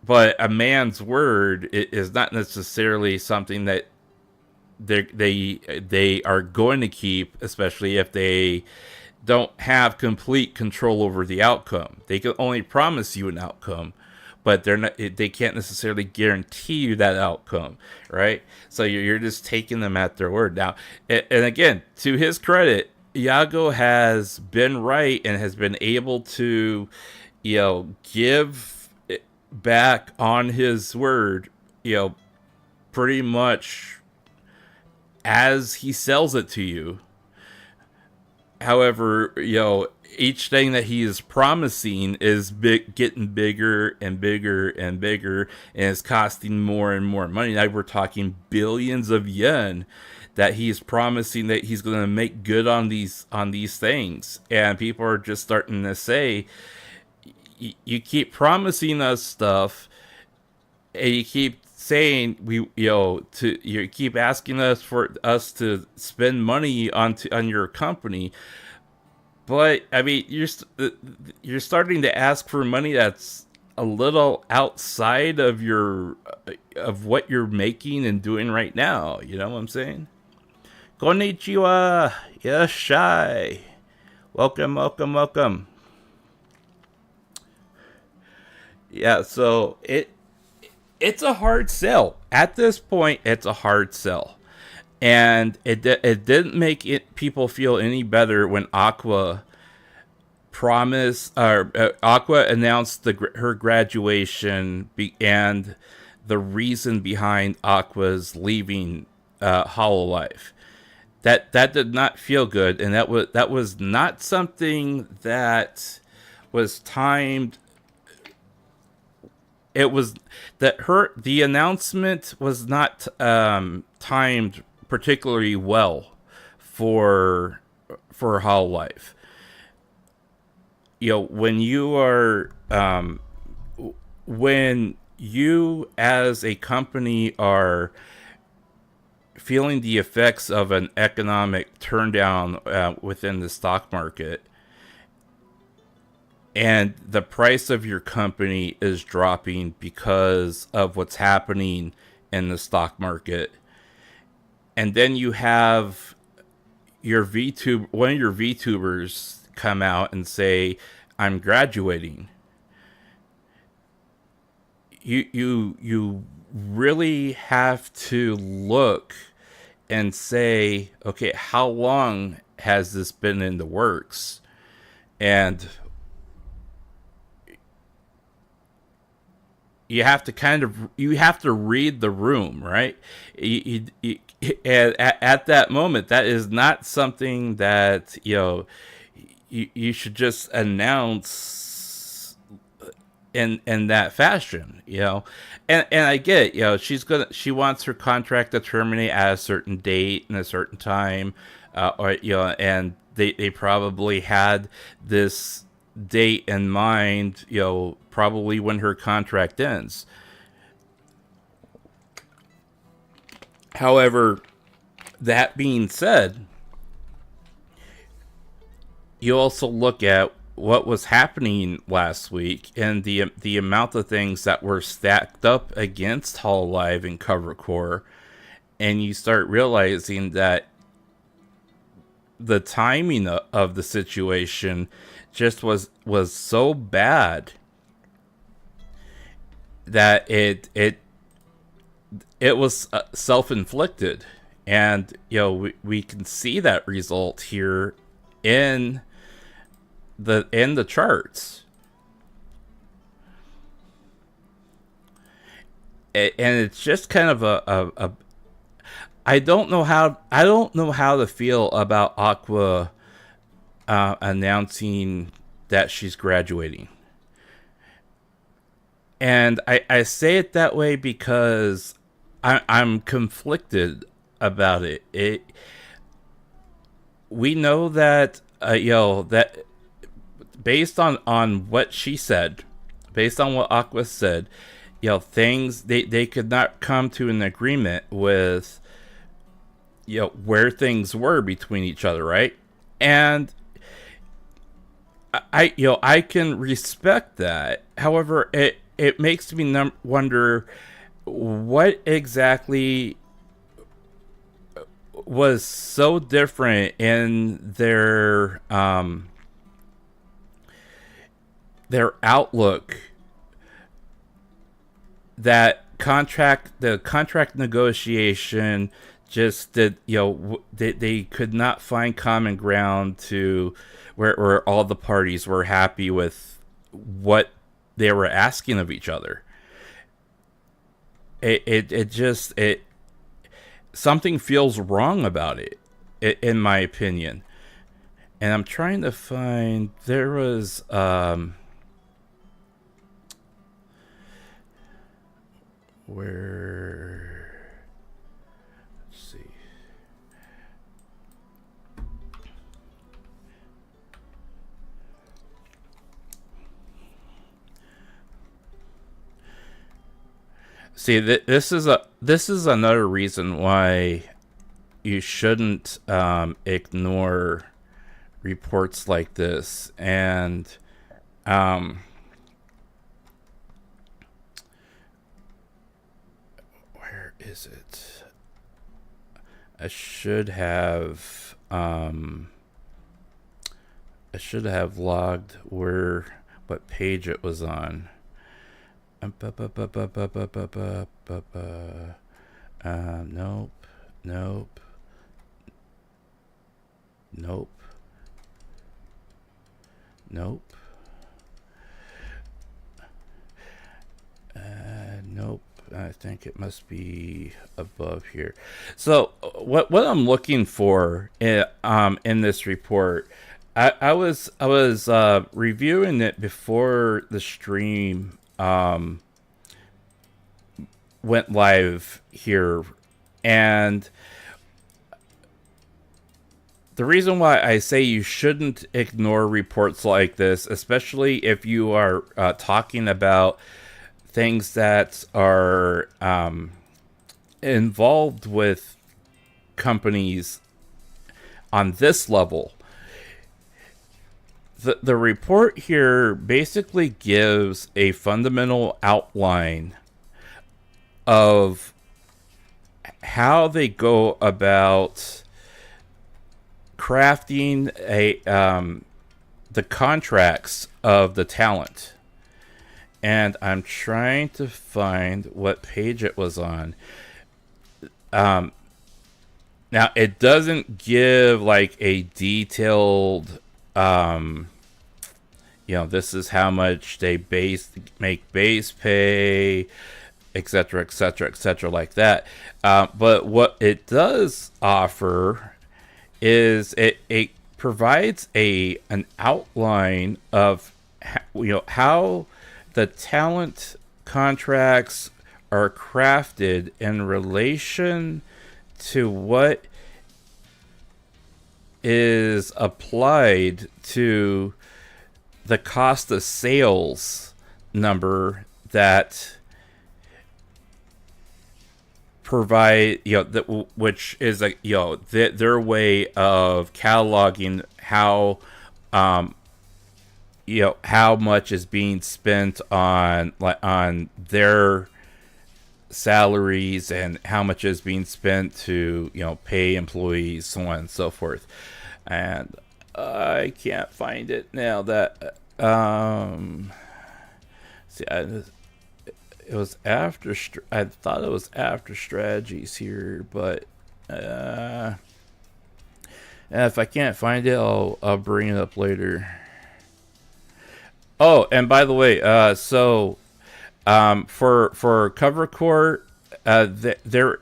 but a man's word is not necessarily something that they are going to keep, especially if they don't have complete control over the outcome. They can only promise you an outcome, but they can't necessarily guarantee you that outcome, right? So you're just taking them at their word. Now, and again, to his credit, Yago has been right and has been able to, give back on his word, pretty much as he sells it to you. However, each thing that he is promising is getting bigger and bigger and bigger, and is costing more and more money. Now we're talking billions of yen that he's promising that he's going to make good on these things, and people are just starting to say, you keep promising us stuff, and you keep saying you keep asking us for us to spend money on your company, but I mean you're starting to ask for money that's a little outside of what you're making and doing right now. You know what I'm saying? Konnichiwa, yashai. Welcome, welcome, welcome. Yeah, so it's a hard sell. At this point, it's a hard sell. And it didn't make people feel any better when Aqua announced her graduation and the reason behind Aqua's leaving Hololive. That did not feel good, and that was not something that was timed. It was the announcement was not timed particularly well for Hololive. You know, when you as a company are feeling the effects of an economic turndown within the stock market, and the price of your company is dropping because of what's happening in the stock market, and then you have one of your VTubers come out and say, "I'm graduating." You really have to look and say, okay, how long has this been in the works? And you have to read the room, right? At that moment, that is not something that you should just announce in that fashion, and I get it, she wants her contract to terminate at a certain date and a certain time, and they probably had this date in mind, probably when her contract ends. However, that being said, you also look at what was happening last week and the amount of things that were stacked up against Hololive and Covercore, and you start realizing that the timing of the situation just was so bad that it was self-inflicted, and we can see that result here in the charts, and it's just kind of a I don't know how to feel about Aqua announcing that she's graduating. And I say it that way because I'm conflicted about it. We know that that based on what she said, based on what Aqua said, things they could not come to an agreement with where things were between each other, right? And I can respect that. However, it makes me wonder what exactly was so different in their outlook that the contract negotiation just did, they could not find common ground to where all the parties were happy with what they were asking of each other. It just something feels wrong about it, in my opinion. And I'm trying to find, there was where, let's see. See, this is another reason why you shouldn't ignore reports like this. And is it? I should have logged what page it was on. Nope. Nope. I think it must be above here. So what I'm looking for in this report, I was reviewing it before the stream went live here, and the reason why I say you shouldn't ignore reports like this, especially if you are talking about things that are involved with companies on this level. The report here basically gives a fundamental outline of how they go about crafting the contracts of the talent. And I'm trying to find what page it was on. Now, it doesn't give like a detailed, this is how much they make base pay, etc., etc., etc., like that. But what it does offer is it provides an outline of how the talent contracts are crafted in relation to what is applied to the cost of sales number that provide, which is their way of cataloging how how much is being spent on their salaries and how much is being spent to pay employees, so on and so forth. And I can't find it now. That it was after. I thought it was after strategies here, but if I can't find it, I'll bring it up later. Oh, and by the way, for Cover Corp, there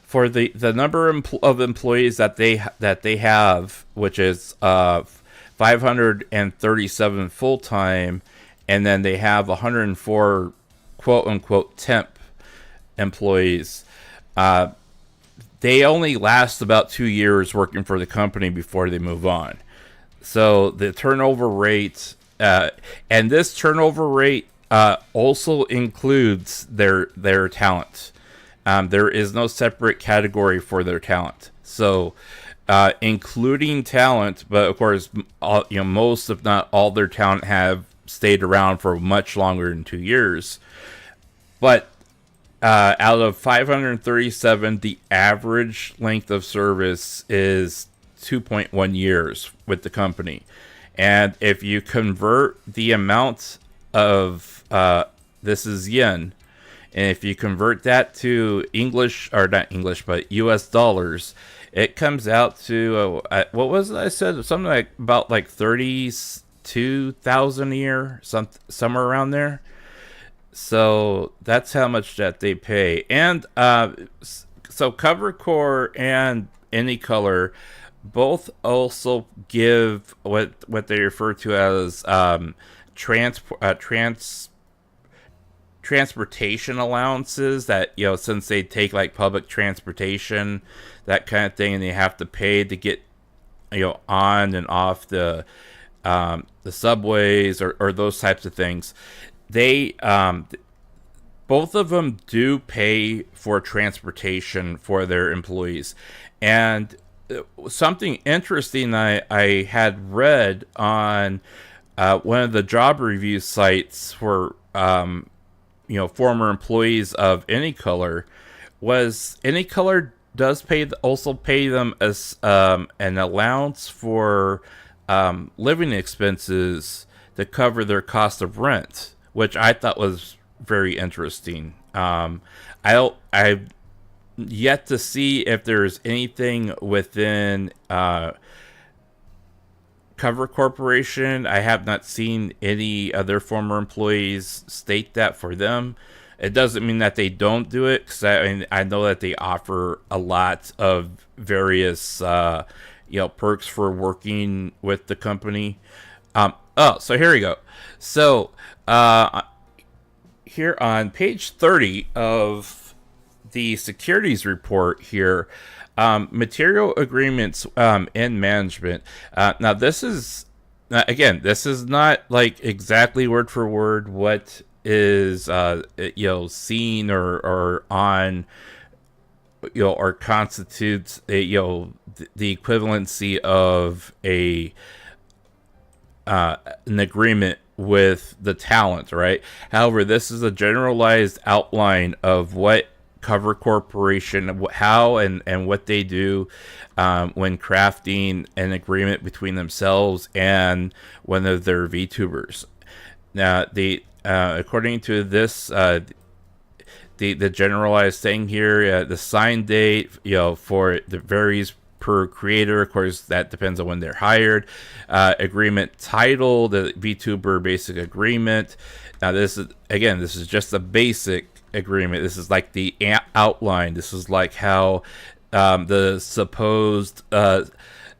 for the number of employees that they have, which is 537 full time, and then they have 104 quote unquote temp employees. They only last about 2 years working for the company before they move on. So the turnover rate, and this turnover rate also includes their talent. There is no separate category for their talent. So including talent, but of course, most if not all their talent have stayed around for much longer than 2 years. But out of 537, the average length of service is 2.1 years with the company. And if you convert the amount of this is yen, and if you convert that to English, or not English but US dollars, it comes out to what was it I said, something like about like 32,000 a year, somewhere around there. So that's how much that they pay. And so Cover Corp and Any Color both also give what they refer to as transportation allowances, that since they take like public transportation, that kind of thing, and they have to pay to get on and off the subways or those types of things. They both of them do pay for transportation for their employees. And something interesting I had read on one of the job review sites for former employees of Any Color was Any Color does also pay them as an allowance for living expenses to cover their cost of rent, which I thought was very interesting. I've yet to see if there's anything within Cover Corporation. I have not seen any other former employees state that for them. It doesn't mean that they don't do it, because I know that they offer a lot of various perks for working with the company. So here we go. So here on page 30 of the securities report here, material agreements in management. Now this is this is not like exactly word for word what is seen or on or constitutes the equivalency of an agreement with the talent, right? However, this is a generalized outline of what Cover Corporation, how and what they do when crafting an agreement between themselves and one of their VTubers. Now, according to this, the generalized thing here, the sign date, for the varies per creator. Of course, that depends on when they're hired. Agreement title, the VTuber basic agreement. Now, this is just a basic agreement. This is like the outline. This is like how the supposed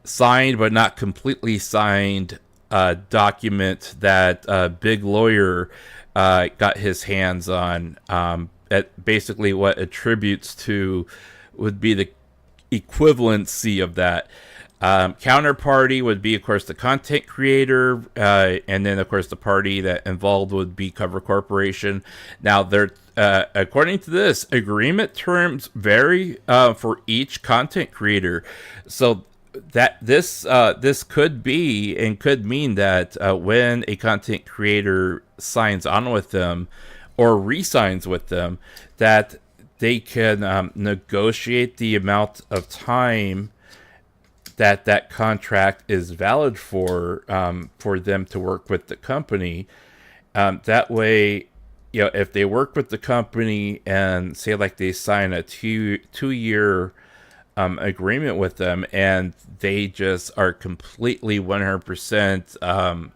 signed but not completely signed document that Big Lawyer got his hands on. That basically what attributes to would be the equivalency of that. Counterparty would be, of course, the content creator, and then, of course, the party that involved would be Cover Corporation. Now, according to this, agreement terms vary for each content creator. So that this could be and could mean that when a content creator signs on with them or re-signs with them, that they can negotiate the amount of time that contract is valid for them to work with the company. That way, if they work with the company and say like they sign a two-year agreement with them, and they just are completely 100%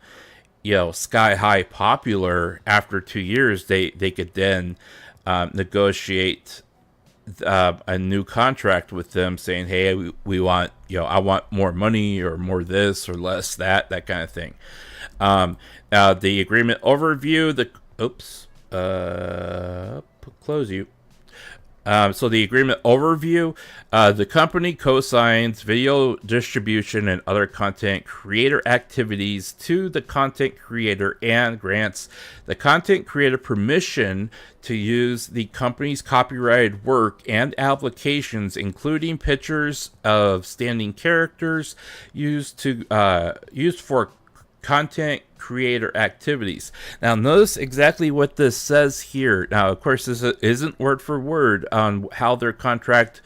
sky high popular after 2 years, they could then negotiate a new contract with them, saying, hey, we want, I want more money or more this or less that kind of thing. The agreement overview, close you. So the agreement overview, the company co-signs video distribution and other content creator activities to the content creator and grants the content creator permission to use the company's copyrighted work and applications, including pictures of standing characters used for content creator activities. Now, notice exactly what this says here. Now, of course, this isn't word for word on how their contract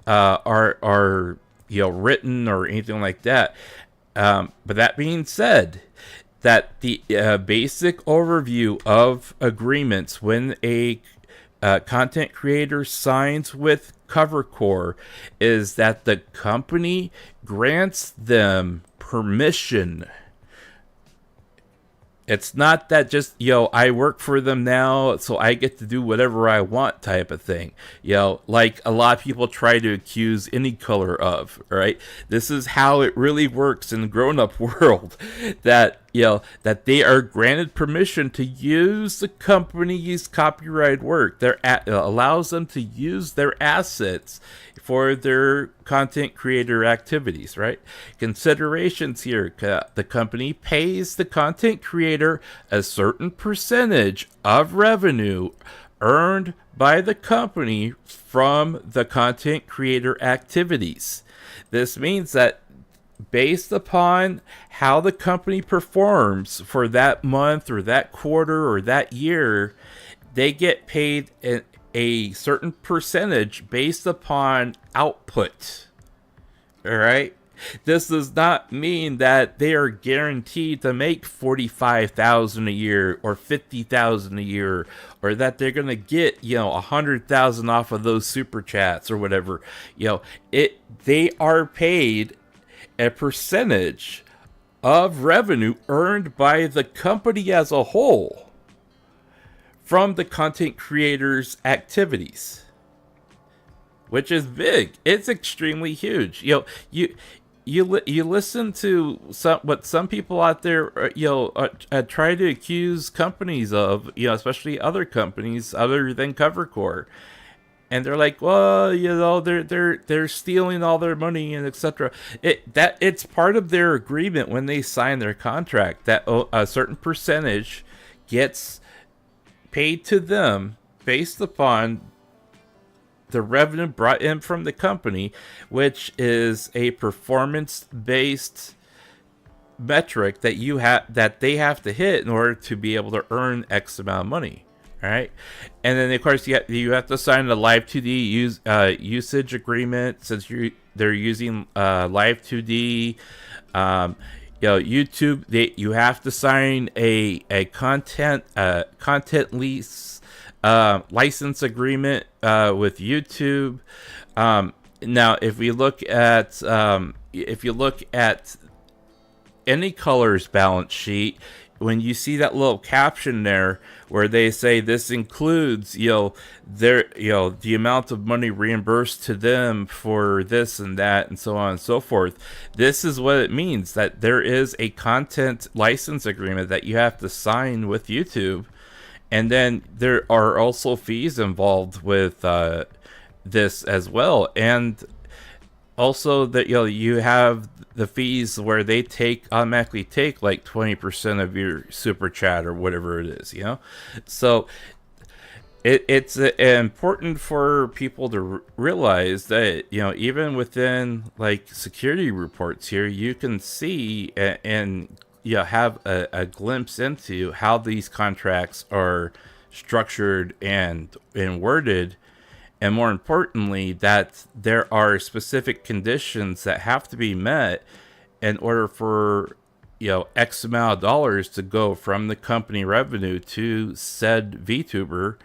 are written or anything like that. But that being said, that the basic overview of agreements when a content creator signs with CoverCore is that the company grants them permission. It's not that just, I work for them now, so I get to do whatever I want type of thing. Like a lot of people try to accuse Any Color of, right? This is how it really works in the grown-up world. That, that they are granted permission to use the company's copyright work. Allows them to use their assets for their content creator activities, right? Considerations here. The company pays the content creator a certain percentage of revenue earned by the company from the content creator activities. This means that based upon how the company performs for that month or that quarter or that year, they get paid a certain percentage based upon output. All right. This does not mean that they are guaranteed to make $45,000 a year or $50,000 a year, or that they're gonna get $100,000 off of those super chats or whatever. They are paid a percentage of revenue earned by the company as a whole from the content creators' activities, which is big. It's extremely huge. You listen to what some people out there try to accuse companies of, especially other companies other than CoverCore, and they're like, well, they're stealing all their money and etc. It's part of their agreement when they sign their contract that a certain percentage gets paid to them based upon the revenue brought in from the company, which is a performance-based metric that they have to hit in order to be able to earn X amount of money. All right, and then of course you have to sign a Live 2D usage agreement since they're using Live 2D. YouTube, you have to sign a content lease license agreement with YouTube. Now, if you look at any color's balance sheet, when you see that little caption there where they say this includes the amount of money reimbursed to them for this and that and so on and so forth, this is what it means, that there is a content license agreement that you have to sign with YouTube. And then there are also fees involved with this as well, and also that you have the fees where they automatically take like 20% of your super chat or whatever it is, So it's important for people to realize that even within like security reports here, you can see and have a glimpse into how these contracts are structured and worded, and more importantly, that there are specific conditions that have to be met in order for X amount of dollars to go from the company revenue to said VTuber,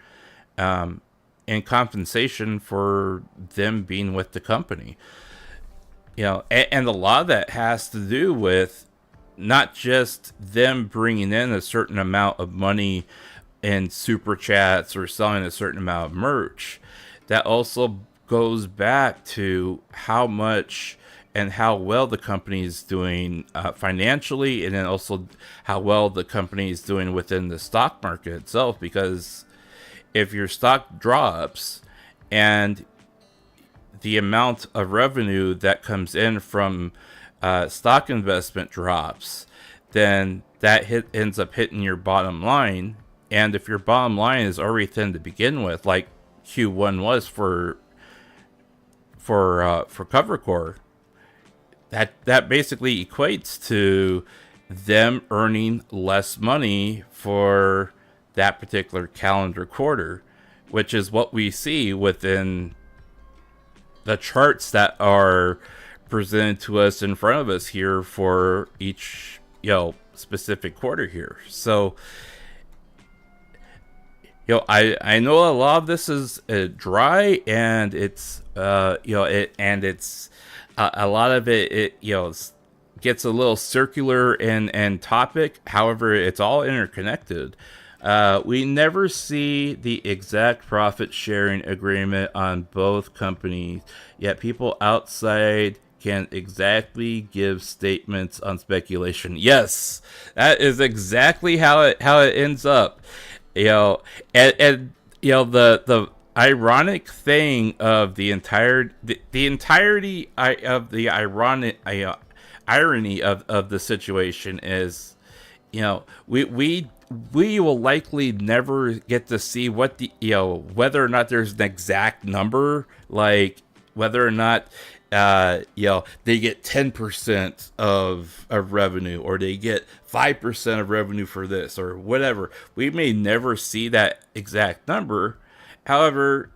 in compensation for them being with the company. And a lot of that has to do with not just them bringing in a certain amount of money in super chats or selling a certain amount of merch. That also goes back to how much and how well the company is doing financially, and then also how well the company is doing within the stock market itself. Because if your stock drops and the amount of revenue that comes in from stock investment drops, then that ends up hitting your bottom line. And if your bottom line is already thin to begin with, like Q1 was for CoverCore, that basically equates to them earning less money for that particular calendar quarter, which is what we see within the charts that are presented to us in front of us here for each specific quarter here. So I know a lot of this is dry, and it's a lot of it gets a little circular and topic. However, it's all interconnected. We never see the exact profit sharing agreement on both companies, yet people outside can exactly give statements on speculation. Yes, that is exactly how it ends up. The ironic thing of the entirety of the irony of the situation is, we will likely never get to see what whether or not there's an exact number, like whether or not they get 10% of revenue, or they get 5% of revenue for this or whatever. We may never see that exact number. However,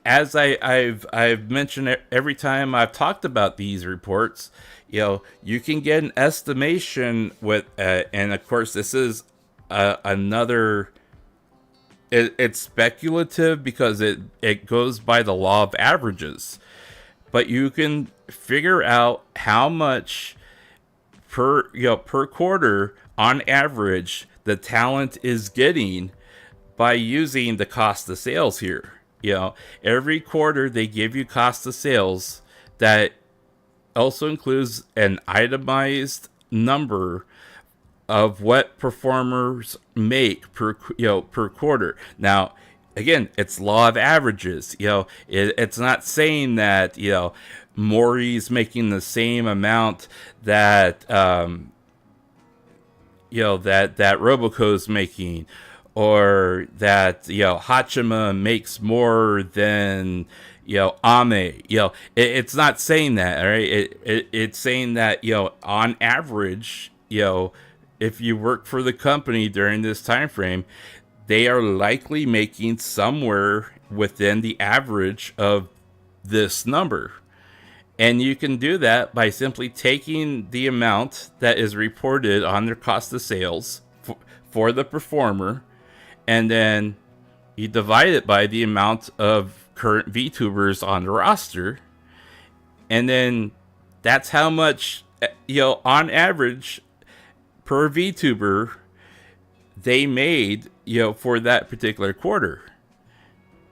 as I've mentioned every time I've talked about these reports, you can get an estimation with, and of course this is another. It's speculative because it goes by the law of averages, but you can figure out how much per quarter on average the talent is getting by using the cost of sales here. Every quarter they give you cost of sales that also includes an itemized number of what performers make per quarter. Now, again, it's law of averages. It's not saying that Maury's making the same amount that that Roboco's making, or that Hachima makes more than Ame. It's not saying that, all right? It's saying that on average, if you work for the company during this time frame, they are likely making somewhere within the average of this number. And you can do that by simply taking the amount that is reported on their cost of sales for the performer, and then you divide it by the amount of current VTubers on the roster, and then that's how much, on average, per VTuber they made, for that particular quarter.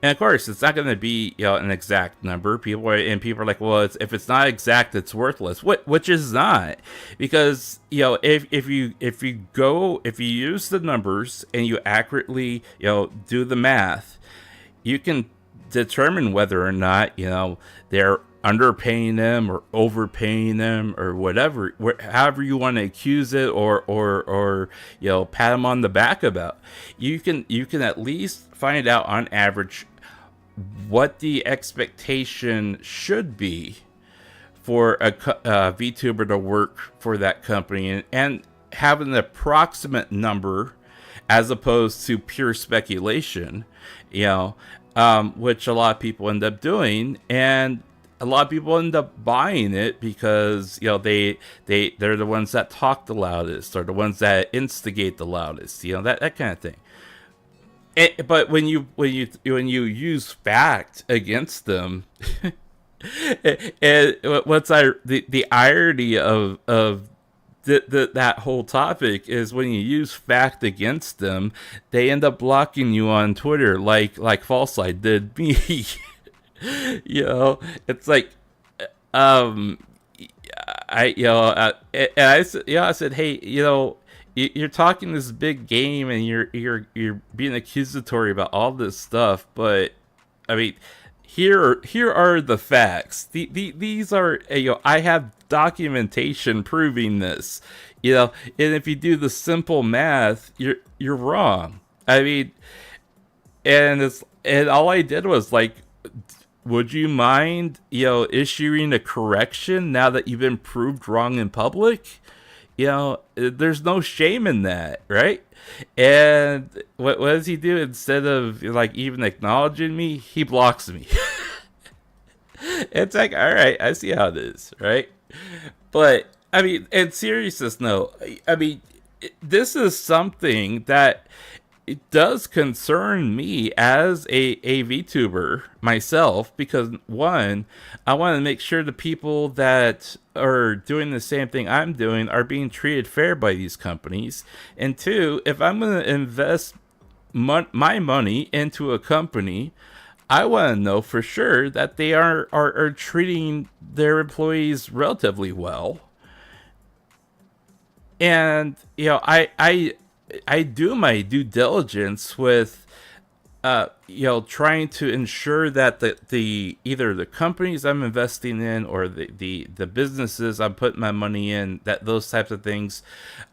And of course, it's not going to be an exact number. People are like, well, if it's not exact, it's worthless. Which is not, because if you use the numbers and you accurately do the math, you can determine whether or not they're underpaying them or overpaying them or whatever, however you want to accuse it or pat them on the back about. You can at least find out on average what the expectation should be for a VTuber to work for that company, and have an approximate number as opposed to pure speculation, which a lot of people end up doing, and a lot of people end up buying it because they're the ones that talk the loudest, or the ones that instigate the loudest, that kind of thing. But when you use fact against them, and what's the irony of that whole topic is, when you use fact against them, they end up blocking you on Twitter, like Falside did me. It's like, I said, hey, you're talking this big game and you're being accusatory about all this stuff, but I mean, here are the facts. These are, I have documentation proving this, and if you do the simple math, you're wrong. I mean, and all I did was like, would you mind issuing a correction now that you've been proved wrong in public? There's no shame in that, right? And what does he do? Instead of even acknowledging me, he blocks me. It's like, all right, I see how it is, right? But I mean, in seriousness, no, I mean, this is something that it does concern me as a VTuber myself, because one, I want to make sure the people that are doing the same thing I'm doing are being treated fair by these companies, and two, if I'm going to invest my money into a company, I want to know for sure that they are treating their employees relatively well. And I do my due diligence with, trying to ensure that the either the companies I'm investing in or the businesses I'm putting my money in, that those types of things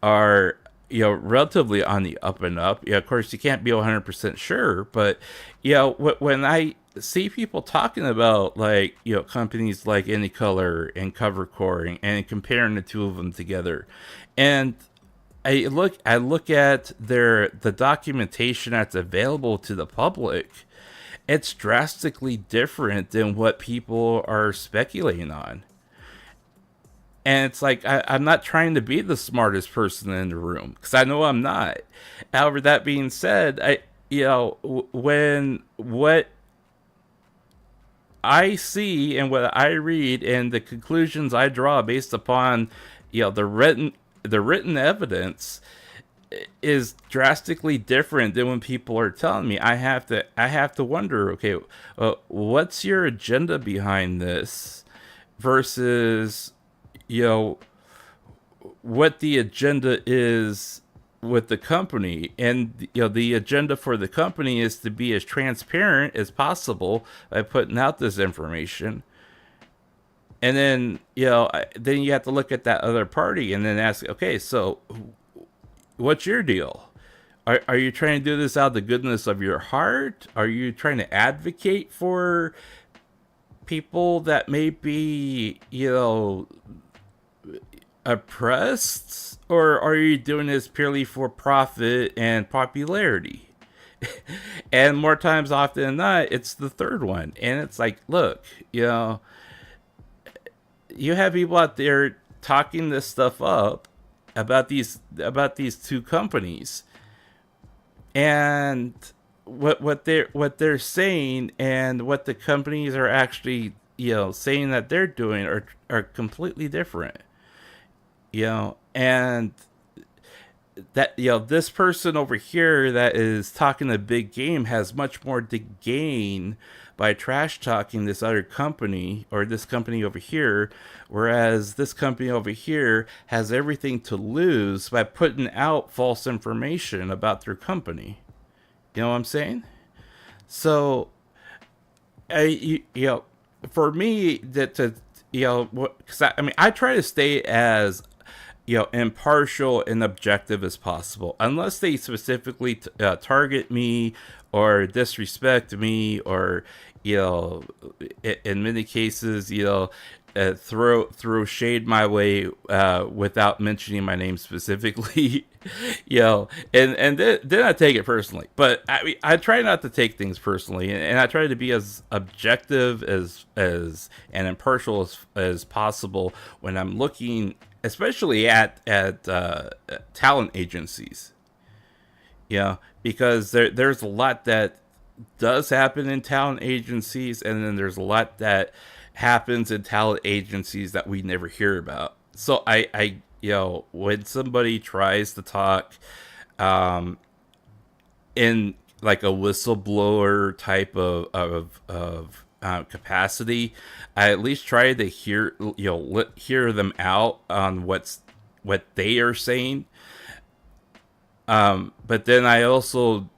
are, relatively on the up and up. Of course, you can't be 100% sure, but, when I see people talking about, like, companies like Any Color and Cover Core, and comparing the two of them together. And I look at the documentation that's available to the public. It's drastically different than what people are speculating on. And it's like, I'm not trying to be the smartest person in the room, because I know I'm not. However, that being said, when what I see and what I read and the conclusions I draw based upon, the written evidence is drastically different than when people are telling me. I have to wonder, okay, what's your agenda behind this, versus, you know what the agenda is with the company. And the agenda for the company is to be as transparent as possible by putting out this information. And then then you have to look at that other party and then ask, okay, so what's your deal? Are you trying to do this out of the goodness of your heart? Are you trying to advocate for people that may be, oppressed? Or are you doing this purely for profit and popularity? And more times often than not, it's the third one. And it's like, look, you have people out there talking this stuff up about these two companies, and what they're saying and what the companies are actually saying that they're doing are completely different. And that this person over here that is talking a big game has much more to gain by trash talking this other company, or this company over here, whereas this company over here has everything to lose by putting out false information about their company. You know what I'm saying? So for me, that to because I try to stay as impartial and objective as possible, unless they specifically target me or disrespect me, or in many cases throw shade my way without mentioning my name specifically. And then I take it personally. But I try not to take things personally, and I try to be as objective as and impartial as possible when I'm looking, especially at talent agencies. Because there's a lot that does happen in talent agencies, and then there's a lot that happens in talent agencies that we never hear about. So I when somebody tries to talk in like a whistleblower type of capacity, I at least try to hear them out on what they are saying. But then I also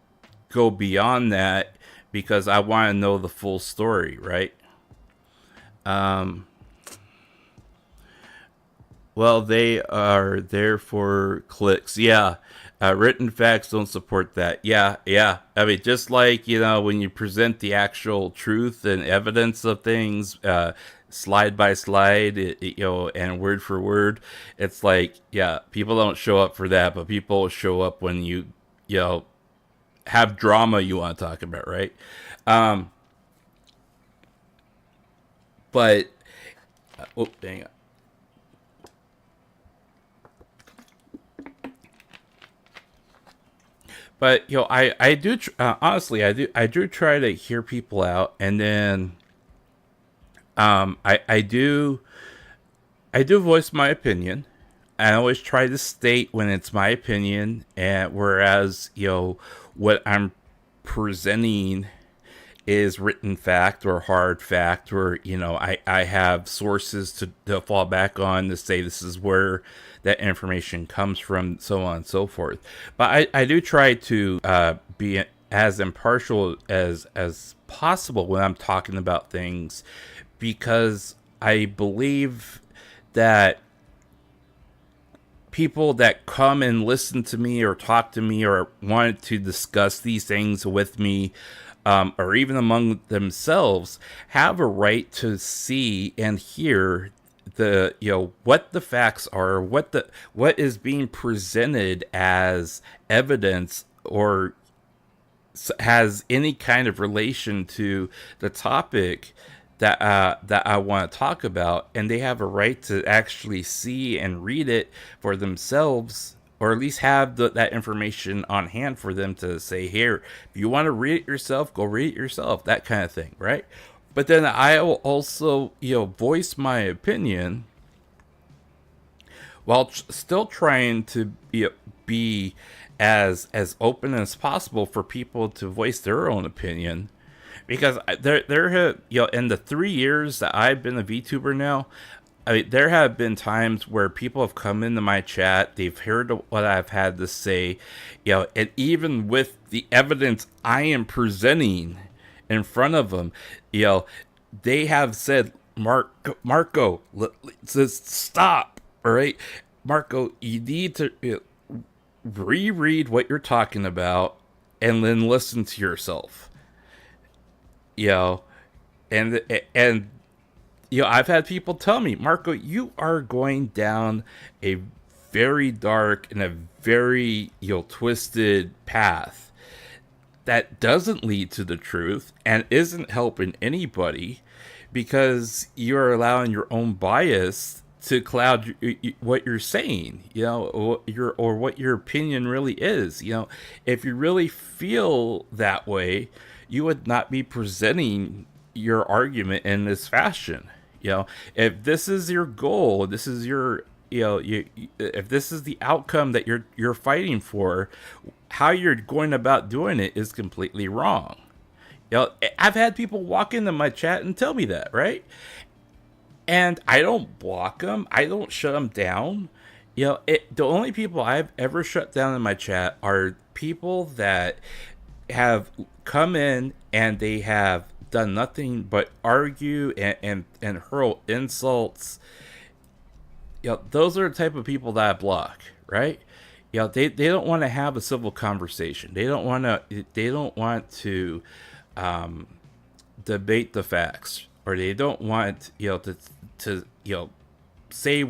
go beyond that, because I want to know the full story, right? Well, they are there for clicks. Yeah. Written facts don't support that. Yeah. I mean, just like, when you present the actual truth and evidence of things, slide by slide, and word for word, it's like, yeah, people don't show up for that, but people show up when you have drama you want to talk about, right? But, oh, dang it. But I do honestly, I do try to hear people out, and then I do voice my opinion. I always try to state when it's my opinion, and whereas what I'm presenting is written fact or hard fact, or I have sources to fall back on to say this is where that information comes from, so on and so forth. But I do try to be as impartial as possible when I'm talking about things, because I believe that people that come and listen to me or talk to me or want to discuss these things with me or even among themselves, have a right to see and hear the what the facts are, what is being presented as evidence, or has any kind of relation to the topic that I want to talk about, and they have a right to actually see and read it for themselves, or at least have that information on hand for them to say, here, if you want to read it yourself, go read it yourself, that kind of thing, right? But then I will also, voice my opinion while still trying to be as open as possible for people to voice their own opinion. Because there have, in the 3 years that I've been a VTuber now, I mean, there have been times where people have come into my chat, they've heard what I've had to say, and even with the evidence I am presenting in front of them, they have said, Marko, just stop, all right? Marko, you need to reread what you're talking about and then listen to yourself. And I've had people tell me, Marko, you are going down a very dark and a very twisted path that doesn't lead to the truth and isn't helping anybody, because you're allowing your own bias to cloud what you're saying, or what your opinion really is. If you really feel that way, you would not be presenting your argument in this fashion. If this is your goal, this is your, if this is the outcome that you're fighting for, how you're going about doing it is completely wrong. I've had people walk into my chat and tell me that, right? And I don't block them. I don't shut them down. The only people I've ever shut down in my chat are people that have come in and they have done nothing but argue and hurl insults. Those are the type of people that I block, right? They don't want to have a civil conversation. They don't want to debate the facts, or they don't want to say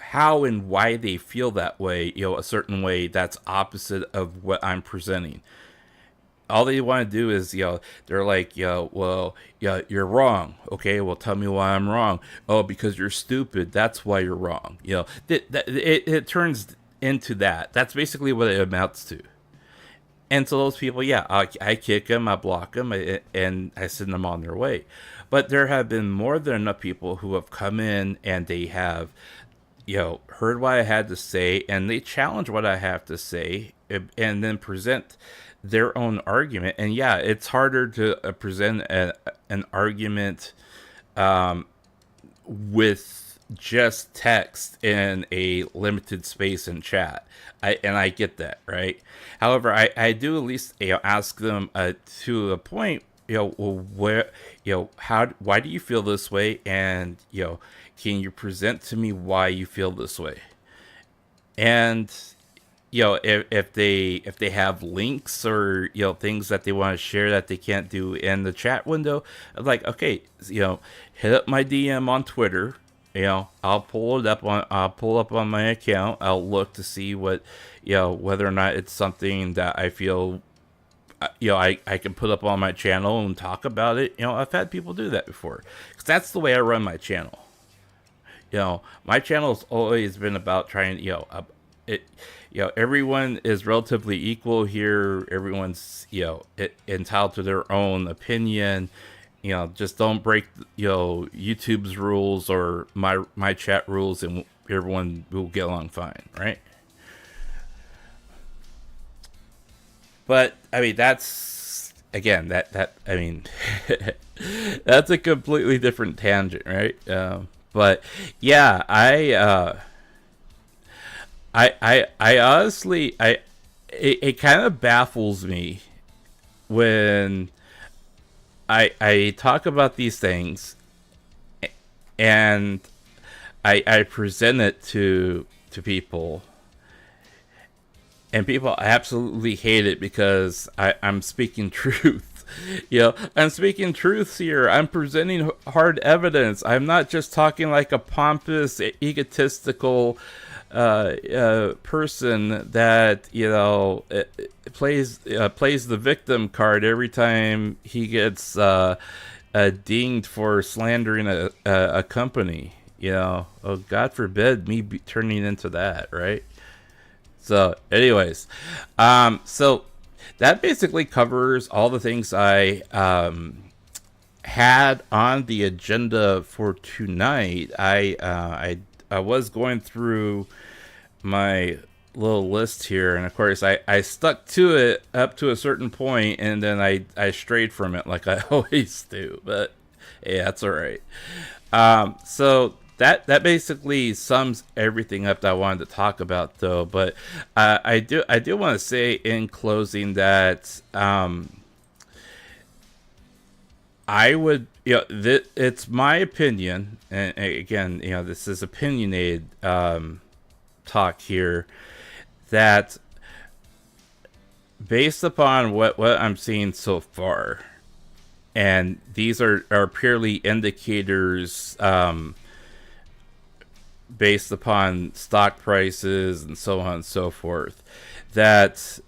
how and why they feel that way, a certain way that's opposite of what I'm presenting. All they want to do is, they're like, well, you're wrong. Okay, well, tell me why I'm wrong. Oh, because you're stupid. That's why you're wrong. It turns into that. That's basically what it amounts to. And so those people, I kick them, I block them, and I send them on their way. But there have been more than enough people who have come in and they have, heard what I had to say, and they challenge what I have to say, and then present their own argument. And it's harder to present an argument with just text in a limited space in chat. I get that, right? However, I do at least ask them to a point, where why do you feel this way, and can you present to me why you feel this way? And if they have links or things that they want to share that they can't do in the chat window, I'm like, okay, hit up my DM on Twitter. I'll pull up on my account. I'll look to see what whether or not it's something that I feel I can put up on my channel and talk about it. I've had people do that before, because that's the way I run my channel. My channel has always been about trying, everyone is relatively equal here. Everyone's, entitled to their own opinion. Just don't break, YouTube's rules or my chat rules, and everyone will get along fine, right? But I mean, that's again I mean, that's a completely different tangent, right? But yeah, I honestly, it kind of baffles me when I talk about these things and I present it to people, and people absolutely hate it because I'm speaking truth. I'm speaking truths here. I'm presenting hard evidence. I'm not just talking like a pompous, egotistical person that plays the victim card every time he gets dinged for slandering a company. Oh, God forbid me turning into that, right? So, anyways, so that basically covers all the things I had on the agenda for tonight. I was going through my little list here, and of course I stuck to it up to a certain point, and then I strayed from it like I always do, but yeah, that's all right. So that basically sums everything up that I wanted to talk about, though. But I do want to say in closing that I would, it's my opinion, and again, this is opinionated talk here, that based upon what I'm seeing so far, and these are purely indicators based upon stock prices and so on and so forth, that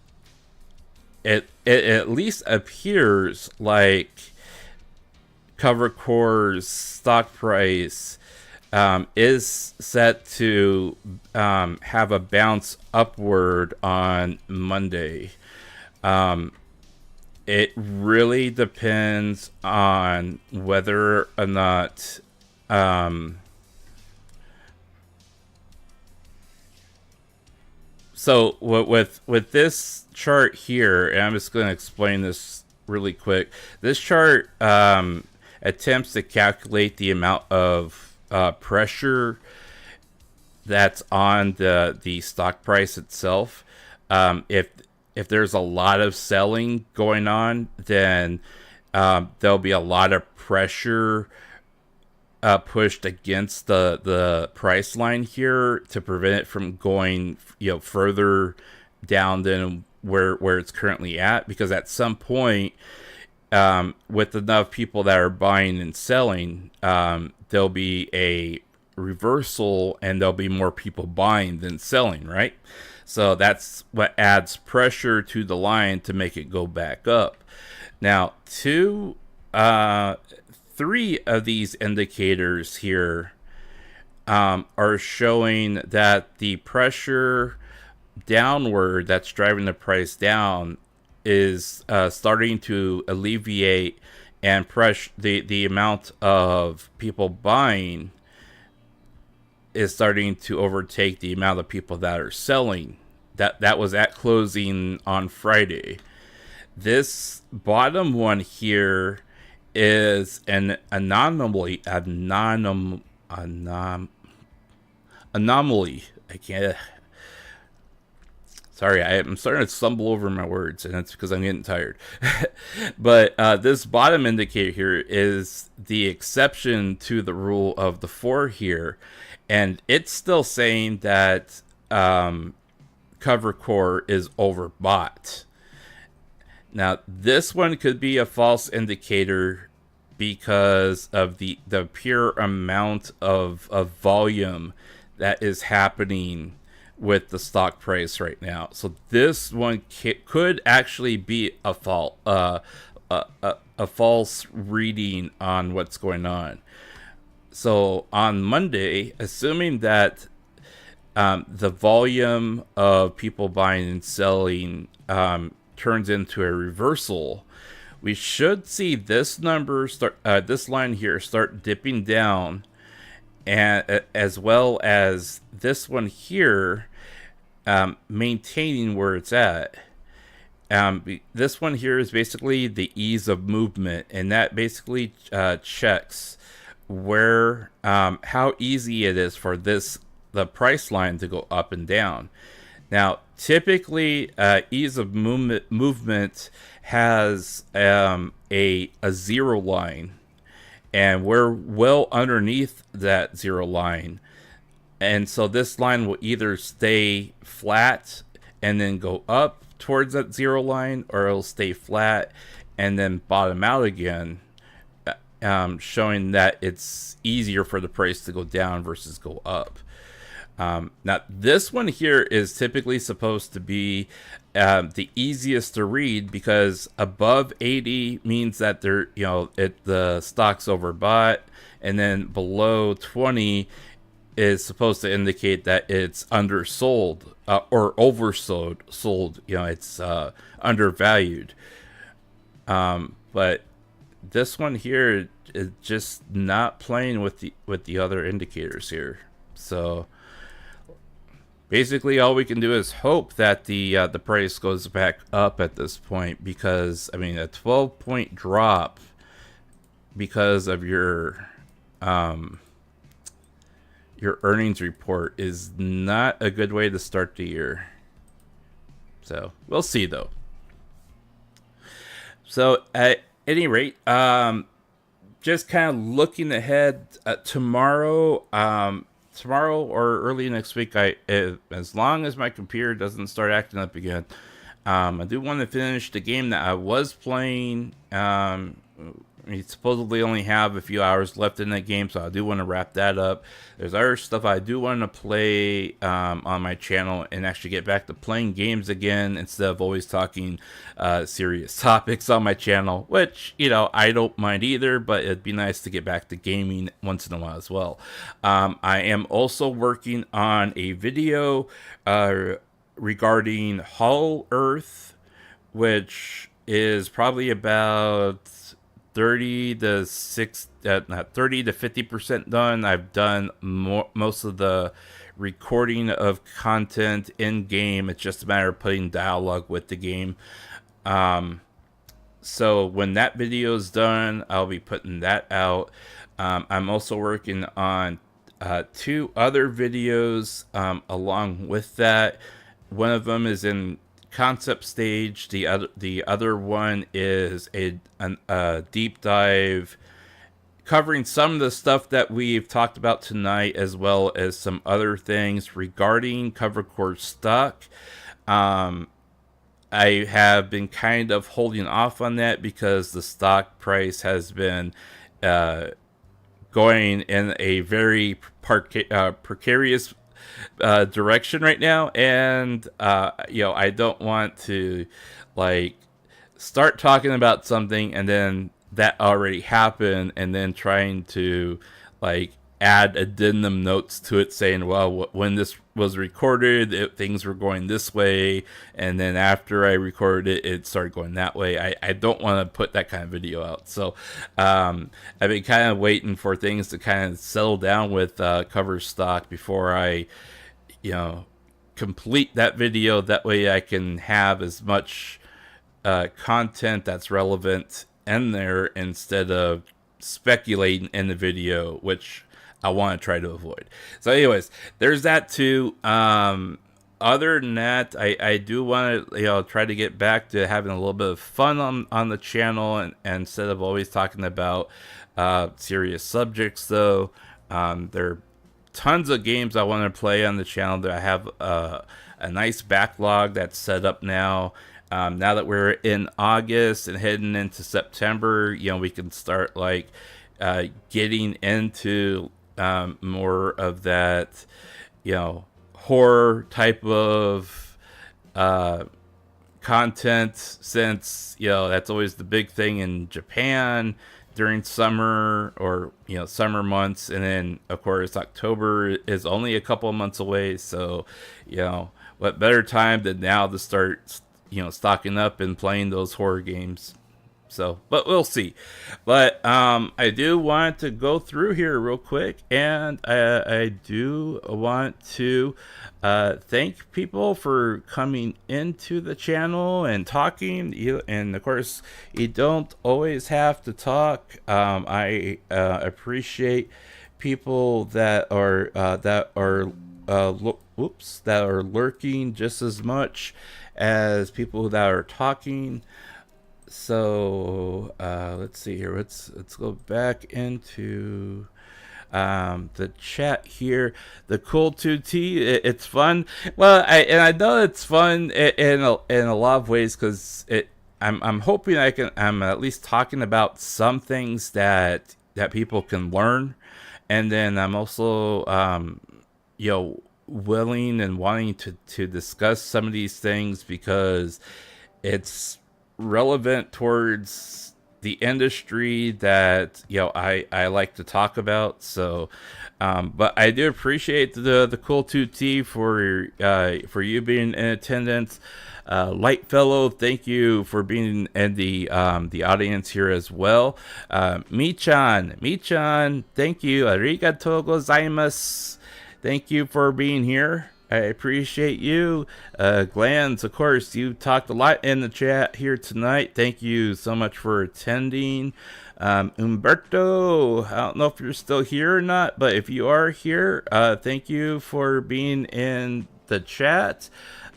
it at least appears like CoverCore's stock price is set to have a bounce upward on Monday. It really depends on whether or not so with this chart here, and I'm just going to explain this really quick. This chart attempts to calculate the amount of pressure that's on the stock price itself. If there's a lot of selling going on, then there'll be a lot of pressure pushed against the price line here to prevent it from going further down than where it's currently at, because at some point, with enough people that are buying and selling, there'll be a reversal and there'll be more people buying than selling, right? So that's what adds pressure to the line to make it go back up. Now, 3 of these indicators here are showing that the pressure downward that's driving the price down is starting to alleviate, and the amount of people buying is starting to overtake the amount of people that are selling. That was at closing on Friday. This bottom one here is an anomaly. I can't. Sorry, I'm starting to stumble over my words, and that's because I'm getting tired. But this bottom indicator here is the exception to the rule of the 4 here, and it's still saying that CoverCore is overbought. Now, this one could be a false indicator because of the pure amount of volume that is happening with the stock price right now. So this one could actually be a false reading on what's going on. So on Monday, assuming that the volume of people buying and selling turns into a reversal, we should see this number this line here start dipping down, and as well as this one here maintaining where it's at. This one here is basically the ease of movement, and that basically checks where how easy it is for the price line to go up and down. Now, typically, ease of movement has a zero line, and we're well underneath that zero line. And so this line will either stay flat and then go up towards that zero line, or it'll stay flat and then bottom out again, showing that it's easier for the price to go down versus go up. Now, this one here is typically supposed to be the easiest to read, because above 80 means that the stock's overbought, and then below 20 is supposed to indicate that it's undersold or oversold. It's undervalued. But this one here is just not playing with the other indicators here. So basically, all we can do is hope that the price goes back up at this point, because I mean, a 12-point drop because of your earnings report is not a good way to start the year. So we'll see, though. So at any rate, just kind of looking ahead, tomorrow or early next week, as long as my computer doesn't start acting up again, I do want to finish the game that I was playing. We supposedly only have a few hours left in that game, so I do want to wrap that up. There's other stuff I do want to play on my channel, and actually get back to playing games again instead of always talking serious topics on my channel, which, I don't mind either, but it'd be nice to get back to gaming once in a while as well. I am also working on a video regarding Hollow Earth, which is probably about 30 to 50% done. I've done most of the recording of content in game. It's just a matter of putting dialogue with the game. So when that video is done, I'll be putting that out. I'm also working on 2 other videos along with that. One of them is in concept stage. The other one is a deep dive covering some of the stuff that we've talked about tonight, as well as some other things regarding cover core stock. I have been kind of holding off on that because the stock price has been going in a very precarious direction right now, and I don't want to start talking about something and then that already happened, and then trying to add addendum notes to it saying, well, when this was recorded, things were going this way, and then after I recorded it, it started going that way. I don't want to put that kind of video out. So I've been kind of waiting for things to kind of settle down with cover stock before I complete that video. That way I can have as much content that's relevant in there instead of speculating in the video, which I want to try to avoid. So anyways, there's that too. Other than that, I do want to try to get back to having a little bit of fun on the channel, and instead of always talking about serious subjects. Though there are tons of games I want to play on the channel. That I have a nice backlog that's set up now. Now that we're in August and heading into September, we can start getting into more of that, horror type of content, since that's always the big thing in Japan during summer, or summer months. And then of course October is only a couple of months away, so what better time than now to start stocking up and playing those horror games. So, but we'll see. But I do want to go through here real quick, and I do want to thank people for coming into the channel and talking. And of course, you don't always have to talk. I appreciate people that are lurking just as much as people that are talking. So let's see here. Let's go back into the chat here. The Cool 2T, it's fun. Well, I know it's fun in a lot of ways, because I'm hoping I'm at least talking about some things that people can learn, and then I'm also willing and wanting to discuss some of these things because it's relevant towards the industry that I like to talk about. So but I do appreciate the cool 2T for you being in attendance. Light fellow, thank you for being in the audience here as well. Mi-chan, thank you. Arigatou gozaimasu. Thank you for being here. I appreciate you. Glands, of course, you talked a lot in the chat here tonight. Thank you so much for attending. Umberto, I don't know if you're still here or not, but if you are here, thank you for being in the chat.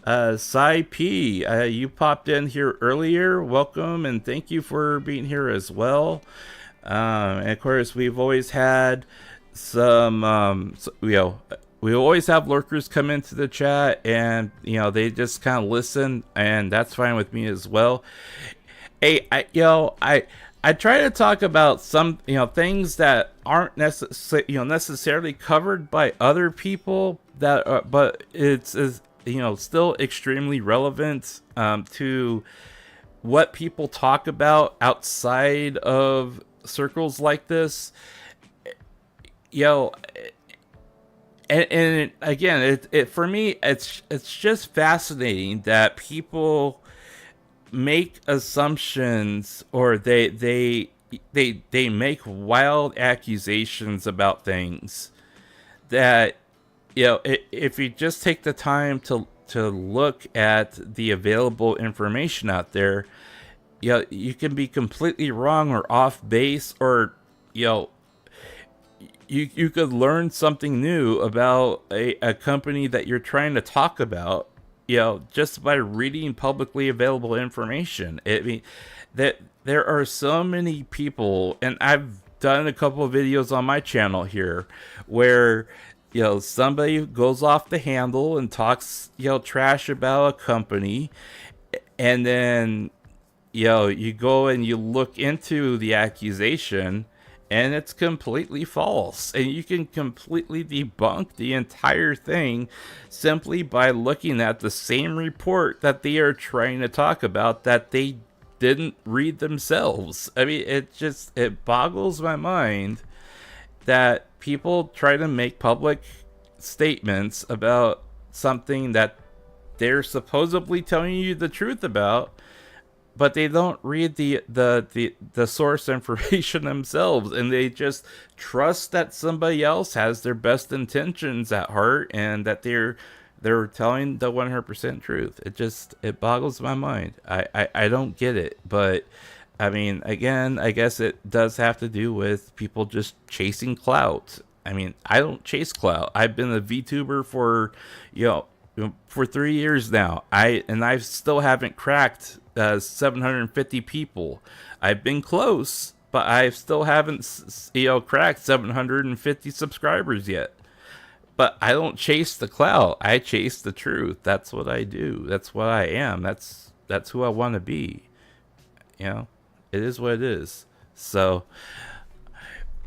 Sai P, you popped in here earlier. Welcome and thank you for being here as well. And of course, we've always had some, we always have lurkers come into the chat, and they just kind of listen, and that's fine with me as well. Hey, I try to talk about some things that aren't necessarily covered by other people that but it's still extremely relevant to what people talk about outside of circles like this. And again, it for me, it's just fascinating that people make assumptions, or they make wild accusations about things that if you just take the time to look at the available information out there, you can be completely wrong or off base, or you could learn something new about a company that you're trying to talk about, just by reading publicly available information. I mean, that there are so many people, and I've done a couple of videos on my channel here where somebody goes off the handle and talks trash about a company, and then you go and you look into the accusation, and it's completely false, and you can completely debunk the entire thing simply by looking at the same report that they are trying to talk about that they didn't read themselves. I mean, it boggles my mind that people try to make public statements about something that they're supposedly telling you the truth about, but they don't read the source information themselves, and they just trust that somebody else has their best intentions at heart, and that they're telling the 100% truth. It boggles my mind. I don't get it, but I mean, again, I guess it does have to do with people just chasing clout. I mean, I don't chase clout. I've been a VTuber for 3 years now. I still haven't cracked 750 people. I've been close, but I still haven't cracked 750 subscribers yet. But I don't chase the clout. I chase the truth. That's what I do. That's what I am. That's who I want to be. It is what it is. So,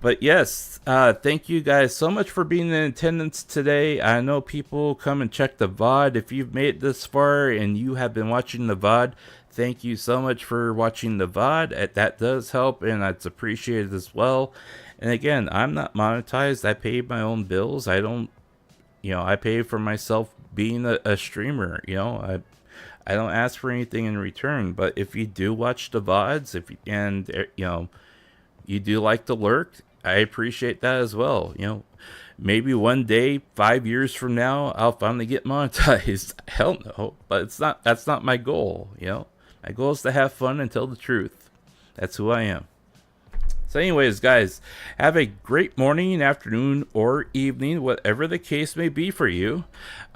but yes, thank you guys so much for being in attendance today. I know people come and check the VOD. If you've made it this far and you have been watching the VOD, thank you so much for watching the VOD. That does help, and it's appreciated as well. And again, I'm not monetized. I pay my own bills. I don't, I pay for myself being a streamer. I don't ask for anything in return. But if you do watch the VODs, and you do like to lurk, I appreciate that as well. Maybe one day, 5 years from now, I'll finally get monetized. Hell no, but that's not my goal. My goal is to have fun and tell the truth. That's who I am. So anyways, guys, have a great morning, afternoon, or evening, whatever the case may be for you.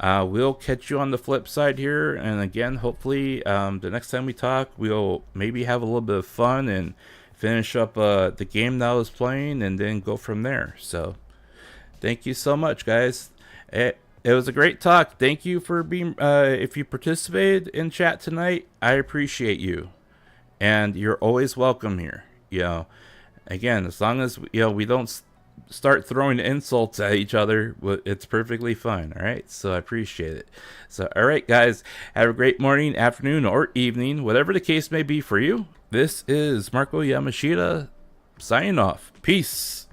We'll catch you on the flip side here. And again, hopefully the next time we talk, we'll maybe have a little bit of fun and finish up the game that I was playing, and then go from there. So thank you so much, guys. It was a great talk. Thank you for being, if you participated in chat tonight, I appreciate you. and you're always welcome here. You know, again, as long as we don't start throwing insults at each other, it's perfectly fine. All right, so I appreciate it. So all right, guys, have a great morning, afternoon, or evening, whatever the case may be for you. This is Marko Yamashita signing off. Peace.